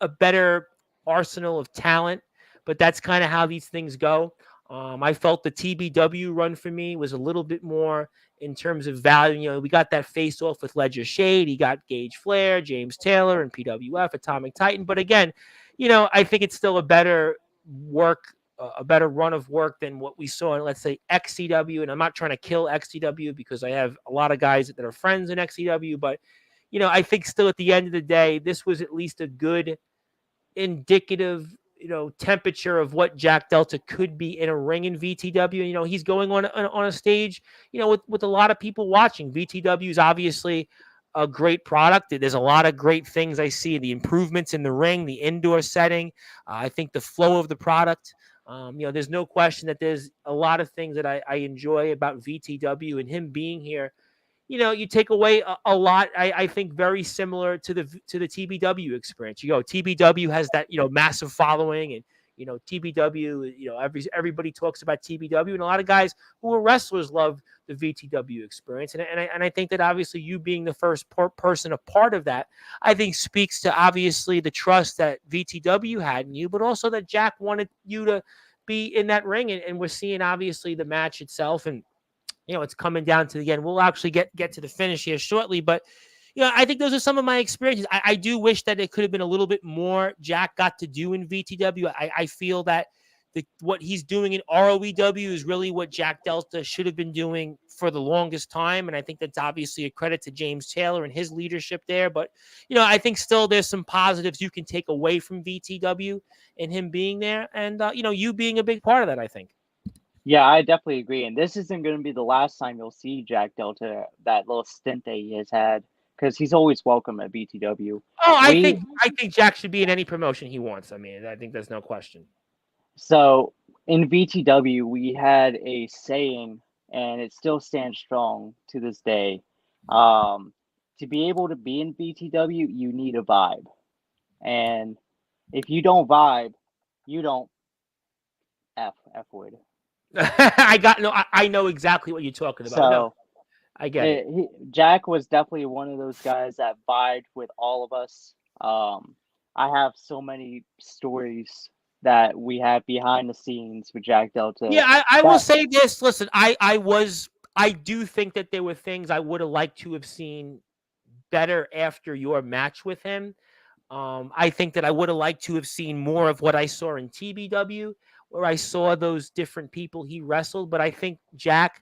a better arsenal of talent. But that's kind of how these things go. I felt the TBW run for me was a little bit more in terms of value. We got that face off with Ledger Shade. He got Gage Flair, James Taylor, and PWF, Atomic Titan. But again, I think it's still a better run of work than what we saw in, let's say, XCW. And I'm not trying to kill XCW because I have a lot of guys that are friends in XCW. But, I think still at the end of the day, this was at least a good indicative temperature of what Jack Delta could be in a ring in VTW. He's going on a stage, with a lot of people watching. VTW is obviously a great product. There's a lot of great things I see. The improvements in the ring, the indoor setting. I think the flow of the product. There's no question that there's a lot of things that I enjoy about VTW, and him being here. You take away a lot. I think very similar to the TBW experience. TBW has that massive following, and TBW. Everybody talks about TBW, and a lot of guys who are wrestlers love the VTW experience. And I think that obviously you being the first person a part of that, I think speaks to obviously the trust that VTW had in you, but also that Jack wanted you to be in that ring, and we're seeing obviously the match itself and. It's coming down to the end. We'll actually get to the finish here shortly, but I think those are some of my experiences. I do wish that it could have been a little bit more Jack got to do in VTW. I feel that what he's doing in ROEW is really what Jack Delta should have been doing for the longest time, and I think that's obviously a credit to James Taylor and his leadership there. But I think still there's some positives you can take away from VTW and him being there, and you being a big part of that, I think. Yeah, I definitely agree. And this isn't going to be the last time you'll see Jack Delta, that little stint that he has had, because he's always welcome at BTW. Oh, I think Jack should be in any promotion he wants. I mean, I think there's no question. So in BTW, we had a saying, and it still stands strong to this day. To be able to be in BTW, you need a vibe. And if you don't vibe, you don't F word. I know exactly what you're talking about. So no, I get it. Jack was definitely one of those guys that vibed with all of us. I have so many stories that we have behind the scenes with Jack Delta. Yeah, I will say this. Listen, I do think that there were things I would have liked to have seen better after your match with him. I think that I would have liked to have seen more of what I saw in TBW, where I saw those different people he wrestled. But I think Jack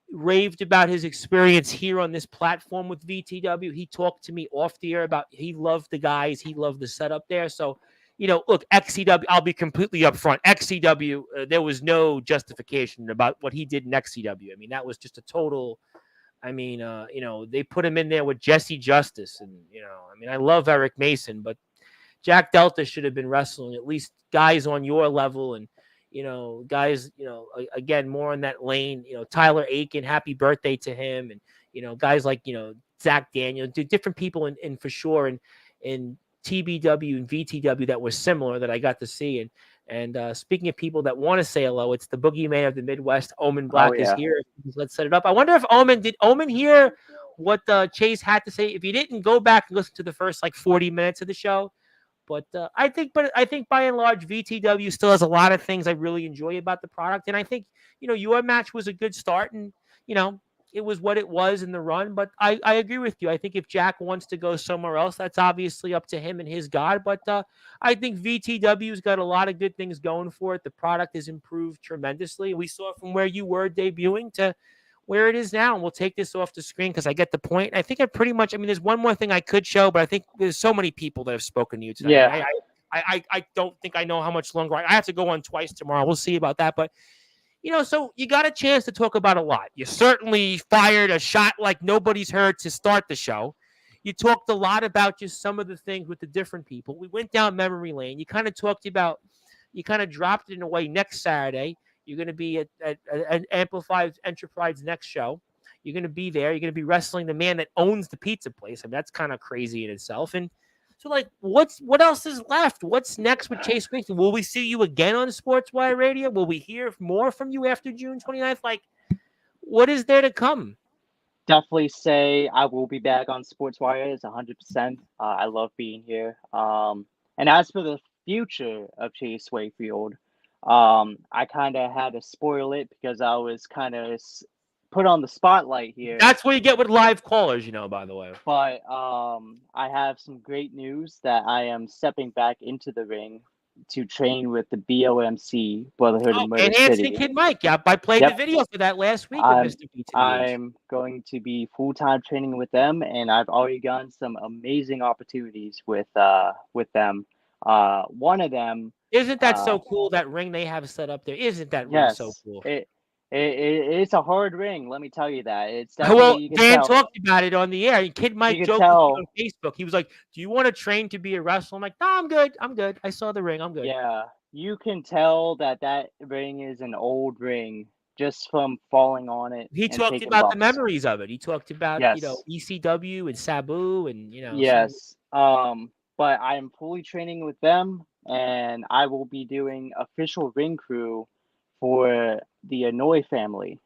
raved about his experience here on this platform with VTW. He talked to me off the air about he loved the guys. He loved the setup there. So, look, XCW, I'll be completely upfront. XCW, there was no justification about what he did in XCW. I mean, that was just a total... they put him in there with Jesse Justice. And, I love Eric Mason, but Jack Delta should have been wrestling at least guys on your level. And, guys, again, more in that lane, Tyler Aiken, happy birthday to him. And, guys like, Zach Daniel, different people in for sure. And TBW and VTW that were similar that I got to see. And speaking of people that want to say hello, it's the boogeyman of the Midwest. Omen Black is here. Let's set it up. I wonder if did Omen hear what Chase had to say? If you didn't, go back and listen to the first 40 minutes of the show. But I think by and large, VTW still has a lot of things I really enjoy about the product. And I think, your match was a good start, and, it was what it was in the run. But I agree with you. I think if Jack wants to go somewhere else, that's obviously up to him and his God. But I think VTW's got a lot of good things going for it. The product has improved tremendously. We saw from where you were debuting to where it is now. And we'll take this off the screen because I get the point. I think there's one more thing I could show, but I think there's so many people that have spoken to you tonight. Yeah. I don't think I know how much longer. I have to go on twice tomorrow. We'll see about that. But, so you got a chance to talk about a lot. You certainly fired a shot like nobody's heard to start the show. You talked a lot about just some of the things with the different people. We went down memory lane. You kind of talked about, you kind of dropped it in a way next Saturday. You're going to be at an Amplified Enterprise next show. You're going to be there. You're going to be wrestling the man that owns the pizza place. I mean, that's kind of crazy in itself. And so, what else is left? What's next with Chase Wakefield? Will we see you again on Sportswire Radio? Will we hear more from you after June 29th? What is there to come? Definitely say I will be back on Sportswire. It's 100%. I love being here. And as for the future of Chase Wakefield, I kind of had to spoil it because I was kind of put on the spotlight here. That's what you get with live callers, by the way. But I have some great news that I am stepping back into the ring to train with the BOMC, Brotherhood of Murder Enhancing City. Kid Mike. Yep, I played the video for that last week with Mr. BTV. I'm going to be full-time training with them, and I've already gotten some amazing opportunities with them. One of them. Isn't that so cool, that ring they have set up there? Isn't that ring so cool? It's a hard ring, let me tell you that. It's definitely, Dan talked about it on the air. Kid Mike joked with me on Facebook. He was like, "Do you want to train to be a wrestler?" I'm like, "No, I'm good. I saw the ring. I'm good." Yeah, you can tell that ring is an old ring just from falling on it. He talked about the memories of it. He talked about ECW and Sabu and Yes. But I am fully training with them, and I will be doing official ring crew for the Inouye family.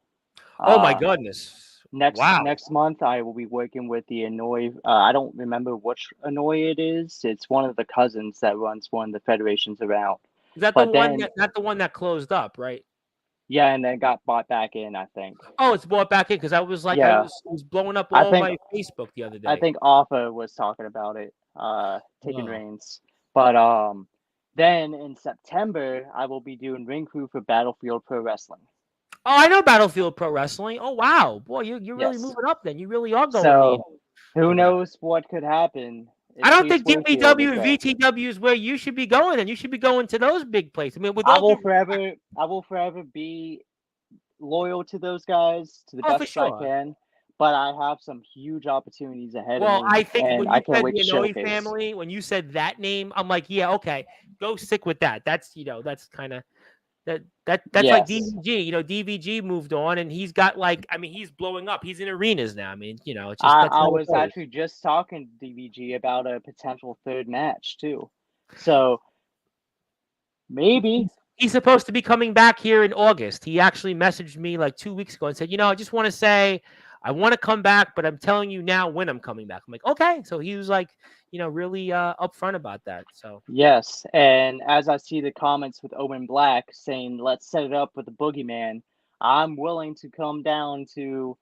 Oh my goodness! Next month I will be working with the Inouye. I don't remember which Inouye it is. It's one of the cousins that runs one of the federations around. Is that not the one that closed up, right? Yeah, and then got bought back in, I think. Oh, it's bought back in because I was like, it was blowing up all my Facebook the other day. I think Alpha was talking about it, taking reins. But then in September, I will be doing ring crew for Battlefield Pro Wrestling. Oh, I know Battlefield Pro Wrestling. Oh, wow. Boy, you're really moving up then. You really are going. So, who knows what could happen. I don't think DBW and VTW is where you should be going, and you should be going to those big places. I mean, I will forever be loyal to those guys to the best I can. But I have some huge opportunities ahead of me. Well, I think when you said the Inouye family, when you said that name, I'm like, yeah, okay, go stick with that. That's that's kind of that's like DVG. DVG moved on, and he's got he's blowing up. He's in arenas now. I mean, it's just. I was actually just talking to DVG about a potential third match too, so maybe. He's supposed to be coming back here in August. He actually messaged me 2 weeks ago and said, I just want to say I want to come back, but I'm telling you now when I'm coming back. I'm like, okay. So he was really upfront about that. So yes, and as I see the comments with Owen Black saying, let's set it up with the Boogeyman, I'm willing to come down to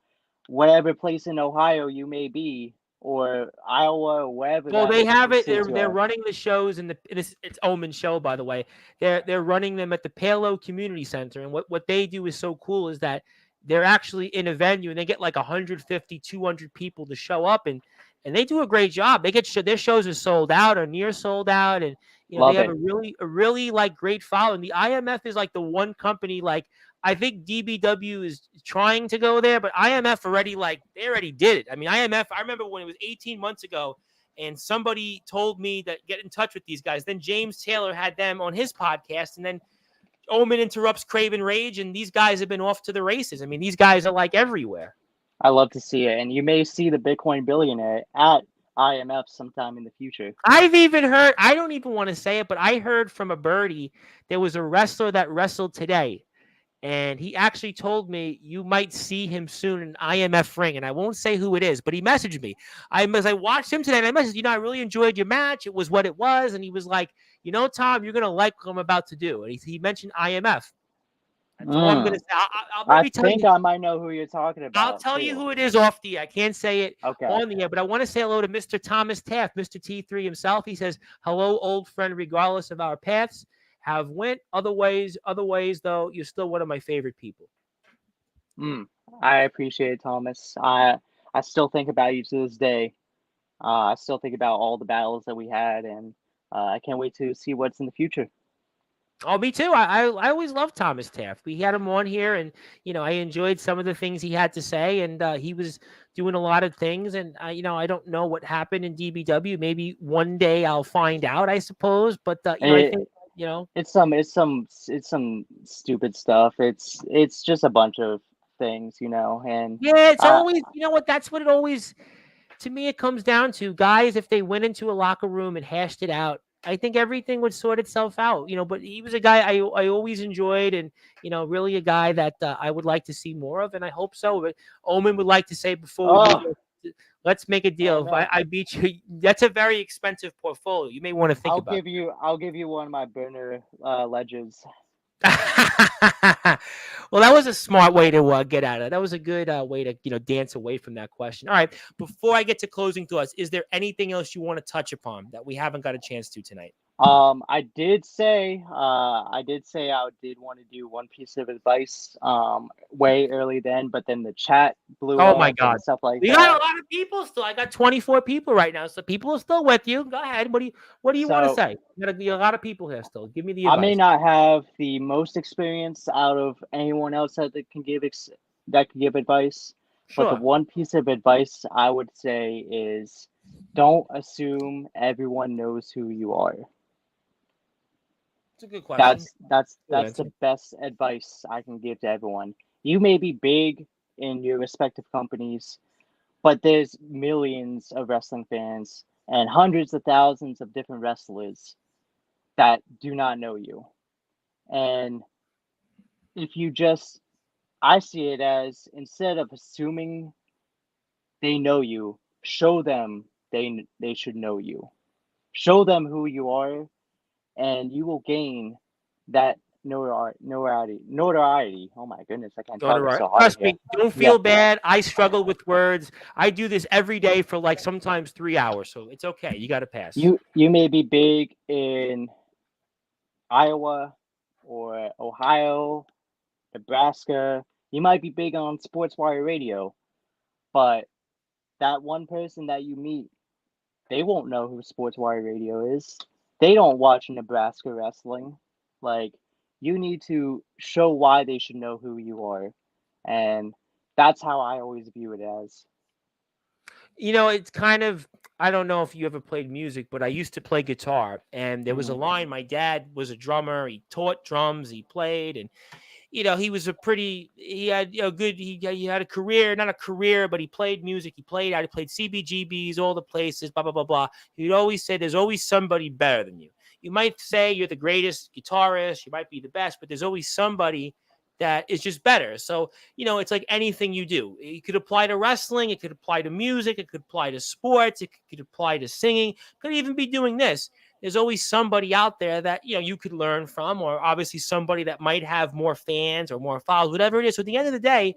whatever place in Ohio you may be, or Iowa, or wherever. Well, they have it. They're running the shows it's Omen's show, by the way. They're running them at the Palo Community Center, and what they do is so cool is that they're actually in a venue and they get 150, 200 people to show up, and they do a great job. They get their shows are sold out or near sold out, and they have a really great following. The IMF is the one company I think DBW is trying to go there, but IMF they already did it. I mean, IMF, I remember when it was 18 months ago and somebody told me that get in touch with these guys. Then James Taylor had them on his podcast, and then Omen interrupts Craven Rage, and these guys have been off to the races. I mean, these guys are like everywhere. I love to see it, and you may see the Bitcoin billionaire at IMF sometime in the future. I've even heard, I don't even want to say it, but I heard from a birdie, there was a wrestler that wrestled today, and he actually told me you might see him soon in IMF ring, and I won't say who it is, but he messaged me. I watched him today, and I messaged, I really enjoyed your match. It was what it was, and he was like, Tom, you're going to like what I'm about to do. And he mentioned IMF. That's all I'm going to say. I'll maybe tell you. I might know who you're talking about. I'll tell you who it is off the air. I can't say it Okay. on the air, but I want to say hello to Mr. Thomas Taft, Mr. T3 himself. He says, hello, old friend, regardless of our paths have went other ways, though. You're still one of my favorite people. I appreciate it, Thomas. I still think about you to this day. I still think about all the battles that we had, and I can't wait to see what's in the future. Oh, me too. I always loved Thomas Taft. We had him on here, and I enjoyed some of the things he had to say, and he was doing a lot of things. And I don't know what happened in DBW. Maybe one day I'll find out, I suppose. But I think it's some stupid stuff. It's just a bunch of things, and yeah, it's always that's what it always. To me, it comes down to guys. If they went into a locker room and hashed it out, I think everything would sort itself out, but he was a guy I always enjoyed, and, really a guy that I would like to see more of, and I hope so. But Omen would like to say before let's make a deal. If I beat you, that's a very expensive portfolio. You may want to think about it. I'll give you one of my burner ledges. Well, that was a smart way to get at it. That was a good way to dance away from that question. All right, before I get to closing thoughts, is there anything else you want to touch upon that we haven't got a chance to tonight? I did say I did want to do one piece of advice way early then, but then the chat blew up. Oh my God, and stuff like we that. got a lot of people still. I got 24 people right now, so people are still with you. Go ahead. What do you want to say? You got a lot of people here still. Give me the advice. I may not have the most experience out of anyone else that can give advice, Sure. but the one piece of advice I would say is don't assume everyone knows who you are. It's a good question. That's the best advice I can give to everyone. You may be big in your respective companies, but there's millions of wrestling fans and hundreds of thousands of different wrestlers that do not know you. And if you I see it as, instead of assuming they know you, show them they should know you. Show them who you are, and you will gain that notoriety. Oh my goodness, I can't talk so hard. Trust me, don't feel bad. I struggle with words. I do this every day for sometimes 3 hours, so it's okay. You got to pass. You may be big in Iowa or Ohio, Nebraska. You might be big on Sportswire radio, but that one person that you meet, they won't know who Sportswire radio is. They don't watch Nebraska wrestling. You need to show why they should know who you are. And that's how I always view it as. It's kind of, I don't know if you ever played music, but I used to play guitar, and there was a line. My dad was a drummer. He taught drums. He played, and he was he had he had a career, not a career, but he played music. He played CBGBs, all the places, blah, blah, blah, blah. He'd always say there's always somebody better than you. You might say you're the greatest guitarist, you might be the best, but there's always somebody that is just better. So, it's like anything you do. It could apply to wrestling, it could apply to music, it could apply to sports, it could apply to singing, could even be doing this. There's always somebody out there that, you could learn from, or obviously somebody that might have more fans or more followers, whatever it is. So at the end of the day,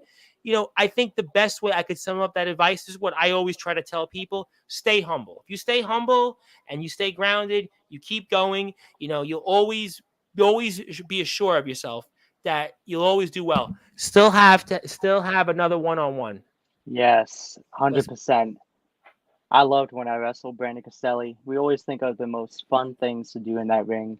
I think the best way I could sum up that advice is what I always try to tell people: stay humble. If you stay humble and you stay grounded, you keep going, you'll always should be assured of yourself that you'll always do well. Still have another one-on-one. Yes, 100%. I loved when I wrestled Brandon Castelli. We always think of the most fun things to do in that ring,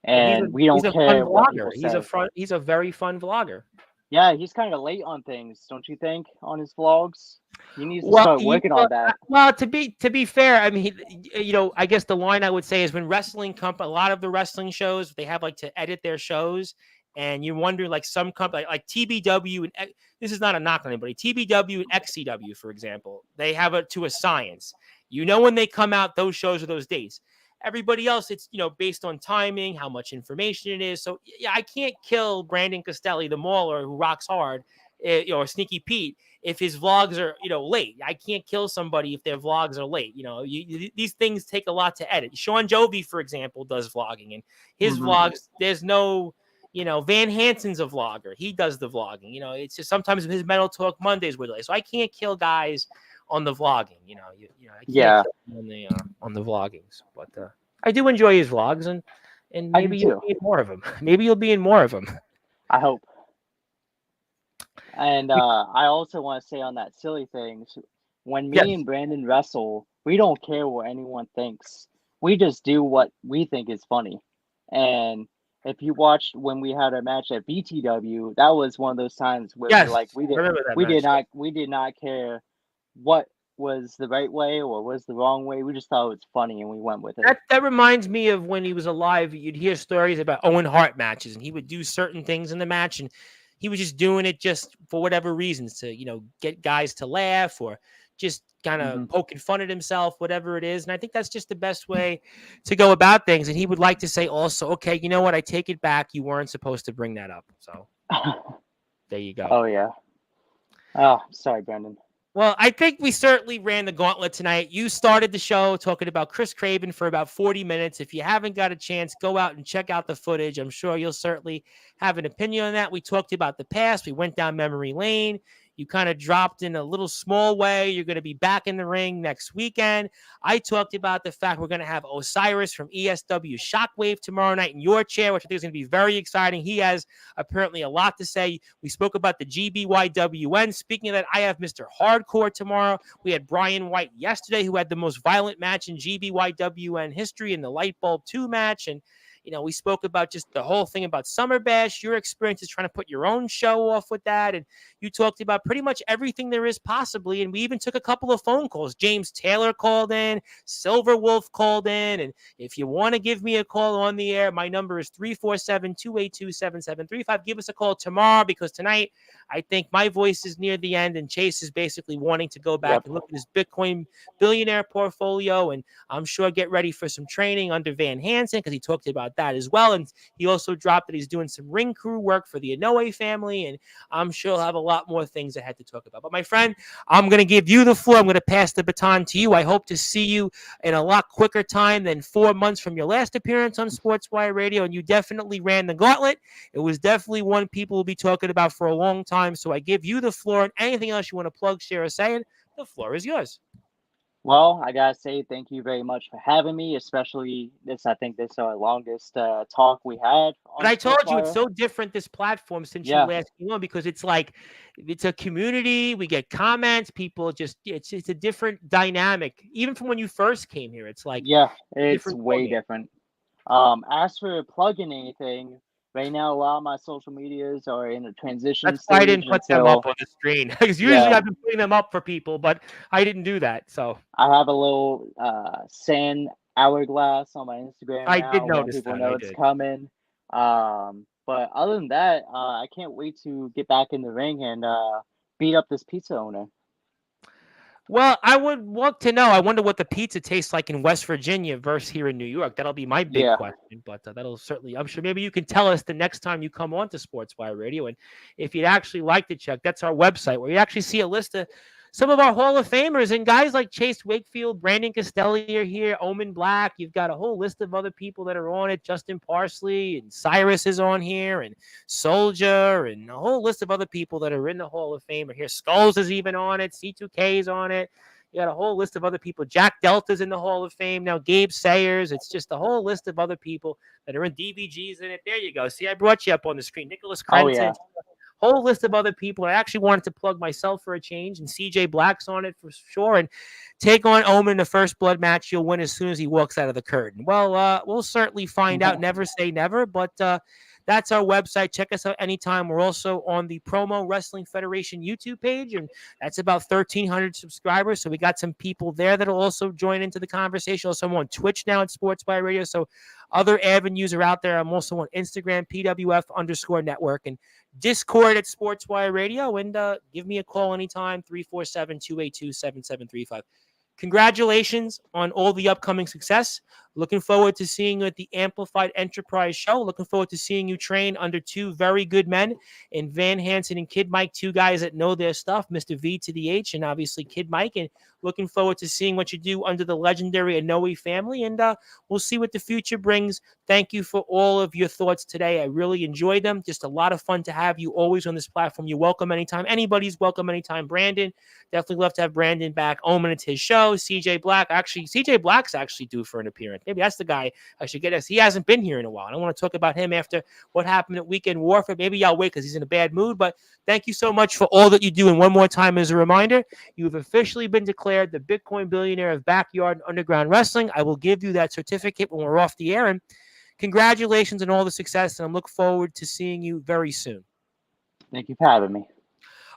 and we don't care what people say. He's a very fun vlogger. Yeah, he's kind of late on things, don't you think, on his vlogs? He needs to start working on that. Well, to be fair, I mean, I guess the line I would say is when a lot of the wrestling shows, they have to edit their shows, And you wonder, like some company, like TBW, and this is not a knock on anybody. TBW and XCW, for example, they have it to a science. You know when they come out, those shows are those dates. Everybody else, it's based on timing, how much information it is. So yeah, I can't kill Brandon Costelli, the Mauler, who rocks hard, or Sneaky Pete, if his vlogs are late. I can't kill somebody if their vlogs are late. These things take a lot to edit. Sean Jovi, for example, does vlogging, and his vlogs, there's no. Van Hansen's a vlogger. He does the vlogging. It's just sometimes his Metal Talk Mondays were late. So I can't kill guys on the vlogging. I can't kill them on the vloggings. But I do enjoy his vlogs, and maybe you'll be in more of them. Maybe you'll be in more of them. I hope. And I also want to say on that silly thing, when me and Brandon wrestle, we don't care what anyone thinks. We just do what we think is funny. And if you watched when we had our match at BTW, that was one of those times where we did not care what was the right way or was the wrong way. We just thought it was funny and we went with it. That reminds me of when he was alive. You'd hear stories about Owen Hart matches, and he would do certain things in the match, and he was just doing it just for whatever reasons to get guys to laugh or just kind of poking fun at himself, whatever it is. And I think that's just the best way to go about things. And he would like to say also, okay, you know what? I take it back. You weren't supposed to bring that up. So there you go. Oh, yeah. Oh, sorry, Brandon. Well, I think we certainly ran the gauntlet tonight. You started the show talking about Chris Craven for about 40 minutes. If you haven't got a chance, go out and check out the footage. I'm sure you'll certainly have an opinion on that. We talked about the past. We went down memory lane. You kind of dropped in a little small way. You're going to be back in the ring next weekend. I talked about the fact we're going to have Osiris from ESW Shockwave tomorrow night in your chair, which I think is going to be very exciting. He has apparently a lot to say. We spoke about the GBYWN. Speaking of that, I have Mr. Hardcore tomorrow. We had Brian White yesterday, who had the most violent match in GBYWN history in the Light Bulb 2 match. And we spoke about just the whole thing about Summer Bash, your experiences trying to put your own show off with that. And you talked about pretty much everything there is possibly. And we even took a couple of phone calls. James Taylor called in, Silver Wolf called in. And if you want to give me a call on the air, my number is 347-282-7735. Give us a call tomorrow, because tonight I think my voice is near the end and Chase is basically wanting to go back and look at his Bitcoin billionaire portfolio. And I'm sure get ready for some training under Van Hansen, because he talked about that as well. And he also dropped that he's doing some ring crew work for the Inoue family, and I'm sure he'll have a lot more things ahead to talk about. But my friend, I'm going to give you the floor. I'm going to pass the baton to you. I hope to see you in a lot quicker time than 4 months from your last appearance on Sportswire Radio, and you definitely ran the gauntlet. It was definitely one people will be talking about for a long time, so I give you the floor, and anything else you want to plug, share, or say, and the floor is yours. Well, I gotta say thank you very much for having me, especially this. I think this is our longest talk we had. But I told you it's so different, this platform, since you last came on, because it's like it's a community. We get comments, people just it's a different dynamic. Even from when you first came here, it's like it's way different. As for plugging anything, right now a lot of my social medias are in a transition. That's why I didn't put them up on the screen, because usually I've been putting them up for people, but I didn't do that. So I have a little sand hourglass on my Instagram. I did notice people that. know it's coming. But other than that, I can't wait to get back in the ring and beat up this pizza owner. Well, I would want to know. I wonder what the pizza tastes like in West Virginia versus here in New York. That'll be my big question. But that'll certainly, I'm sure maybe you can tell us the next time you come on to Sportswire Radio. And if you'd actually like to check, that's our website, where you actually see a list of some of our Hall of Famers, and guys like Chase Wakefield, Brandon Costelli are here, Omen Black. You've got a whole list of other people that are on it. Justin Parsley and Cyrus is on here, and Soldier, and a whole list of other people that are in the Hall of Fame are here. Skulls is even on it. C2K is on it. You got a whole list of other people. Jack Delta's in the Hall of Fame now. Gabe Sayers. It's just a whole list of other people that are in DVGs in it. There you go. See, I brought you up on the screen. Nicholas Crenton. Whole list of other people. I actually wanted to plug myself for a change, and CJ Black's on it for sure. And take on Omen in the first blood match. You'll win as soon as he walks out of the curtain. Well, we'll certainly find out. Never say never, but That's our website. Check us out anytime. We're also on the Promo Wrestling Federation YouTube page, and that's about 1,300 subscribers. So we got some people there that'll also join into the conversation. Also, I'm on Twitch now at Sportswire Radio. So other avenues are out there. I'm also on Instagram, PWF_network, and Discord at Sportswire Radio. And give me a call anytime, 347-282-7735. Congratulations on all the upcoming success. Looking forward to seeing you at the Amplified Enterprise show. Looking forward to seeing you train under two very good men in Van Hansen and Kid Mike, two guys that know their stuff, Mr. V to the H and obviously Kid Mike. And looking forward to seeing what you do under the legendary Inoue family. And we'll see what the future brings. Thank you for all of your thoughts today. I really enjoyed them. Just a lot of fun to have you always on this platform. You're welcome anytime. Anybody's welcome anytime. Brandon, definitely love to have Brandon back. Omen, it's his show. CJ Black, actually, CJ Black's actually due for an appearance. Maybe that's the guy I should get us. He hasn't been here in a while. I want to talk about him after what happened at Weekend Warfare. Maybe I'll wait because he's in a bad mood. But thank you so much for all that you do. And one more time as a reminder, you have officially been declared the Bitcoin billionaire of backyard and underground wrestling. I will give you that certificate when we're off the air. And congratulations on all the success. And I look forward to seeing you very soon. Thank you for having me.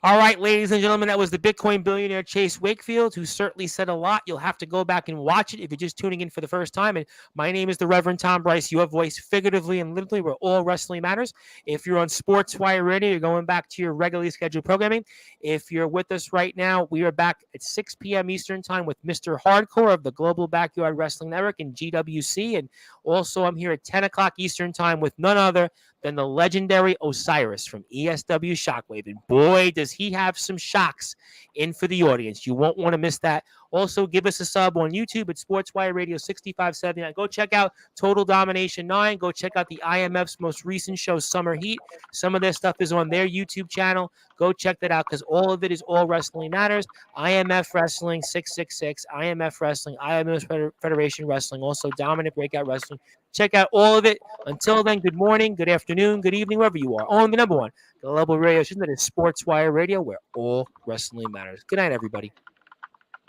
All right, ladies and gentlemen, that was the Bitcoin billionaire Chase Wakefield, who certainly said a lot. You'll have to go back and watch it if you're just tuning in for the first time. And my name is the Reverend Tom Bryce, your voice figuratively and literally where all wrestling matters. If you're on Sportswire Radio, you're going back to your regularly scheduled programming. If you're with us right now, we are back at 6 p.m. Eastern Time with Mr. Hardcore of the Global Backyard Wrestling Network and GWC. And also I'm here at 10 o'clock Eastern Time with none other than the legendary Osiris from ESW Shockwave. And boy, does he have some shocks in for the audience. You won't want to miss that. Also, give us a sub on YouTube at Sportswire Radio 6579. Go check out Total Domination 9. Go check out the IMF's most recent show, Summer Heat. Some of their stuff is on their YouTube channel. Go check that out because all of it is All Wrestling Matters. IMF Wrestling 666, IMF Wrestling, IMF Federation Wrestling, also Dominant Breakout Wrestling. Check out all of it. Until then, good morning, good afternoon, good evening, wherever you are. On the number one global radio station that is Sportswire Radio, where all wrestling matters. Good night, everybody.